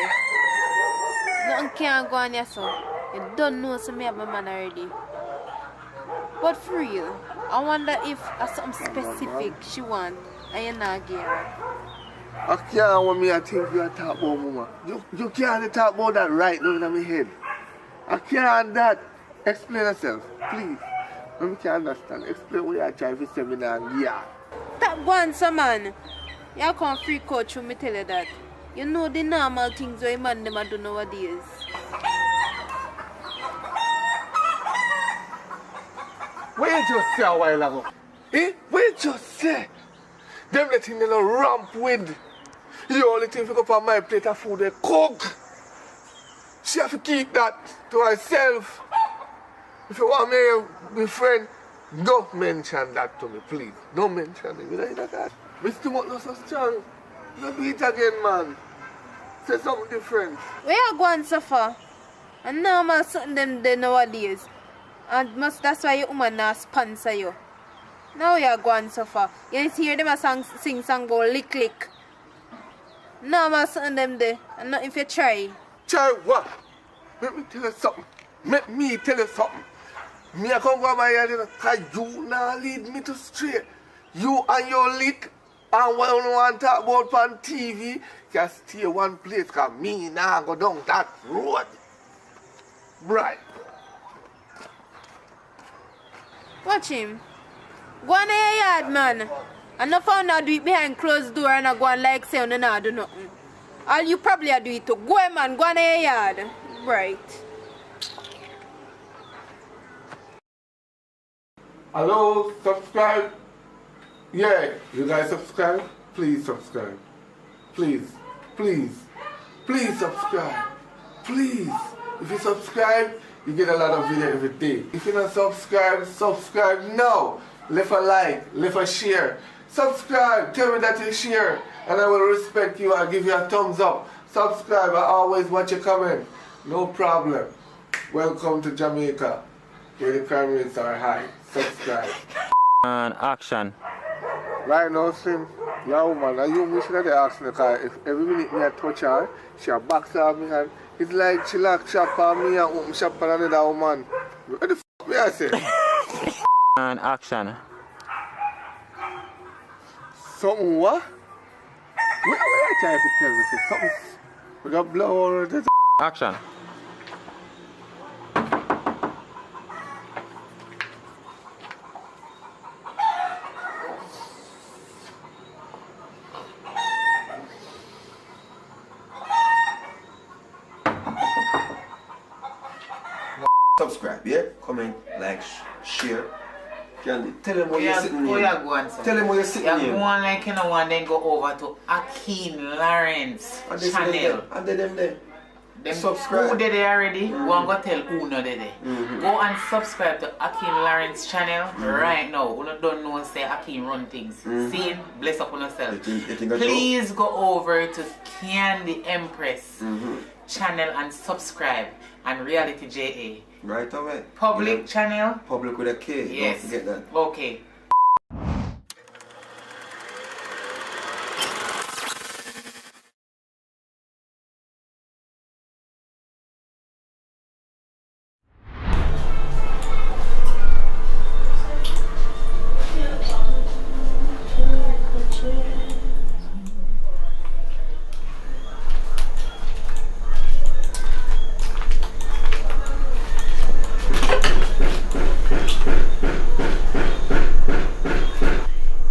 Nothing can't go on your son. You don't know so me have my man already. But for real, I wonder if something specific she want and you not give her. I can't want me to think you are talking about mama. You can't talk about that right now in my head. I can't that. Explain yourself, please. When we can understand, explain what you are trying to say me now. Yeah. That one, so man. You come free coach when me tell you that. You know the normal things where man them do nowadays. What you just say a while ago? What you just say? Them the thing they don't ramp with. The only thing to go up on my plate of food they cook. She have to keep that to herself. If you want me to be friend, don't mention that to me, please. Don't mention it. You know that? Mr. Mutt not so strong. Don't do it again, man. Say something different. Where you going so far? And normal something them there nowadays. And that's why your woman not sponsor you. Now you're going so far. You hear them sing song go lick lick. Normal something them there. And not if you try. Try what? Let me tell you something. Let me tell you something. Me I come from my yard because you now lead me to straight. You and your lick And what you want to talk about on TV, can stay one place because me now go down that road. Right. Watch him. Go on in your yard, man. And no found out do it behind closed door and I go on like say you not do nothing. Or you probably do it too. Go on, man. Go on in your yard. Right. Hello, subscribe. Yeah, you guys subscribe? Please subscribe. Please, please, please subscribe. Please. If you subscribe, you get a lot of video every day. If you don't subscribe, subscribe now. Leave a like, leave a share. Subscribe, tell me that you share, and I will respect you and give you a thumbs up. Subscribe, I always watch your comment. No problem. Welcome to Jamaica, where the crime rates are high. Subscribe. And action. Right now, Slim, your woman, are you wishing that they ask me, because if every minute me I touch her, she a box of me and it's like she lock shop on me and open shop on another woman. What the f*** me I say? And action. Something what? What are you trying to tell me? Say something we got blow over this. Action. Subscribe, yeah? Comment, like, share. Candy, tell them where you're sitting Where here. you going, sir? Tell them where you're sitting You're here. going like you know and then go over to Akeem Lawrence And they channel. and they them there. Them Subscribe. who did it already? Go and go tell who no did it. Go and subscribe to Akeem Lawrence channel right now. You don't know say Akeem run things. See him? Bless up on yourself. Please go over to Candy Empress channel and subscribe, and Reality JA. Right away. Public channel. Public with a K. Yes. Don't forget that. Okay.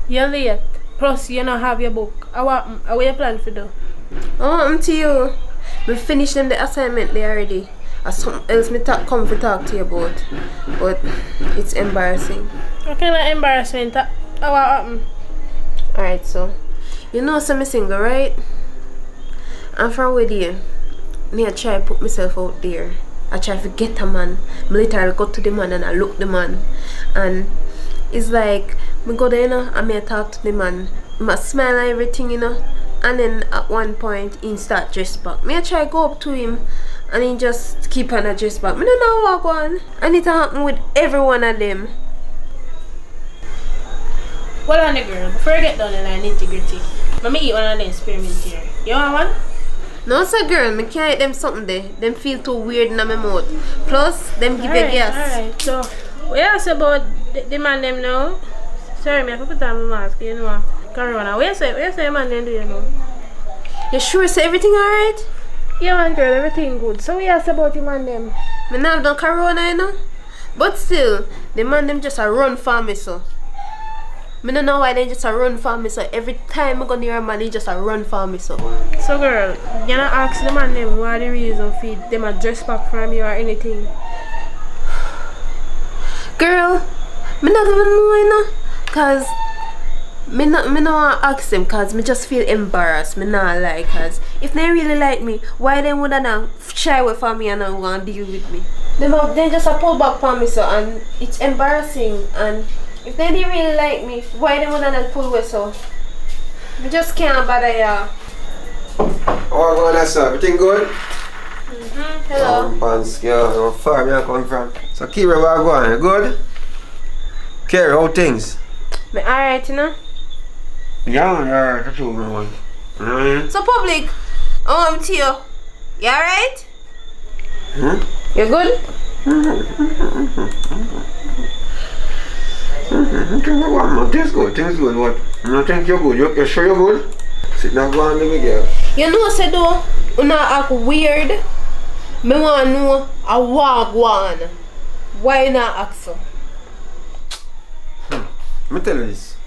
You're late. Plus, you don't have your book. How you plan to do? Oh, to you. We finished them the assignment there already. Or something else me come to talk to you about. But it's embarrassing. What kind of embarrassment? How happened? Alright, so you know some single, right? I'm from with you. Me I try to put myself out there. I try to get a man. I literally go to the man and I look the man. And it's like me go there, you know, and me I talk to the man. I smile and everything, you know. And then at one point he start dress back. Me I try to go up to him and he just keep on a dress back. Me don't know what go on. And it happen with every one of them. Hold on, the girl. Before I get down the line, integrity. Let me eat one of them experiment here. You want one? No, sir, girl. Me can't eat them something there. Them feel too weird in my mouth. Plus, them give you gas. Alright, so what you ask about the man them now? Sorry, me I have to put on my mask, you know. Corona. What you say the man them do, you know? You sure say everything alright? Yeah, man, girl, everything good. So what you ask about the man them? Me not have done corona, you know. But still, the man them just a run for me, so. Me don't know why they just a run for me, so every time I go near a man, he just a run for me, so. So girl, you not ask the man them what the reason for them a dress back from you or anything? Girl, me not even know, you know. Cause me not want to ask them, cause me just feel embarrassed. Me not like, cause if they really like me, why they would not shy away from me and not want to deal with me? They just a pull back from me, so, and it's embarrassing. And if they didn't really like me, why they would not pull away, so? I just can't bother ya. Oh, go on, sir. Everything good? Hello. Pants, yeah. How far me I come from? So, Kira, where I going? You good? Kerry, how things? Me alright, you know? Yeah, alright. That's all I want. So, public, to you. You alright? Hmm? You good? Things good, what? You don't think you're good? You sure you're good? Sit down, go on, let me girl. You know, say though, you not act weird. Me want to know a wagwan. Why not act so? Let me tell you this.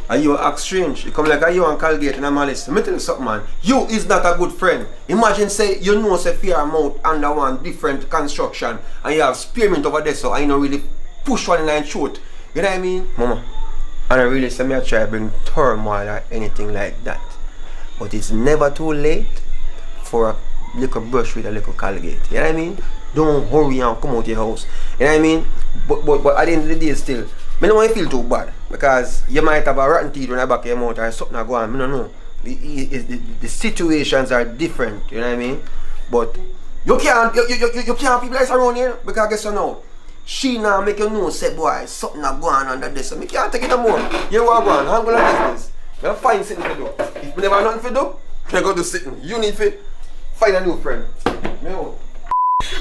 Are you act strange? You come like are you and Colgate and Malice. Let me tell you something, man. You is not a good friend. Imagine say you know say fear amount under one different construction and you have spearmint over there so I know really push one in and shoot. You know what I mean? Mama. And I really say me I try to bring turmoil or anything like that. But it's never too late for a little brush with a little Colgate. You know what I mean? Don't hurry and come out your house. You know what I mean? But at the end of the day still, I don't want to feel too bad because you might have a rotten teeth when I back your mouth or something go on. I don't know. The situations are different, you know what I mean? But you can't people like around here because guess what now? She now make you know say boy something go on under this. So I can't take it no more. You want to go on, handle of business. You find something to do. If you never have nothing to do, you go to sitting. You need to find a new friend.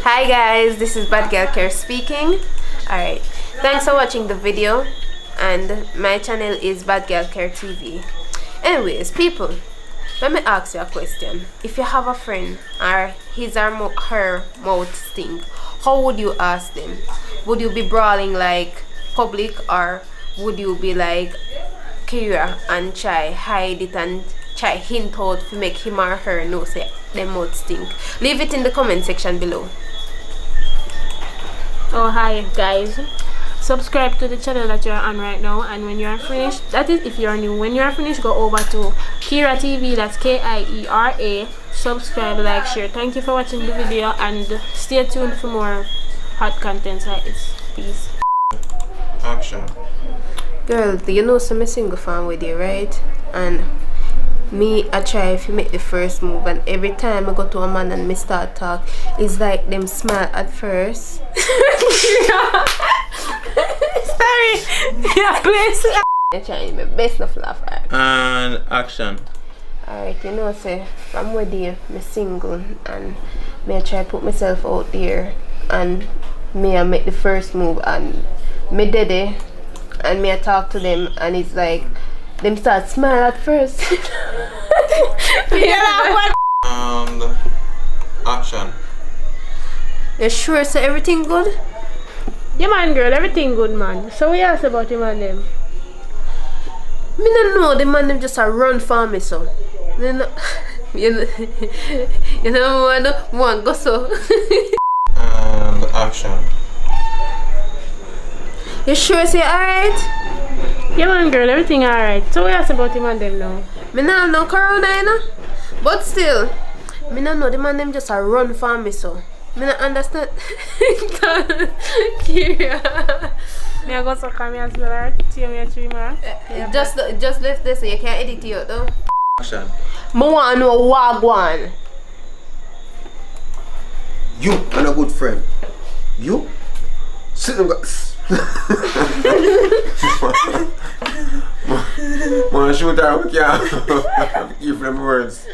Hi guys, this is Bad Girl Care speaking. Alright, thanks for watching the video, and my channel is Bad Girl Care TV. Anyways, people, let me ask you a question. If you have a friend or his or her mouth stink, how would you ask them? Would you be brawling like public, or would you be like Kira and try hide it and try hint out to make him or her know say their mouth stink? Leave it in the comment section below. Oh hi guys, subscribe to the channel that you're on right now, and when you're finished, that is if you're new, when you're finished go over to Kira TV, that's Kiera. Subscribe, like, share. Thank you for watching the video and stay tuned for more hot contents like this. Peace. Action. Girl, do you know some single fan with you, right? And me I try if you make the first move, and every time I go to a man and me start talk, it's like them smile at first. Sorry. Yeah, please. I'm trying my best not to laugh at. And action. Alright, you know say from with you, me single, and me I try put myself out there, and me I make the first move, and me daddy and me I talk to them, and it's like them start smile at first. And action. You sure so everything good? Yeah man girl, everything good man. So we asked about him and them. Me don't know, the man them just a run for me so. Me no, you know one go so. And action. You sure say alright? Yeah man girl, everything alright. So we asked about him and them now. Me nah have no corona, you know? But still, me nah know the man them just a run for me so. Me not understand. Kira. Me I go so come here as well, alright? See me a 3 more. Just left this so you can't edit it out though. Action. Me want to know wagwan. You and a good friend. You? Sit and go. Man, shoot her, we can't keep them words.